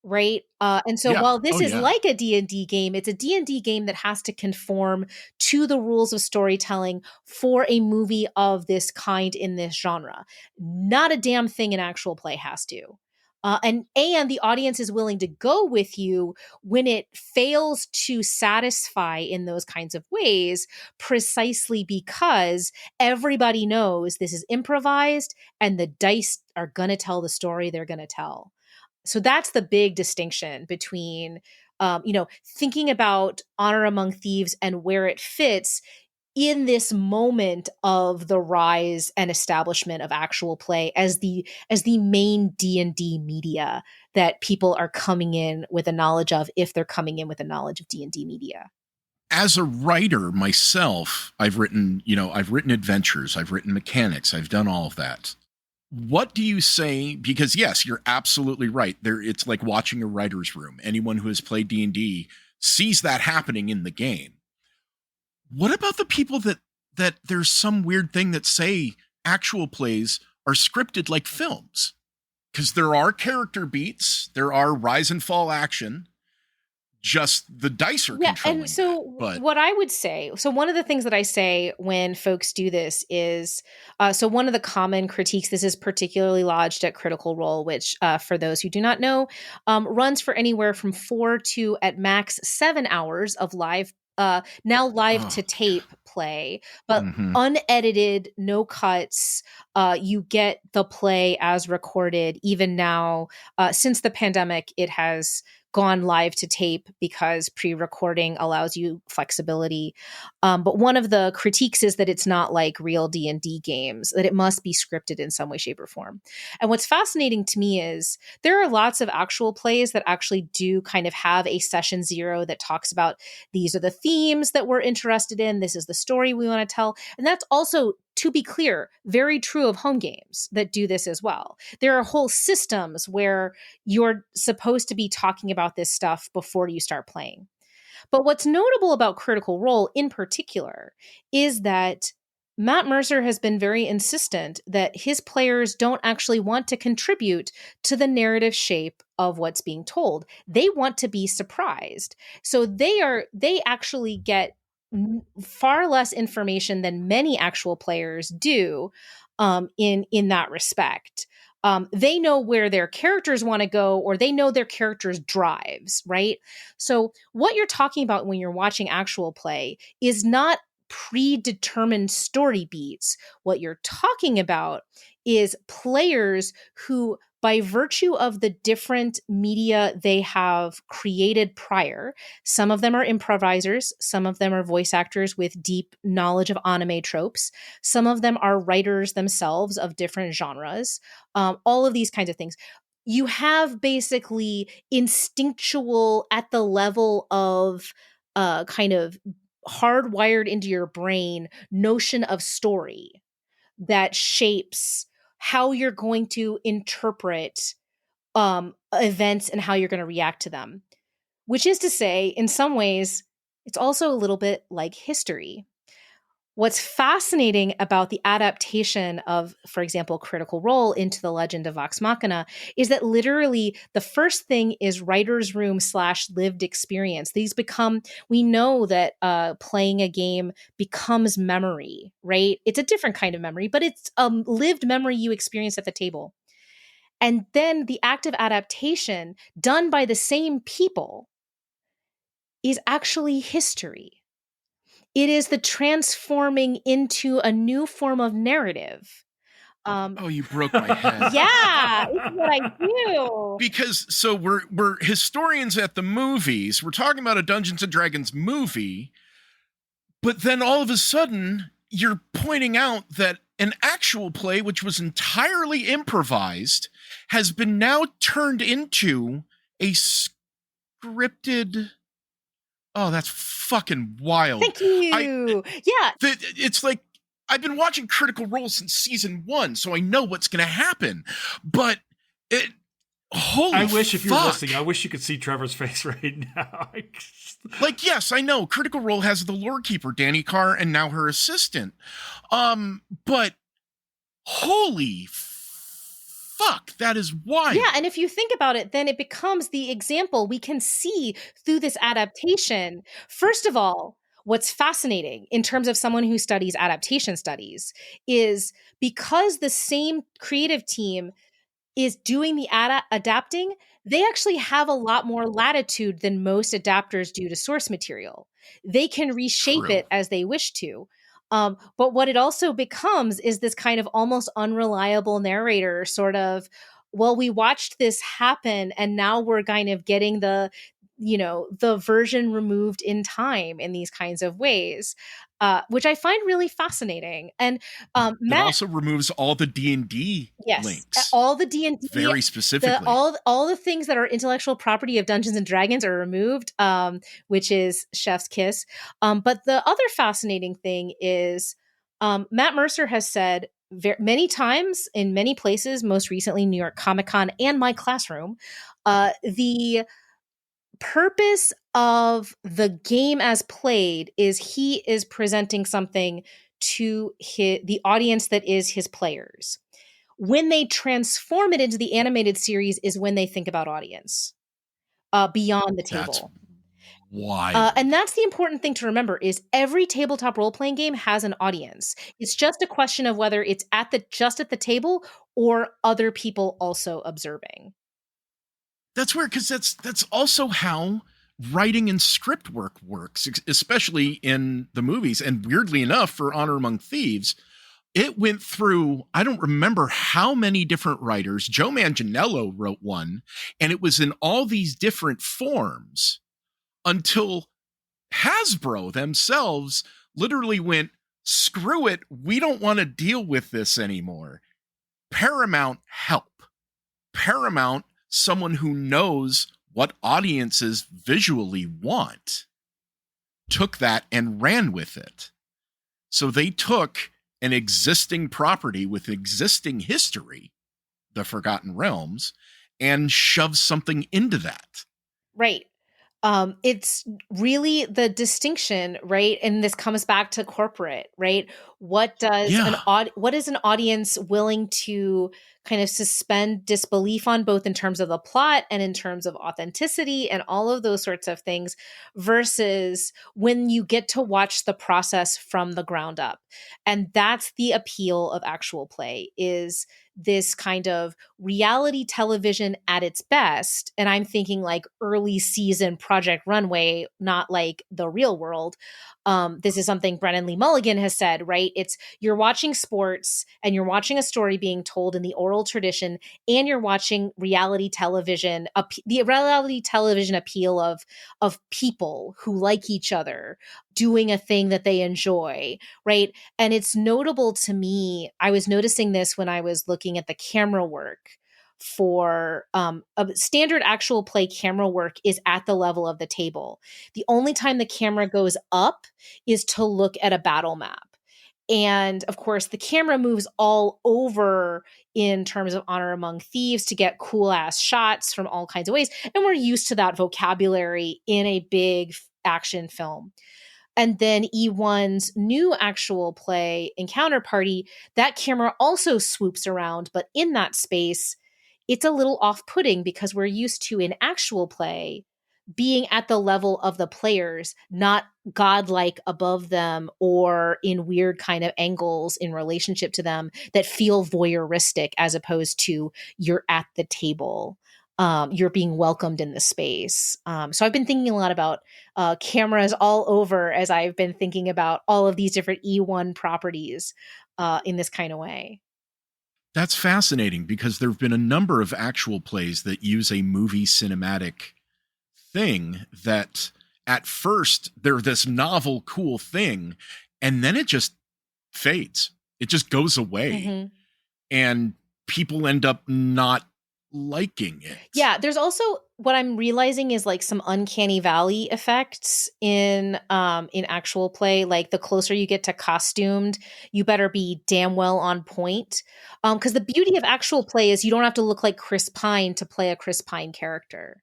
right? And so Yeah. while this Oh, is yeah. like a D&D game, it's a D&D game that has to conform to the rules of storytelling for a movie of this kind in this genre. Not a damn thing an actual play has to. And the audience is willing to go with you when it fails to satisfy in those kinds of ways, precisely because everybody knows this is improvised and the dice are going to tell the story they're going to tell. So that's the big distinction between, thinking about Honor Among Thieves and where it fits in this moment of the rise and establishment of actual play as the main D&D media that people are coming in with a knowledge of, if they're coming in with a knowledge of D&D media. As a writer myself, I've written adventures, I've written mechanics, I've done all of that. What do you say? Because yes, you're absolutely right. It's like watching a writer's room. Anyone who has played D&D sees that happening in the game. What about the people that there's some weird thing that say actual plays are scripted like films? Because there are character beats, there are rise and fall action. Just the dice are controlling. And so what I would say, so one of the things that I say when folks do this is, so one of the common critiques, this is particularly lodged at Critical Role, which for those who do not know, runs for anywhere from 4 to at max 7 hours of live to tape play, but unedited, no cuts. You get the play as recorded. Even now, since the pandemic, it has gone live to tape because pre-recording allows you flexibility. But one of the critiques is that it's not like real D&D games, that it must be scripted in some way, shape, or form. And what's fascinating to me is there are lots of actual plays that actually do kind of have a session zero that talks about these are the themes that we're interested in. This is the story we want to tell. And that's also, to be clear, very true of home games that do this as well. There are whole systems where you're supposed to be talking about this stuff before you start playing. But what's notable about Critical Role in particular is that Matt Mercer has been very insistent that his players don't actually want to contribute to the narrative shape of what's being told. They want to be surprised. So they actually get far less information than many actual players do in that respect. They know where their characters want to go, or they know their characters' drives, right? So what you're talking about when you're watching actual play is not predetermined story beats. What you're talking about is players who, by virtue of the different media they have created prior, some of them are improvisers, some of them are voice actors with deep knowledge of anime tropes, some of them are writers themselves of different genres, all of these kinds of things. You have basically instinctual, at the level of kind of hardwired into your brain, notion of story that shapes how you're going to interpret events and how you're going to react to them. Which is to say, in some ways, it's also a little bit like history. What's fascinating about the adaptation of, for example, Critical Role into the Legend of Vox Machina is that literally the first thing is writer's room / lived experience. We know that playing a game becomes memory, right? It's a different kind of memory, but it's lived memory you experience at the table. And then the act of adaptation done by the same people is actually history. It is the transforming into a new form of narrative. You broke my head. Yeah, it's what I do. Because so we're historians at the movies. We're talking about a Dungeons and Dragons movie, but then all of a sudden you're pointing out that an actual play, which was entirely improvised, has been now turned into a scripted. Oh, that's fucking wild. Thank you. It's like I've been watching Critical Role since season 1, so I know what's going to happen. But holy fuck. If you're listening, I wish you could see Trevor's face right now. Like, yes, I know Critical Role has the lore keeper, Danny Carr, and now her assistant. But holy fuck, that is wild. Yeah, and if you think about it, then it becomes the example we can see through this adaptation. First of all, what's fascinating in terms of someone who studies adaptation studies is because the same creative team is doing the adapting, they actually have a lot more latitude than most adapters do to source material. They can reshape True. it as they wish to. But what it also becomes is this kind of almost unreliable narrator sort of, well, we watched this happen and now we're kind of getting the version removed in time in these kinds of ways, which I find really fascinating. And That Matt also removes all the D&D links. all the D&D, very specifically. all the things that are intellectual property of Dungeons and Dragons are removed, which is chef's kiss. But the other fascinating thing is Matt Mercer has said many times in many places, most recently New York Comic Con and my classroom, the purpose of the game as played is he is presenting something to the audience that is his players. When they transform it into the animated series is when they think about audience beyond the table. That's wild. And that's the important thing to remember is every tabletop role-playing game has an audience. It's just a question of whether it's just at the table or other people also observing. That's weird because that's also how writing and script work works, especially in the movies. And weirdly enough, for Honor Among Thieves, it went through, I don't remember how many different writers. Joe Manganiello wrote one, and it was in all these different forms until Hasbro themselves literally went, screw it, we don't want to deal with this anymore. Paramount, help. Paramount, someone who knows what audiences visually want, took that and ran with it. So they took an existing property with existing history, The Forgotten Realms, and shoved something into that. Right. It's really the distinction, right? And this comes back to corporate, right? What is an audience willing to kind of suspend disbelief on, both in terms of the plot and in terms of authenticity and all of those sorts of things, versus when you get to watch the process from the ground up. And that's the appeal of actual play, is this kind of reality television at its best. And I'm thinking like early season Project Runway, not like the real world. This is something Brennan Lee Mulligan has said, right? It's you're watching sports and you're watching a story being told in the oral tradition, and you're watching reality television, the reality television appeal of people who like each other doing a thing that they enjoy, right? And it's notable to me, I was noticing this when I was looking at the camera work for a standard actual play camera work is at the level of the table. The only time the camera goes up is to look at a battle map. And of course, the camera moves all over in terms of Honor Among Thieves to get cool ass shots from all kinds of ways. And we're used to that vocabulary in a big action film. And then E1's new actual play Encounter Party, that camera also swoops around, but in that space, it's a little off-putting because we're used to in actual play being at the level of the players, not godlike above them or in weird kind of angles in relationship to them that feel voyeuristic, as opposed to you're at the table. You're being welcomed in the space. So I've been thinking a lot about cameras all over as I've been thinking about all of these different E1 properties in this kind of way. That's fascinating because there have been a number of actual plays that use a movie cinematic thing that at first they're this novel, cool thing, and then it just fades. It just goes away. Mm-hmm. And people end up not liking it. Yeah, there's also what I'm realizing is like some uncanny valley effects in actual play. Like the closer you get to costumed, you better be damn well on point. Because the beauty of actual play is you don't have to look like Chris Pine to play a Chris Pine character.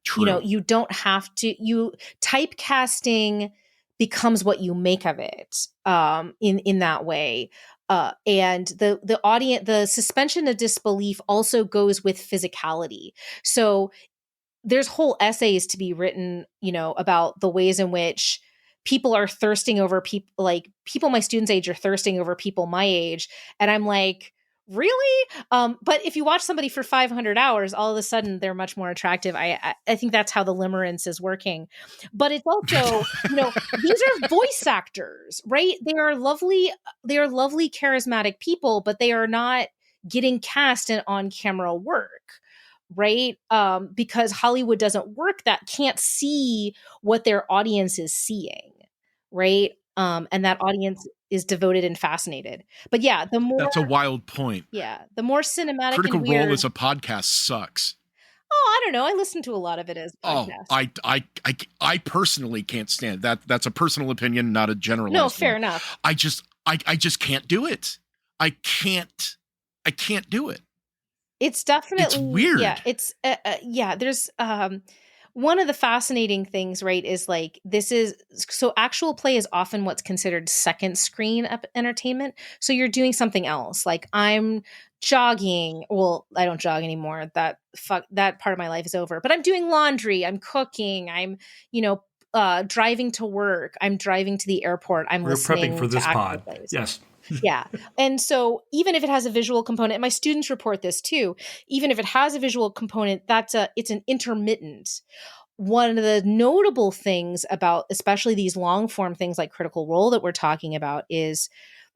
True. You don't have to. Typecasting becomes what you make of it in that way. And the audience, the suspension of disbelief also goes with physicality. So there's whole essays to be written, about the ways in which people are thirsting over people, like people my students' age are thirsting over people my age. And I'm like, really? But if you watch somebody for 500 hours, all of a sudden they're much more attractive. I think that's how the limerence is working. But it's also, these are voice actors, right? They are lovely, charismatic people, but they are not getting cast in on-camera work. Right? Because Hollywood doesn't work that, can't see what their audience is seeing. Right? And that audience is devoted and fascinated. But yeah, that's a wild point. Yeah, the more cinematic Critical and weird, Role as a podcast sucks. Oh, I don't know. I listen to a lot of it as podcast. I personally can't stand it. That's a personal opinion, not a generalized No, fair one. enough. I just can't do it. I can't do it. It's definitely, it's weird. Yeah, it's there's one of the fascinating things, right, is like so actual play is often what's considered second screen entertainment. So you're doing something else. Like I'm jogging. Well, I don't jog anymore. That part of my life is over. But I'm doing laundry. I'm cooking. I'm, driving to work. I'm driving to the airport. We're listening prepping for this to pod. plays. Yes. Yeah. And so even if it has a visual component, and my students report this too, even if it has a visual component, it's an intermittent. One of the notable things about especially these long form things like Critical Role that we're talking about is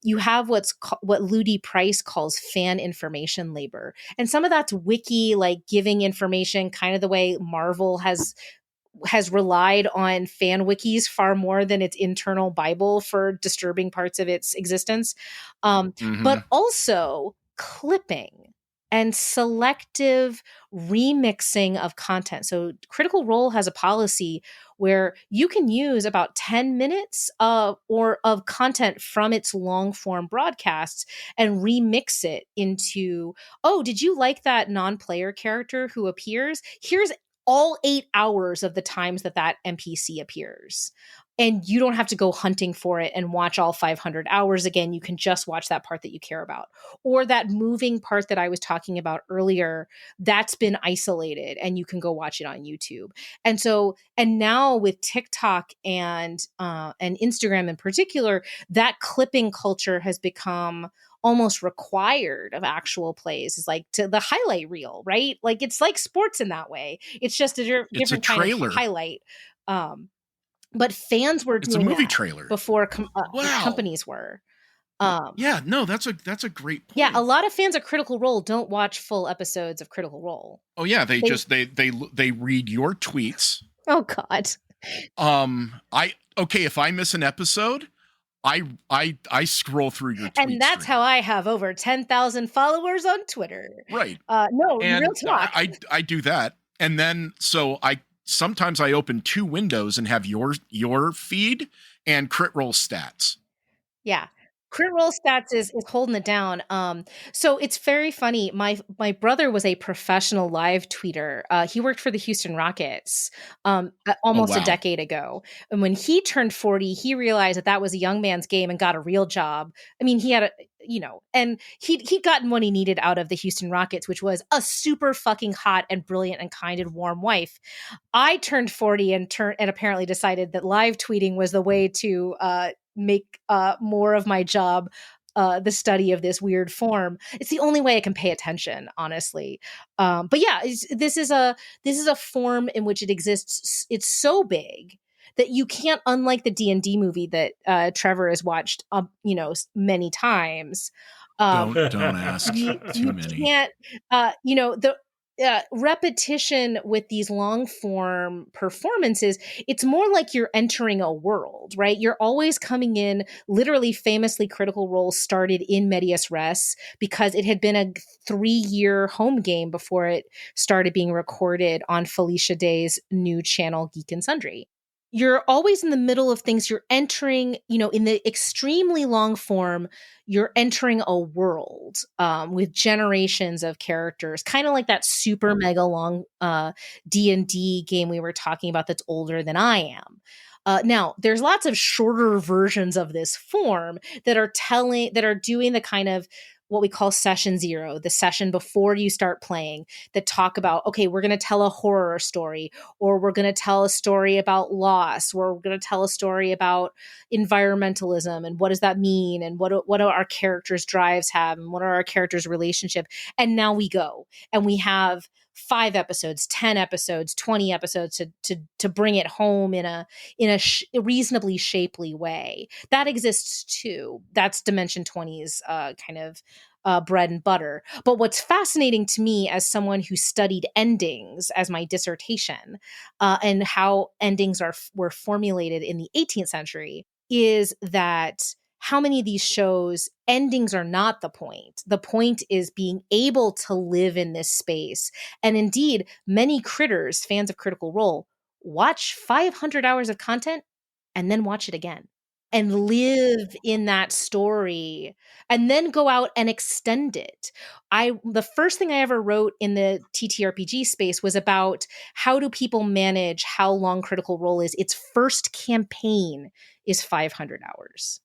you have what Ludi Price calls fan information labor. And some of that's wiki, like giving information, kind of the way Marvel has relied on fan wikis far more than its internal Bible for disturbing parts of its existence. But also clipping and selective remixing of content. So Critical Role has a policy where you can use about 10 minutes of content from its long form broadcasts and remix it into, oh, did you like that non-player character who appears? Here's all 8 hours of the times that NPC appears. And you don't have to go hunting for it and watch all 500 hours again. You can just watch that part that you care about. Or that moving part that I was talking about earlier, that's been isolated and you can go watch it on YouTube. And now with TikTok and Instagram in particular, that clipping culture has become almost required of actual plays. Is like to the highlight reel, right? Like it's like sports in that way. It's just a different kind of highlight. But fans were doing a movie trailer before companies were. That's a great point. Yeah, a lot of fans of Critical Role don't watch full episodes of Critical Role. Oh yeah, they read your tweets. Oh God. If I miss an episode, I scroll through your tweets. And that's how I have over 10,000 followers on Twitter. Right. Real talk. I do that. And then sometimes I open two windows and have your feed and Crit Roll stats. Yeah. Crit Roll stats is holding it down. So it's very funny. My brother was a professional live tweeter. He worked for the Houston Rockets almost a decade ago. And when he turned 40, he realized that was a young man's game and got a real job. I mean, he had and he'd gotten what he needed out of the Houston Rockets, which was a super fucking hot and brilliant and kind and warm wife. I turned 40 and apparently decided that live tweeting was the way to make more of my job the study of this weird form. It's the only way I can pay attention, honestly. But yeah, this is a form in which it exists. It's so big that you can't, unlike the D&D movie that Trevor has watched, many times. Don't ask too many. You can't, the repetition with these long form performances, it's more like you're entering a world, right? You're always coming in. Literally, famously, Critical Role started in medias res because it had been a 3-year home game before it started being recorded on Felicia Day's new channel, Geek and Sundry. you're always in the middle of things. You're entering, in the extremely long form, you're entering a world with generations of characters, kind of like that super mega long D&D game we were talking about that's older than I am. Now, there's lots of shorter versions of this form that are doing the kind of what we call session zero, the session before you start playing, that talk about, okay, we're going to tell a horror story, or we're going to tell a story about loss, or we're going to tell a story about environmentalism and what does that mean, and what do our characters' drives have, and what are our characters' relationship. And now we go and we have 5 episodes, 10 episodes, 20 episodes to bring it home in a reasonably shapely way. That exists too. That's Dimension 20's kind of bread and butter. But what's fascinating to me as someone who studied endings as my dissertation, and how endings were formulated in the 18th century, is that how many of these shows, endings are not the point. The point is being able to live in this space. And indeed, many critters, fans of Critical Role, watch 500 hours of content and then watch it again and live in that story and then go out and extend it. The first thing I ever wrote in the TTRPG space was about how do people manage how long Critical Role is. Its first campaign is 500 hours.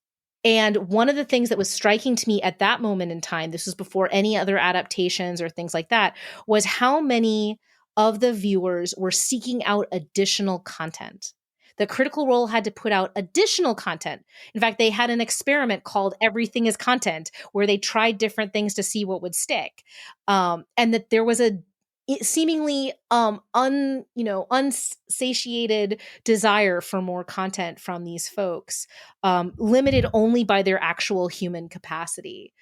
And one of the things that was striking to me at that moment in time, this was before any other adaptations or things like that, was how many of the viewers were seeking out additional content. The Critical Role had to put out additional content. In fact, they had an experiment called Everything is Content, where they tried different things to see what would stick. And that there was a seemingly unsatiated desire for more content from these folks, limited only by their actual human capacity.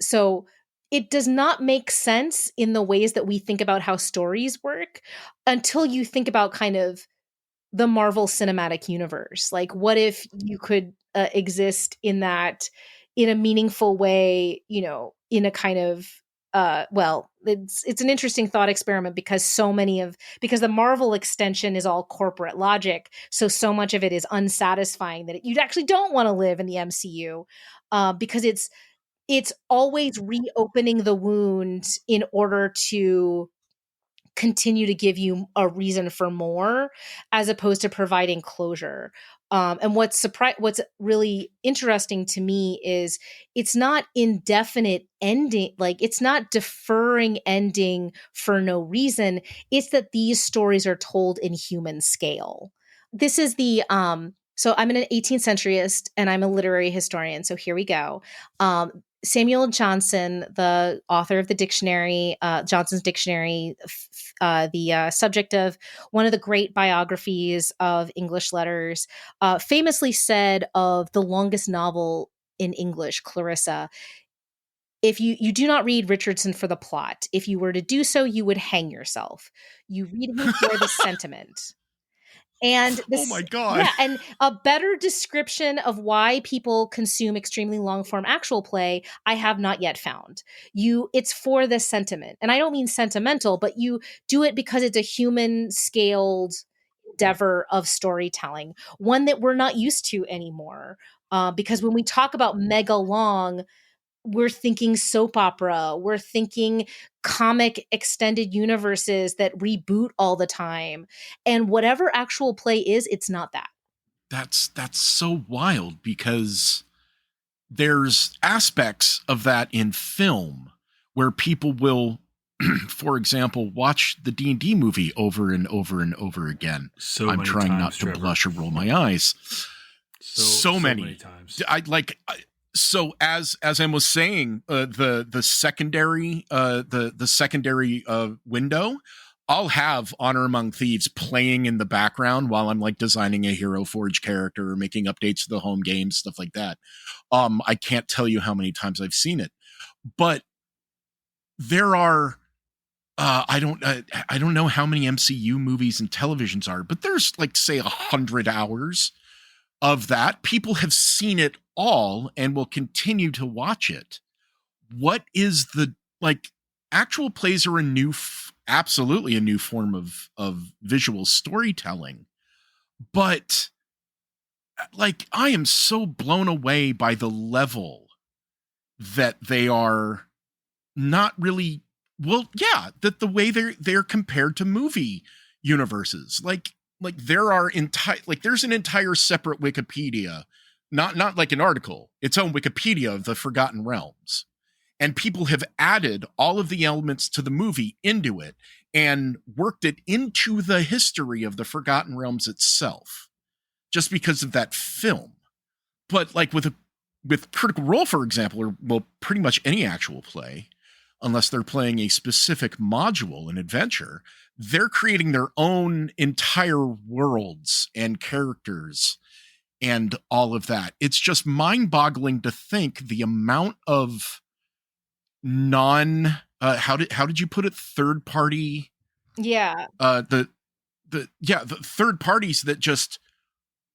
So it does not make sense in the ways that we think about how stories work until you think about kind of the Marvel Cinematic Universe. Like, what if you could exist in that in a meaningful way, in a kind of it's an interesting thought experiment because the Marvel extension is all corporate logic. So much of it is unsatisfying that you actually don't want to live in the MCU, because it's always reopening the wound in order to continue to give you a reason for more, as opposed to providing closure. And what's really interesting to me is it's not indefinite ending, like it's not deferring ending for no reason. It's that these stories are told in human scale. This is the so I'm an 18th centuryist and I'm a literary historian. So here we go. Samuel Johnson, the author of the dictionary, Johnson's Dictionary, the subject of one of the great biographies of English letters, famously said of the longest novel in English, Clarissa, if you do not read Richardson for the plot, if you were to do so, you would hang yourself. You read him for the sentiment. And oh my God. Yeah, and a better description of why people consume extremely long form actual play, I have not yet found. It's for the sentiment. And I don't mean sentimental, but you do it because it's a human scaled endeavor of storytelling, one that we're not used to anymore. Because when we talk about mega long, we're thinking soap opera, we're thinking comic extended universes that reboot all the time. And whatever actual play is, it's not that. That's so wild, because there's aspects of that in film where people will, for example, watch the D&D movie over and over and over again. I'm trying times, not to Trevor. blush or roll my eyes. So many times. So as I was saying, the secondary window, I'll have Honor Among Thieves playing in the background while I'm like designing a Hero Forge character or making updates to the home game, stuff like that. I can't tell you how many times I've seen it, but there are I don't know how many MCU movies and televisions are, but there's like say 100 hours of that. People have seen it all and will continue to watch it. What is the, actual plays are absolutely a new form of visual storytelling. But like, I am so blown away by the level that they are not really, well, yeah, that the way they're compared to movie universes. Like there are there's an entire separate Wikipedia, not like an article, its own Wikipedia of the Forgotten Realms. And people have added all of the elements to the movie into it and worked it into the history of the Forgotten Realms itself, just because of that film. But like with Critical Role, for example, or well, pretty much any actual play, unless they're playing a specific module in adventure, they're creating their own entire worlds and characters and all of that. It's just mind-boggling to think the amount of how did you put it, third party, the third parties that just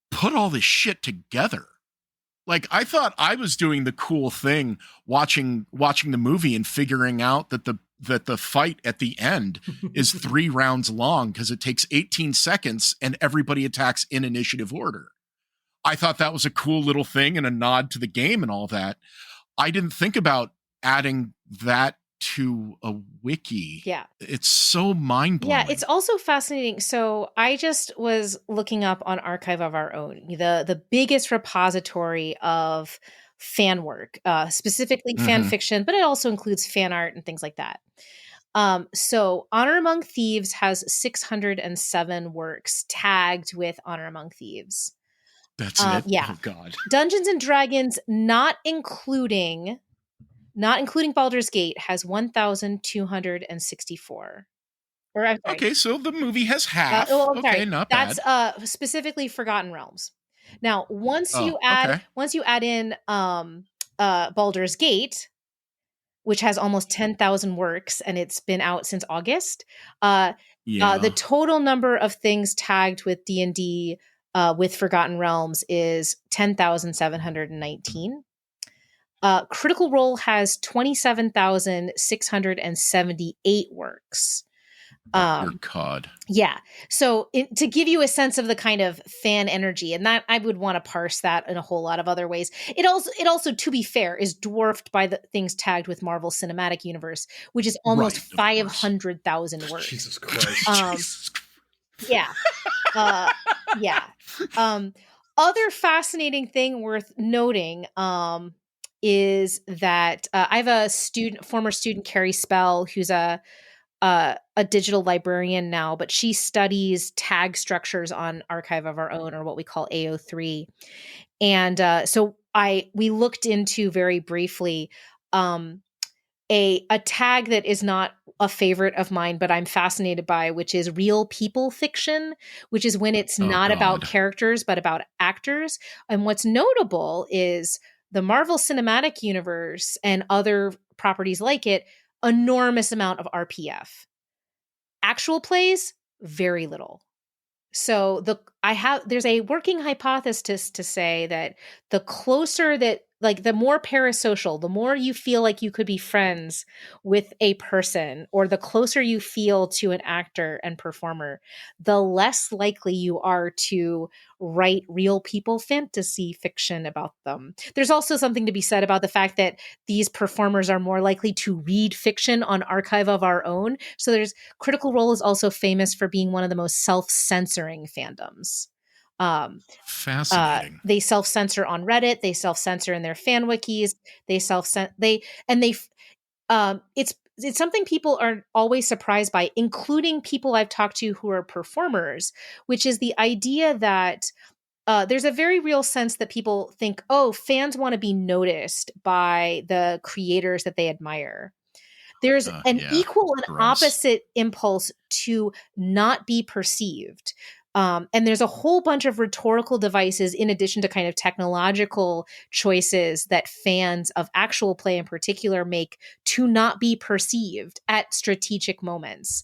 put all this shit together. Like, I thought I was doing the cool thing watching the movie and figuring out that the fight at the end is 3 rounds long because it takes 18 seconds and everybody attacks in initiative order. I thought that was a cool little thing and a nod to the game and all that. I didn't think about adding that to a wiki. Yeah. It's so mind-blowing. Yeah, it's also fascinating. So I just was looking up on Archive of Our Own, the biggest repository of fan work, specifically fan fiction, but it also includes fan art and things like that. So Honor Among Thieves has 607 works tagged with Honor Among Thieves. That's it? Yeah. Oh, God. Dungeons and Dragons, not including Baldur's Gate, has 1,264. Okay, so the movie has half. Okay, not bad. That's specifically Forgotten Realms. Now, once you add in Baldur's Gate, which has almost 10,000 works, and it's been out since August, the total number of things tagged with D&D with Forgotten Realms is 10,719. Critical Role has 27,678 works. Your COD. Yeah. So to give you a sense of the kind of fan energy, and that I would want to parse that in a whole lot of other ways. It also, to be fair, is dwarfed by the things tagged with Marvel Cinematic Universe, which is almost 500,000 works. Jesus Christ. Yeah. Yeah. Other fascinating thing worth noting is that I have a former student, Carrie Spell, who's a digital librarian now, but she studies tag structures on Archive of Our Own, or what we call AO3. And so we looked into very briefly a tag that is not a favorite of mine, but I'm fascinated by, which is real people fiction, which is when it's not about characters, but about actors. And what's notable is the Marvel Cinematic Universe and other properties like it, enormous amount of RPF. Actual plays, very little. So there's a working hypothesis to say that the closer that, like, the more parasocial, the more you feel like you could be friends with a person, or the closer you feel to an actor and performer, the less likely you are to write real people fantasy fiction about them. There's also something to be said about the fact that these performers are more likely to read fiction on Archive of Our Own. So Critical Role is also famous for being one of the most self-censoring fandoms. Fascinating. They self-censor on Reddit. They self-censor in their fan wikis. It's something people are always surprised by, including people I've talked to who are performers, which is the idea that there's a very real sense that people think, fans want to be noticed by the creators that they admire. There's an equal and opposite impulse to not be perceived. And there's a whole bunch of rhetorical devices, in addition to kind of technological choices, that fans of actual play in particular make to not be perceived at strategic moments,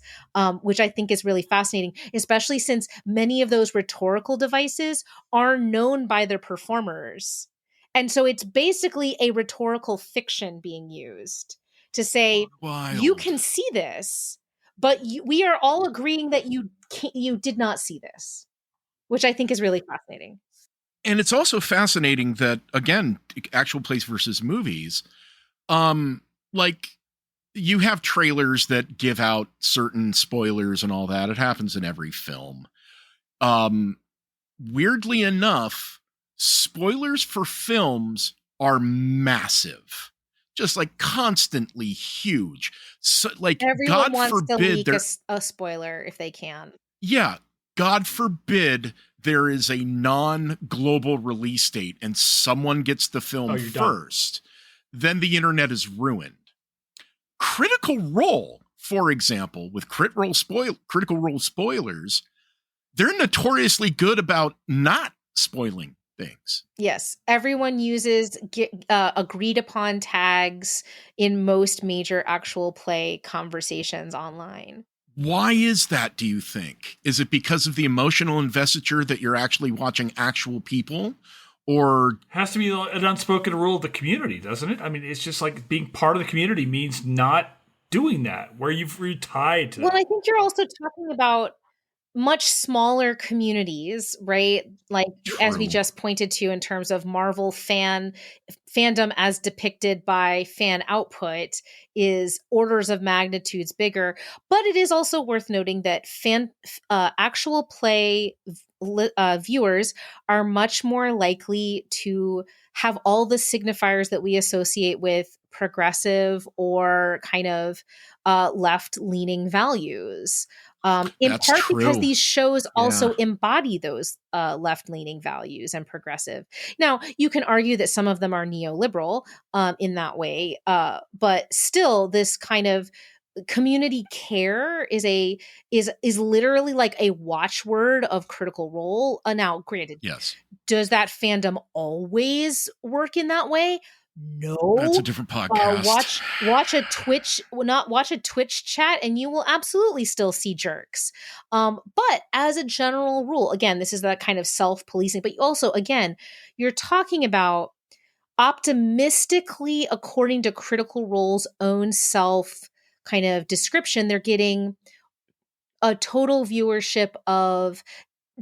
which I think is really fascinating, especially since many of those rhetorical devices are known by their performers. And so it's basically a rhetorical fiction being used to say, you can see this, but we are all agreeing that you did not see this. which I think is really fascinating. And it's also fascinating that, again, actual plays versus movies, like you have trailers that give out certain spoilers and all that. It happens in every film. Weirdly enough, spoilers for films are massive, just like constantly huge. So, like, Everyone God wants to forbid leak a spoiler if they can. Yeah, God forbid there is a non-global release date and someone gets the film first, then the internet is ruined. Critical Role, for example, with Critical Role spoilers, they're notoriously good about not spoiling things. Yes, everyone uses agreed upon tags in most major actual play conversations online. Why is that, do you think? Is it because of the emotional investiture that you're actually watching actual people? Or has to be an unspoken rule of the community, doesn't it? I mean, it's just like being part of the community means not doing that, where you're tied to Well, I think you're also talking about much smaller communities, right? Like, as we just pointed to in terms of Marvel fandom as depicted by fan output is orders of magnitudes bigger. But it is also worth noting that actual play viewers are much more likely to have all the signifiers that we associate with progressive or kind of left-leaning values. In That's part true. because these shows also embody those left-leaning values and progressive. Now, you can argue that some of them are neoliberal in that way, but still, this kind of community care is literally like a watchword of Critical Role. Now, granted, yes, does that fandom always work in that way? No, that's a different podcast. Watch a Twitch chat, and you will absolutely still see jerks. But as a general rule, again, this is that kind of self-policing. But also, again, you're talking about optimistically, according to Critical Role's own self kind of description, they're getting a total viewership of,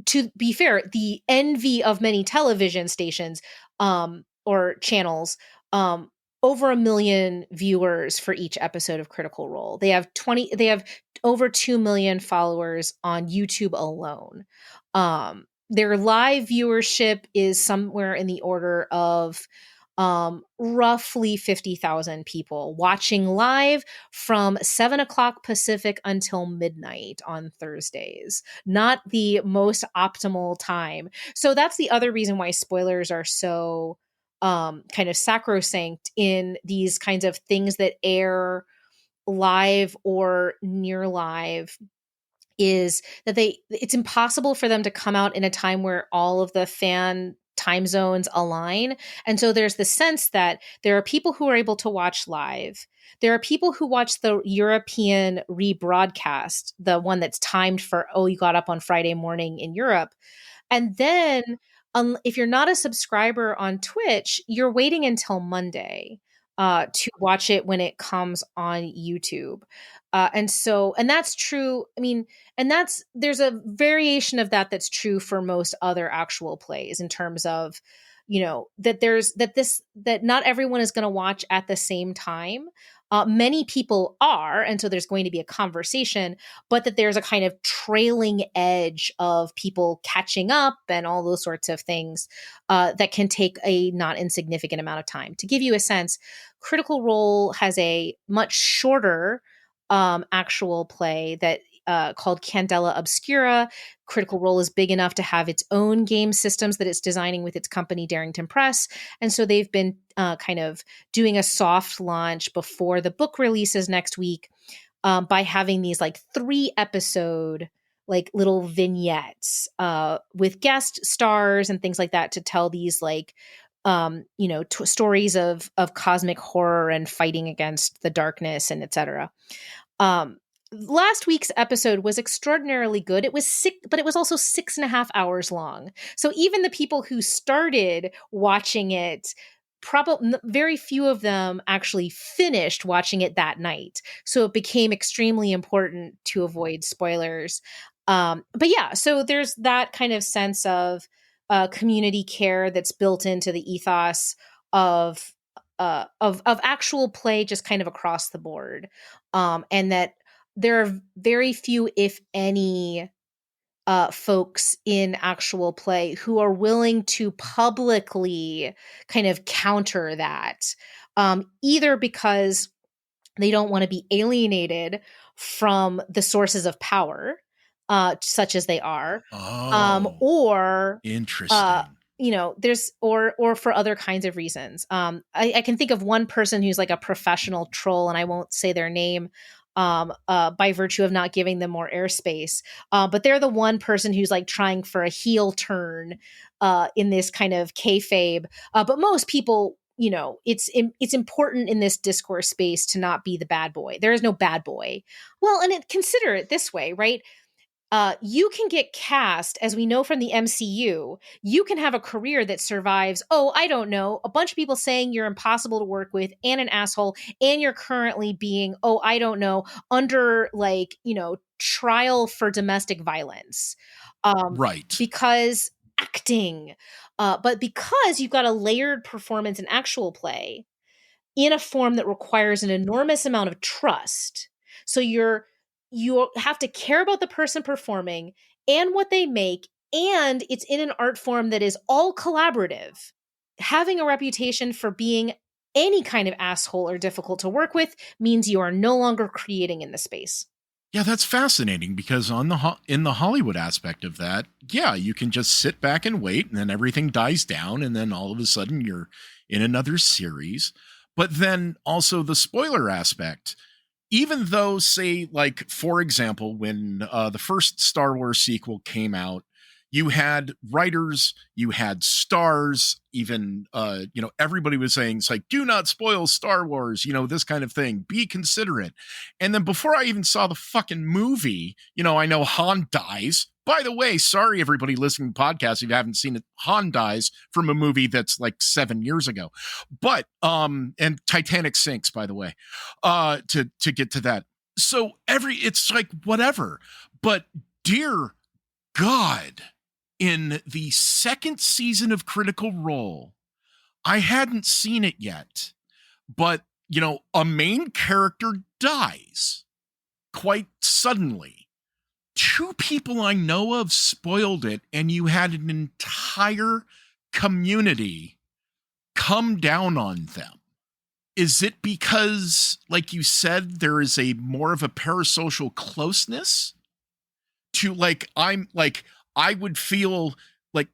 to be fair, the envy of many television stations or channels, over 1 million viewers for each episode of Critical Role. They have over 2 million followers on YouTube alone. Their live viewership is somewhere in the order of roughly 50,000 people watching live from 7 o'clock Pacific until midnight on Thursdays. Not the most optimal time. So that's the other reason why spoilers are so kind of sacrosanct in these kinds of things that air live or near live, is that it's impossible for them to come out in a time where all of the fan time zones align. And so there's the sense that there are people who are able to watch live. There are people who watch the European rebroadcast, the one that's timed for, you got up on Friday morning in Europe. And then if you're not a subscriber on Twitch, you're waiting until Monday to watch it when it comes on YouTube. And that's true. I mean, there's a variation of that's true for most other actual plays in terms of, that not everyone is going to watch at the same time. Many people are, and so there's going to be a conversation, but that there's a kind of trailing edge of people catching up and all those sorts of things that can take a not insignificant amount of time. To give you a sense, Critical Role has a much shorter actual play that called Candela Obscura. Critical Role is big enough to have its own game systems that it's designing with its company Darrington Press. And so they've been kind of doing a soft launch before the book releases next week by having these like 3-episode like little vignettes with guest stars and things like that to tell these like stories of cosmic horror and fighting against the darkness and etc. Last week's episode was extraordinarily good. It was sick, but it was also 6.5 hours long. So even the people who started watching it, probably very few of them actually finished watching it that night. So it became extremely important to avoid spoilers. But yeah, so there's that kind of sense of community care that's built into the ethos of actual play, just kind of across the board, and that there are very few, if any, folks in actual play who are willing to publicly kind of counter that, either because they don't want to be alienated from the sources of power, such as they are, or interesting. There's or for other kinds of reasons. I can think of one person who's like a professional troll, and I won't say their name, by virtue of not giving them more airspace. But they're the one person who's like trying for a heel turn in this kind of kayfabe. But most people, it's important in this discourse space to not be the bad boy. There is no bad boy. Well, and consider it this way, right? You can get cast, as we know from the MCU, you can have a career that survives, I don't know, a bunch of people saying you're impossible to work with and an asshole, and you're currently being, I don't know, under trial for domestic violence. Right. Because acting, but because you've got a layered performance in actual play in a form that requires an enormous amount of trust. So you have to care about the person performing and what they make, and it's in an art form that is all collaborative. Having a reputation for being any kind of asshole or difficult to work with means you are no longer creating in the space. Yeah, that's fascinating, because in the Hollywood aspect of that, yeah, you can just sit back and wait, and then everything dies down, and then all of a sudden you're in another series. But then also the spoiler aspect. Even though, say, like, for example, when the first Star Wars sequel came out, you had writers, you had stars, even, everybody was saying, it's like, do not spoil Star Wars, this kind of thing, be considerate. And then before I even saw the fucking movie, I know Han dies. By the way, sorry, everybody listening to the podcast, if you haven't seen it, Han dies from a movie that's like 7 years ago. But, and Titanic sinks, by the way, to get to that. So it's like, whatever. But dear God, in the second season of Critical Role, I hadn't seen it yet, but, a main character dies quite suddenly. 2 people I know of spoiled it, and you had an entire community come down on them. Is it because, like you said, there is a more of a parasocial closeness to, I would feel like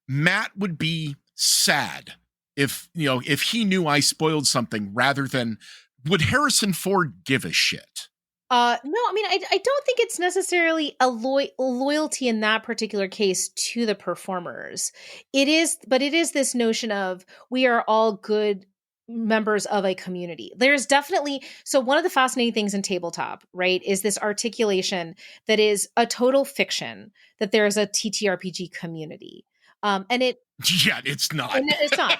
Matt would be sad if he knew I spoiled something, rather than, would Harrison Ford give a shit? No, I mean, I don't think it's necessarily a loyalty in that particular case to the performers. But it is this notion of, we are all good members of a community. There's definitely, so one of the fascinating things in tabletop, right, is this articulation that is a total fiction, that there is a TTRPG community. And it, yeah, it's not. It's not.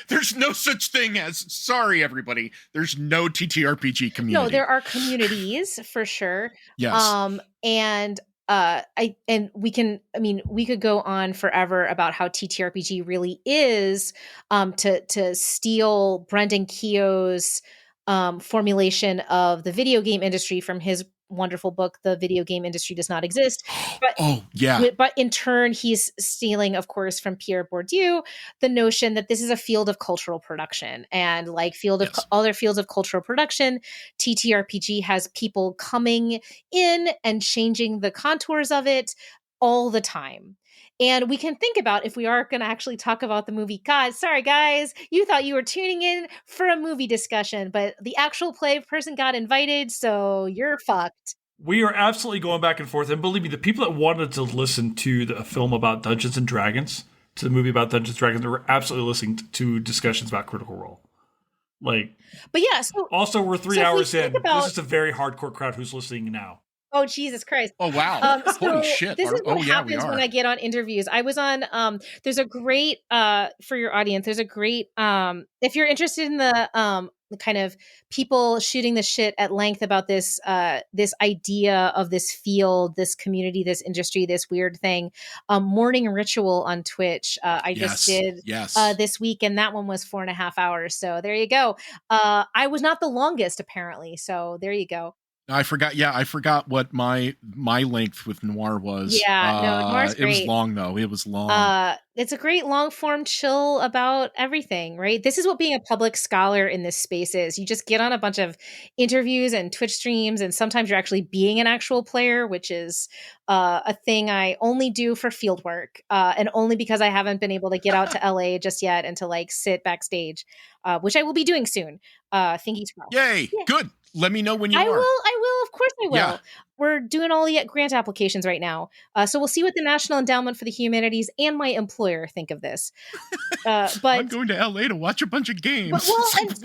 There's no such thing as, sorry, everybody, there's no TTRPG community. No, there are communities for sure. Yes. And we could go on forever about how TTRPG really is, to steal Brendan Keogh's formulation of the video game industry from his wonderful book, The Video Game Industry Does Not Exist. But in turn, he's stealing, of course, from Pierre Bourdieu, the notion that this is a field of cultural production, and like other fields of cultural production, TTRPG has people coming in and changing the contours of it all the time. And we can think about, if we are going to actually talk about the movie, God, sorry guys, you thought you were tuning in for a movie discussion, but the actual play person got invited, so you're fucked. We are absolutely going back and forth. And believe me, the people that wanted to listen to the film about Dungeons and Dragons, to the movie about Dungeons and Dragons, they were absolutely listening to discussions about Critical Role. But yeah, so also we're 3 hours in. This is a very hardcore crowd who's listening now. Oh, Jesus Christ. Oh, wow. Holy shit. This is what happens when I get on interviews. I was on, there's a great, for your audience, there's a great, if you're interested in the kind of people shooting the shit at length about this this idea of this field, this community, this industry, this weird thing. Morning Ritual on Twitch. I just did this week, and that one was 4.5 hours. So there you go. I was not the longest, apparently. So there you go. I forgot. Yeah, I forgot what my length with Noir was. Yeah, no, Noir's great. It was long though. It was long. It's a great long form chill about everything, right? This is what being a public scholar in this space is. You just get on a bunch of interviews and Twitch streams, and sometimes you're actually being an actual player, which is a thing I only do for field work, and only because I haven't been able to get out to LA just yet and to like sit backstage, which I will be doing soon. Thinking tomorrow. Yay! Yeah. Good. Let me know when you are. I will. Of course I will. Yeah. We're doing all the grant applications right now. So we'll see what the National Endowment for the Humanities and my employer think of this. But I'm going to LA to watch a bunch of games. One of the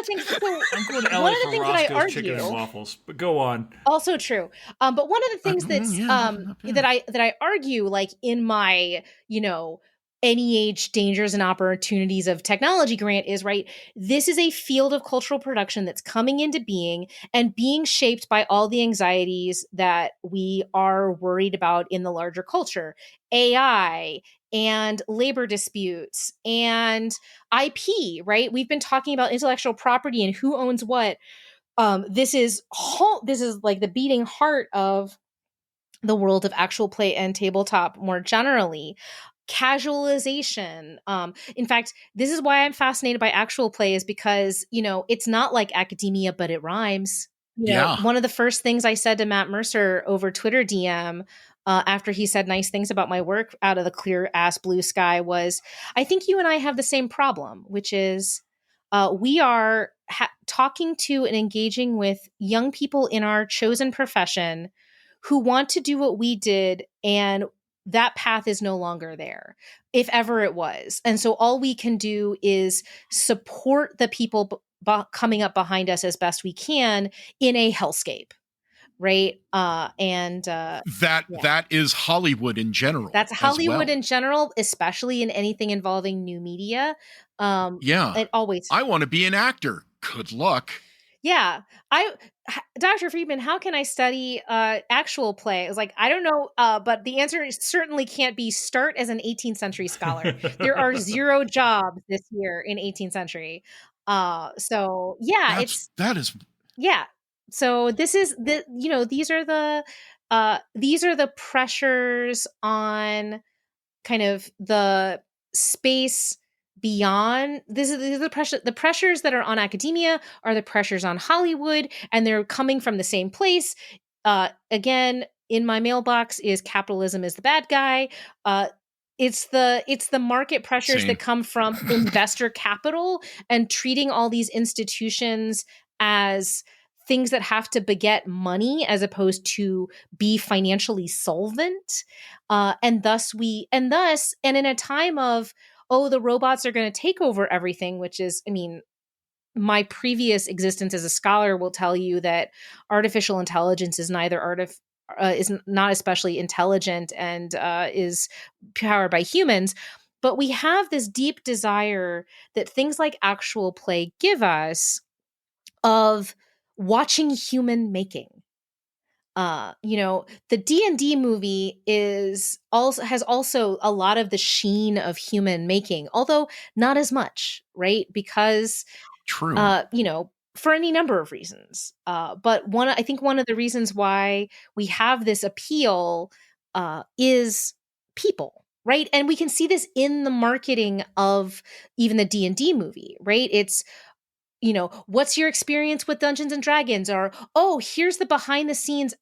things, I'm going to LA for Roscoe's Chicken and Waffles, but go on. Also true. But one of the things that I argue, like in my, any age dangers and opportunities of technology grant is, right, this is a field of cultural production that's coming into being and being shaped by all the anxieties that we are worried about in the larger culture. AI and labor disputes and IP, right? We've been talking about intellectual property and who owns what. This is like the beating heart of the world of actual play and tabletop more generally. Casualization. In fact, this is why I'm fascinated by actual play, is because, it's not like academia, but it rhymes. One of the first things I said to Matt Mercer over Twitter DM, after he said nice things about my work out of the clear ass blue sky, was, I think you and I have the same problem, which is we are talking to and engaging with young people in our chosen profession who want to do what we did, and that path is no longer there, if ever it was. And so all we can do is support the people coming up behind us as best we can in a hellscape. Right. That is Hollywood in general. That's Hollywood in general, especially in anything involving new media. It always. I want to be an actor. Good luck. Yeah. Dr. Friedman, how can I study actual play? I was like, I don't know, but the answer certainly can't be start as an 18th century scholar. There are 0 jobs this year in 18th century. So yeah, So this is these are the pressures on kind of the space beyond. These are the pressures that are on academia are the pressures on Hollywood, and they're coming from the same place. Again, in my mailbox is capitalism is the bad guy. It's the market pressures that come from investor capital and treating all these institutions as things that have to beget money as opposed to be financially solvent. And in a time of, the robots are going to take over everything, which is, my previous existence as a scholar will tell you that artificial intelligence is is not especially intelligent and is powered by humans. But we have this deep desire that things like actual play give us of watching human making. The D&D movie has also a lot of the sheen of human making, although not as much, right? Because true, for any number of reasons. But I think one of the reasons why we have this appeal is people, right? And we can see this in the marketing of even the D&D movie, right? It's, what's your experience with Dungeons and Dragons? Or, here's the behind the scenes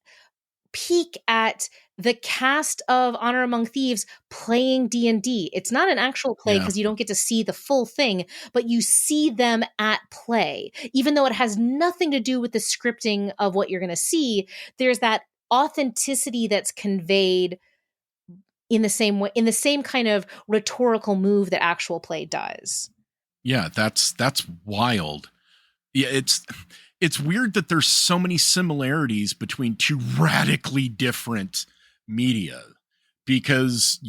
peek at the cast of Honor Among Thieves playing D&D. It's not an actual play because you don't get to see the full thing, but you see them at play. Even though it has nothing to do with the scripting of what you're going to see, there's that authenticity that's conveyed in the same way, in the same kind of rhetorical move that actual play does. Yeah, that's wild. Yeah, it's weird that there's so many similarities between two radically different media, because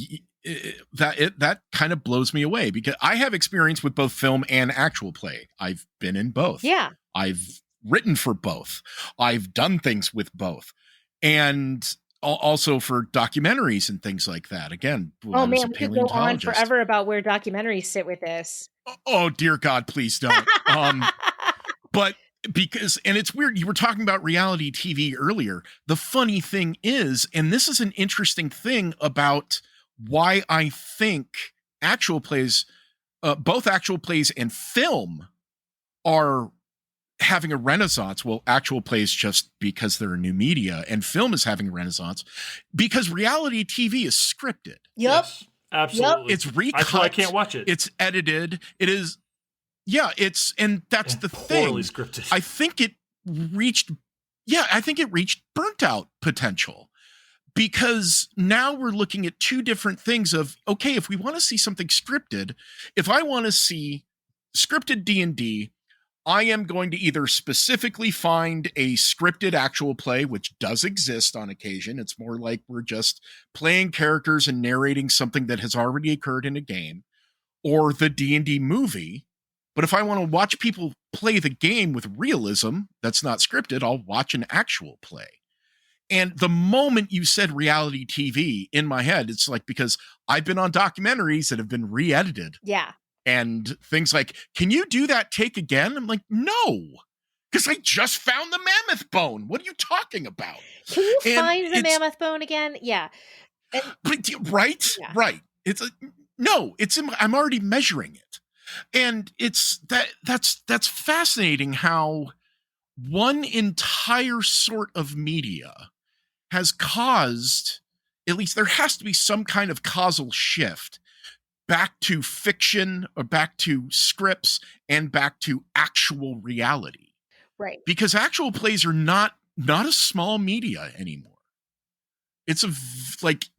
that kind of blows me away, because I have experience with both film and actual play. I've been in both. Yeah. I've written for both. I've done things with both. And also for documentaries and things like that. Again, oh man, we could go on forever about where documentaries sit with this. Oh dear God, please don't. But because, and it's weird, you were talking about reality TV earlier. The funny thing is, and this is an interesting thing about why I think actual plays, both actual plays and film, are having a renaissance. Well, actual plays just because they're a new media, and film is having a renaissance because reality TV is scripted. Yep. Yes, absolutely. Yep. It's recut. I feel I can't watch it. It's edited. It is. Yeah, and that's the poorly thing. Scripted. I think it reached burnt out potential, because now we're looking at two different things of, okay, if we want to see something scripted, if I want to see scripted D&D, I am going to either specifically find a scripted actual play, which does exist on occasion. It's more like we're just playing characters and narrating something that has already occurred in a game, or the D&D movie. But if I want to watch people play the game with realism that's not scripted, I'll watch an actual play. And the moment you said reality TV, in my head, it's like, because I've been on documentaries that have been re-edited. Yeah. And things like, can you do that take again? I'm like, no, because I just found the mammoth bone. What are you talking about? Can you find the mammoth bone again? Yeah. Right? Yeah. Right. It's no, I'm already measuring it. And it's that's fascinating how one entire sort of media has caused, at least there has to be some kind of causal shift back to fiction, or back to scripts, and back to actual reality. Right. Because actual plays are not a small media anymore. It's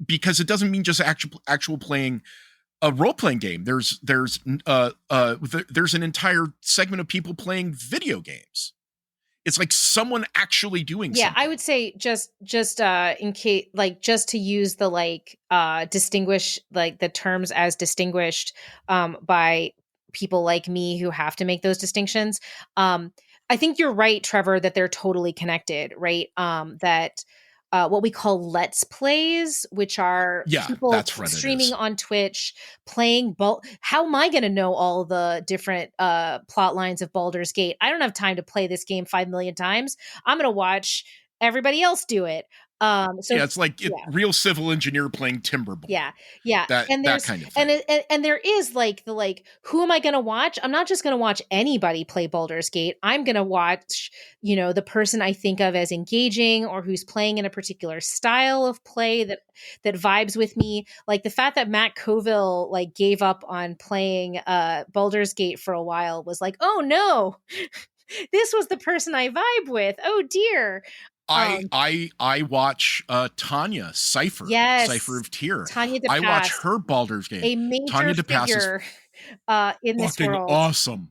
because it doesn't mean just actual playing a role-playing game. There's an entire segment of people playing video games. It's like someone actually doing something. I would say just in case, like, just to use the distinguish, like, the terms as distinguished by people like me who have to make those distinctions. I think you're right, Trevor, that they're totally connected, right? That what we call let's plays, which are people streaming on Twitch, playing. How am I going to know all the different plot lines of Baldur's Gate? I don't have time to play this game 5 million times. I'm going to watch everybody else do it. It's like real civil engineer playing Timberborn. Yeah. That kind of thing. And there is who am I going to watch? I'm not just going to watch anybody play Baldur's Gate. I'm going to watch, the person I think of as engaging, or who's playing in a particular style of play that vibes with me. Like the fact that Matt Colville gave up on playing Baldur's Gate for a while was like, oh no, this was the person I vibe with. Oh dear. I watch Tanya Cypher, Cypher of Tyr. Tanya DePass, I watch her Baldur's Gate. A major Tanya DePass figure in this world. Awesome.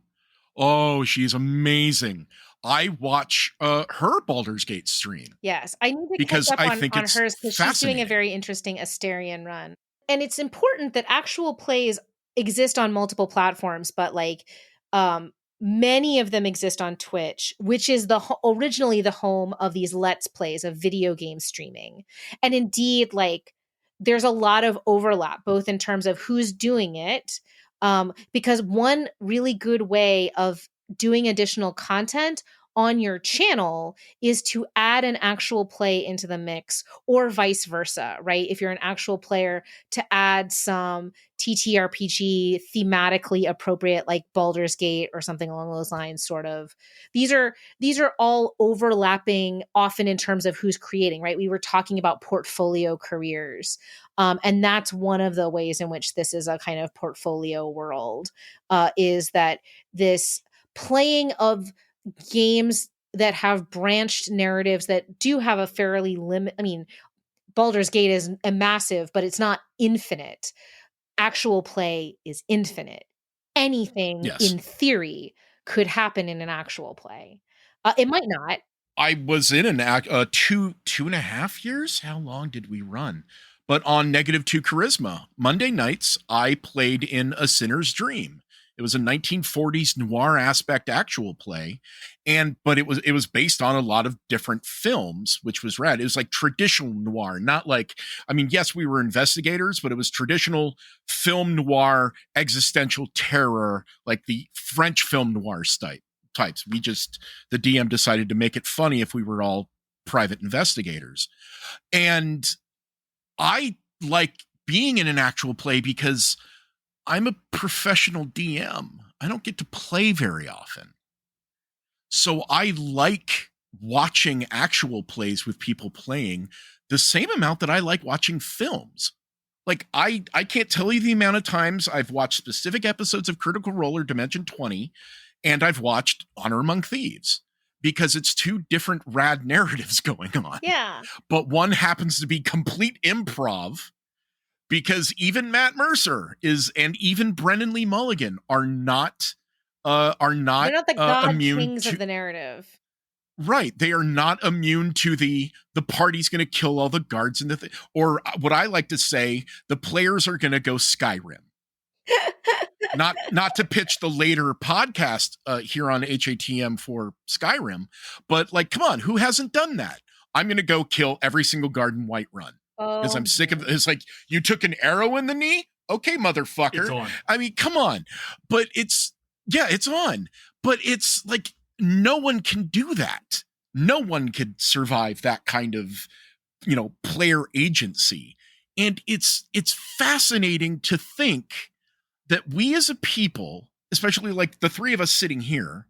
Oh, she's amazing. I watch her Baldur's Gate stream. Yes, I need to catch up on hers, because she's doing a very interesting Asterion run. And it's important that actual plays exist on multiple platforms, but many of them exist on Twitch, which is originally the home of these let's plays of video game streaming. And indeed, there's a lot of overlap, both in terms of who's doing it, because one really good way of doing additional content on your channel is to add an actual play into the mix, or vice versa, right? If you're an actual player, to add some TTRPG thematically appropriate, like Baldur's Gate or something along those lines, sort of. These are all overlapping, often in terms of who's creating, right? We were talking about portfolio careers. And that's one of the ways in which this is a kind of portfolio world, is that this playing of games that have branched narratives that do have a fairly Baldur's Gate is a massive, but it's not infinite. Actual play is infinite. Anything in theory could happen in an actual play. It might not. I was in an 2.5 years. How long did we run? But on -2 charisma, Monday nights, I played in A Sinner's Dream. It was a 1940s noir aspect actual play, but it was based on a lot of different films, which was rad. It was like traditional noir, not like, I mean, yes, we were investigators, but it was traditional film noir, existential terror, like the French film noir types. The DM decided to make it funny if we were all private investigators. And I like being in an actual play because I'm a professional DM. I don't get to play very often. So I like watching actual plays with people playing the same amount that I like watching films. Like I can't tell you the amount of times I've watched specific episodes of Critical Role or Dimension 20, and I've watched Honor Among Thieves, because it's two different rad narratives going on. Yeah. But one happens to be complete improv, because even Matt Mercer and even Brennan Lee Mulligan are not They're not the god immune kings to, of the narrative. Right. They are not immune to the party's going to kill all the guards in the or what I like to say, the players are going to go Skyrim. not to pitch the later podcast here on HATM for Skyrim, but like, come on, who hasn't done that? I'm going to go kill every single guard in Whiterun. Because I'm sick of it. It's like, you took an arrow in the knee? Okay, motherfucker. It's on. I mean, come on. But it's on. But it's like, no one can do that. No one could survive that kind of, player agency. And it's fascinating to think that we as a people, especially like the three of us sitting here,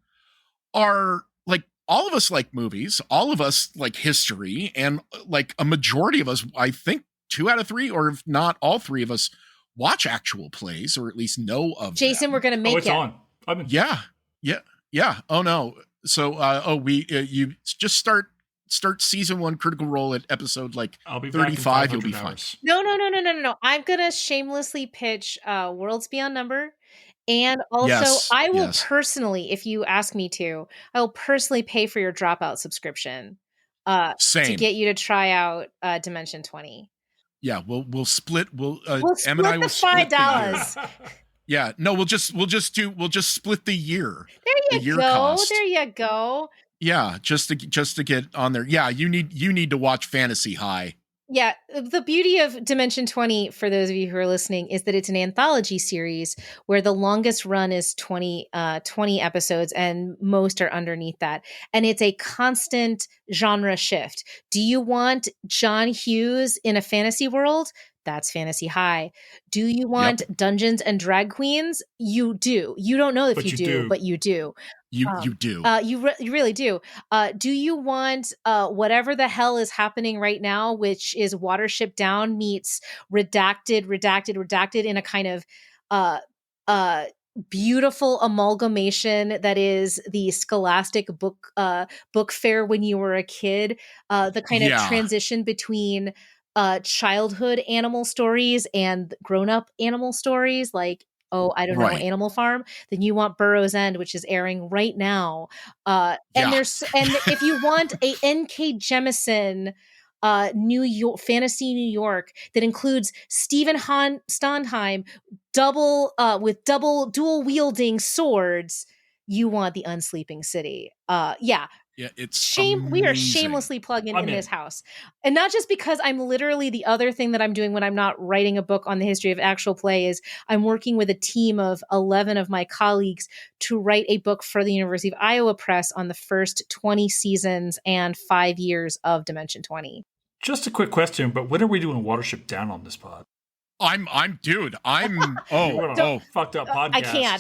are like, all of us like movies, all of us like history, and like a majority of us, I think 2 out of 3, or if not all 3 of us, watch actual plays, or at least know of Jason, them. we're going to make it's on. Yeah. Oh no. So, you just start season 1 Critical Role at episode like I'll be 35. You'll be fine. No. I'm going to shamelessly pitch Worlds Beyond Number. And also, I will personally, if you ask me to, I will personally pay for your Dropout subscription to get you to try out Dimension 20. Yeah, we'll split. Em and I will split $5. Yeah, no, we'll just split the year. There you go. There you go. Yeah, just to get on there. Yeah, you need to watch Fantasy High. Yeah, the beauty of Dimension 20, for those of you who are listening, is that it's an anthology series where the longest run is 20 episodes, and most are underneath that. And it's a constant genre shift. Do you want John Hughes in a fantasy world? That's Fantasy High. Do you want Dungeons and Drag Queens? You do. You don't know if you do, but you do. You do. You really do. Do you want whatever the hell is happening right now, which is Watership Down meets redacted in a kind of beautiful amalgamation that is the Scholastic book fair when you were a kid, the kind of transition between childhood animal stories and grown-up animal stories, like Animal Farm. Then you want Burroughs End, which is airing right now. And if you want a N.K. Jemisin New York fantasy New York that includes Stephen Sondheim with dual wielding swords, you want the Unsleeping City. Yeah, it's amazing. We are shamelessly plugging in this house. And not just because I'm literally, the other thing that I'm doing when I'm not writing a book on the history of actual play is I'm working with a team of 11 of my colleagues to write a book for the University of Iowa Press on the first 20 seasons and 5 years of Dimension 20. Just a quick question, but when are we doing Watership Down on this pod? I'm fucked up podcast. I can't.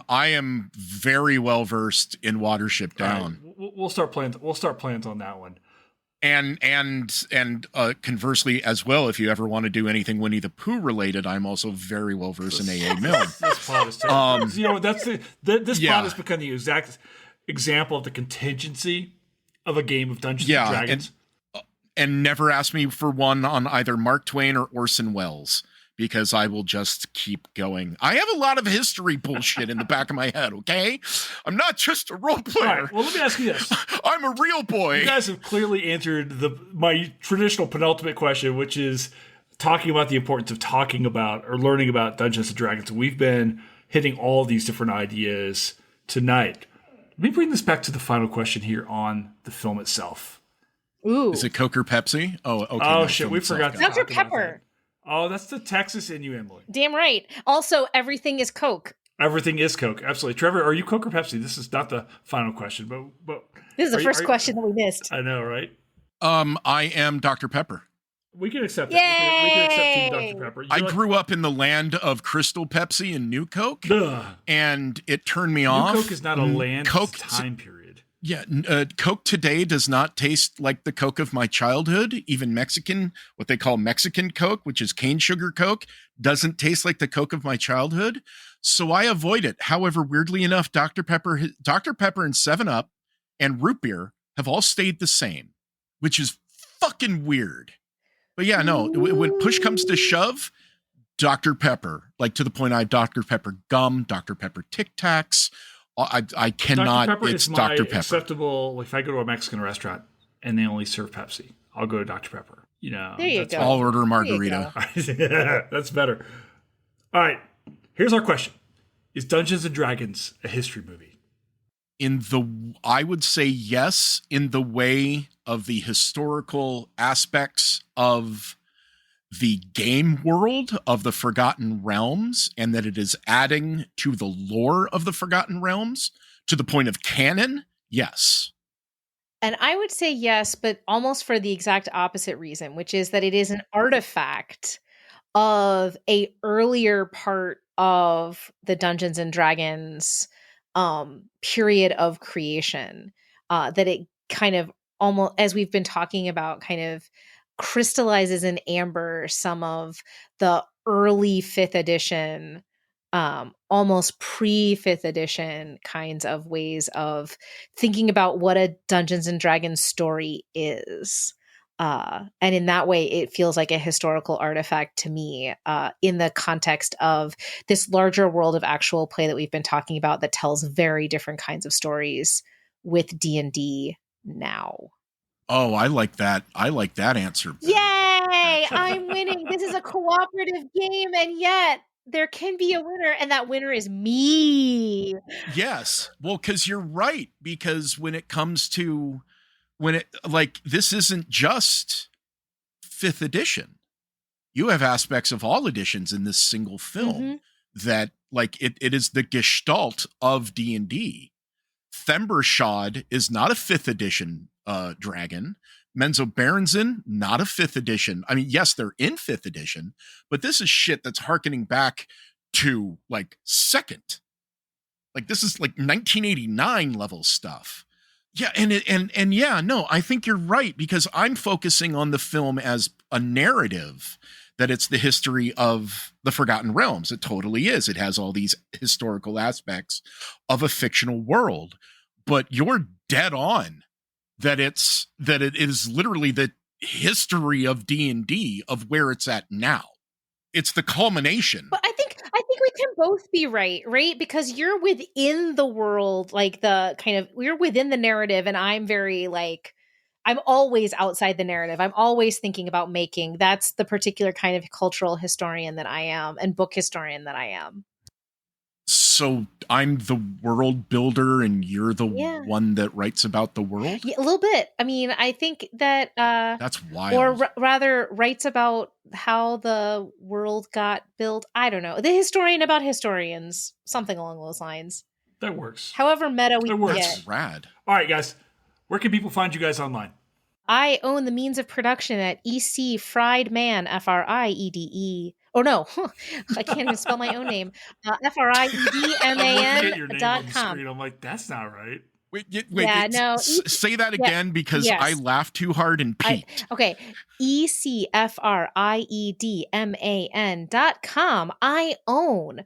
I am very well versed in Watership Down. Right. We'll start plans on that one. And conversely as well, if you ever want to do anything Winnie the Pooh related, I'm also very well versed in A.A. Milne. This pod is terrible. This pod has become the exact example of the contingency of a game of Dungeons and Dragons. And never ask me for one on either Mark Twain or Orson Welles, because I will just keep going. I have a lot of history bullshit in the back of my head, okay? I'm not just a role player. All right, well, let me ask you this. I'm a real boy. You guys have clearly answered my traditional penultimate question, which is talking about the importance of talking about or learning about Dungeons & Dragons. We've been hitting all these different ideas tonight. Let me bring this back to the final question here on the film itself. Ooh. Is it Coke or Pepsi? Oh, okay. Oh, shit, we forgot to talk Dr. about Pepper. that. Oh, that's the Texas in you, Emily. Damn right. Also, everything is Coke. Everything is Coke. Absolutely. Trevor, are you Coke or Pepsi? This is not the final question, but This is the first question that we missed. I know, right? I am Dr. Pepper. We can accept it. We can accept Team Dr. Pepper. I grew up in the land of Crystal Pepsi and New Coke, and it turned me off. New Coke is not a land, Coke it's time period. Yeah, Coke today does not taste like the Coke of my childhood. Even Mexican, what they call Mexican Coke, which is cane sugar Coke, doesn't taste like the Coke of my childhood. So I avoid it. However, weirdly enough, Dr. Pepper and 7-Up and root beer have all stayed the same, which is fucking weird. But yeah, no, when push comes to shove, Dr. Pepper, like to the point I have Dr. Pepper gum, Dr. Pepper Tic Tacs. I cannot. Dr. Pepper it's is my Dr. Pepper. acceptable. If I go to a Mexican restaurant and they only serve Pepsi, I'll go to Dr. Pepper. You know, there you go. I'll order a margarita. Yeah, that's better. All right, here's our question: is Dungeons and Dragons a history movie? I would say yes, in the way of the historical aspects of the game world of the Forgotten Realms, and that it is adding to the lore of the Forgotten Realms to the point of canon. Yes. And I would say yes, but almost for the exact opposite reason, which is that it is an artifact of a earlier part of the Dungeons and Dragons period of creation, that it kind of almost, as we've been talking about, kind of crystallizes in amber some of the early 5th edition, almost pre-5th edition kinds of ways of thinking about what a Dungeons and Dragons story is. And in that way, it feels like a historical artifact to me, in the context of this larger world of actual play that we've been talking about that tells very different kinds of stories with D&D now. Oh, I like that. I like that answer. Yay! I'm winning. This is a cooperative game, and yet there can be a winner, and that winner is me. Yes. Well, because you're right. Because when it comes to this isn't just 5th edition. You have aspects of all editions in this single film that, like, it is the gestalt of D&D. Thembershad is not a 5th edition dragon. Menzoberranzan, not a 5th edition. I mean, yes, they're in 5th edition, but this is shit that's harkening back to, like, 2nd. Like, this is like 1989 level stuff. Yeah, and yeah, no, I think you're right, because I'm focusing on the film as a narrative, that it's the history of the Forgotten Realms. It totally is. It has all these historical aspects of a fictional world. But you're dead on that it is literally the history of D&D, of where it's at now. It's the culmination. But I think we can both be right? Because you're within the world, like you're within the narrative, and I'm very I'm always outside the narrative. I'm always thinking about making. That's the particular kind of cultural historian that I am, and book historian that I am. So I'm the world builder and you're the one that writes about the world? Yeah, a little bit. I mean, I think that that's wild. Or rather writes about how the world got built. I don't know. The historian about historians, something along those lines. That works. However meta we can get. That's rad. All right, guys. Where can people find you guys online? I own the means of production at EC Friedman, Friede. Oh, no. I can't even spell my own name. FRIEDMAN.com. I'm like, that's not right. Wait, Yeah, no, say that again because yes. I laughed too hard and peaked. Okay. ECFRIEDMAN.com. I own.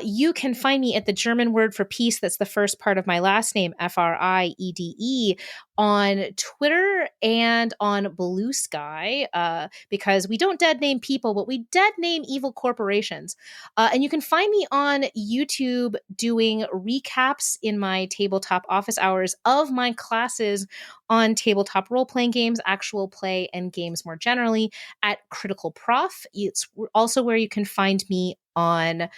You can find me at the German word for peace. That's the first part of my last name, FRIEDE, on Twitter and on Blue Sky, because we don't dead name people, but we dead name evil corporations. And you can find me on YouTube doing recaps in my tabletop office hours of my classes on tabletop role-playing games, actual play, and games more generally at Critical Prof. It's also where you can find me on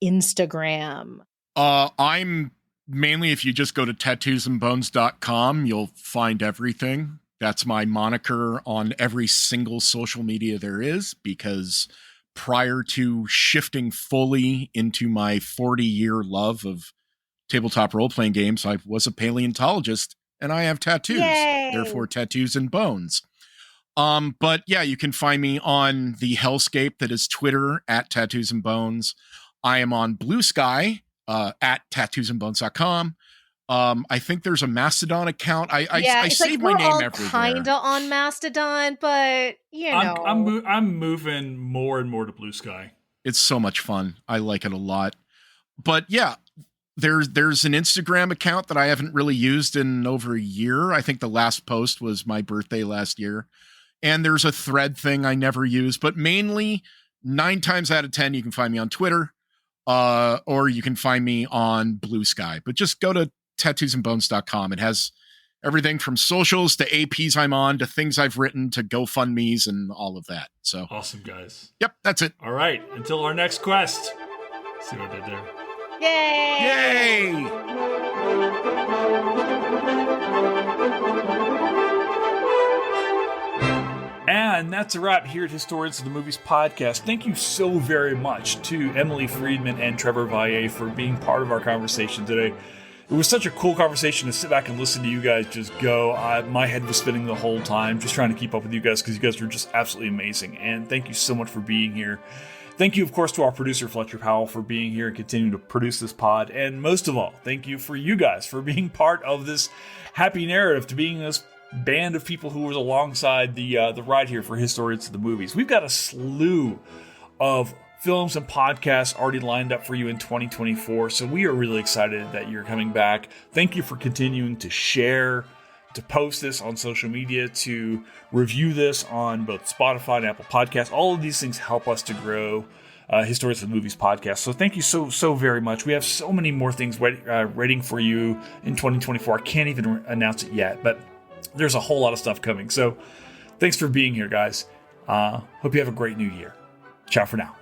Instagram. I'm mainly, if you just go to tattoosandbones.com, you'll find everything. That's my moniker on every single social media there is, because prior to shifting fully into my 40-year love of tabletop role-playing games, I was a paleontologist and I have tattoos. Yay! Therefore, tattoos and bones. But yeah, you can find me on the hellscape that is Twitter at tattoos and bones. I am on Blue Sky at tattoosandbones.com. I think there's a Mastodon account. I save my name everywhere. Kinda on Mastodon, but you know, I'm moving more and more to Blue Sky. It's so much fun. I like it a lot. But yeah, there's an Instagram account that I haven't really used in over a year. I think the last post was my birthday last year. And there's a thread thing I never use, but mainly 9 times out of 10, you can find me on Twitter, or you can find me on Blue Sky. But just go to tattoosandbones.com. It has everything from socials to APs I'm on to things I've written to GoFundMe's and all of that. So awesome, guys. Yep, that's it. All right. Until our next quest. See what I did there. Yay! Yay! And that's a wrap here at Historians of the Movies podcast. Thank you so very much to Emily Friedman and Trevor Valle for being part of our conversation today. It was such a cool conversation to sit back and listen to you guys just go. My head was spinning the whole time, just trying to keep up with you guys because you guys were just absolutely amazing. And thank you so much for being here. Thank you, of course, to our producer, Fletcher Powell, for being here and continuing to produce this pod. And most of all, thank you for you guys for being part of this happy narrative, to being this band of people who was alongside the ride here for Historians of the Movies. We've got a slew of films and podcasts already lined up for you in 2024, so we are really excited that you're coming back. Thank you for continuing to share, to post this on social media, to review this on both Spotify and Apple Podcasts. All of these things help us to grow Historians of the Movies podcast. So thank you so very much. We have so many more things waiting for you in 2024. I can't even announce it yet, but there's a whole lot of stuff coming. So thanks for being here, guys. Hope you have a great new year. Ciao for now.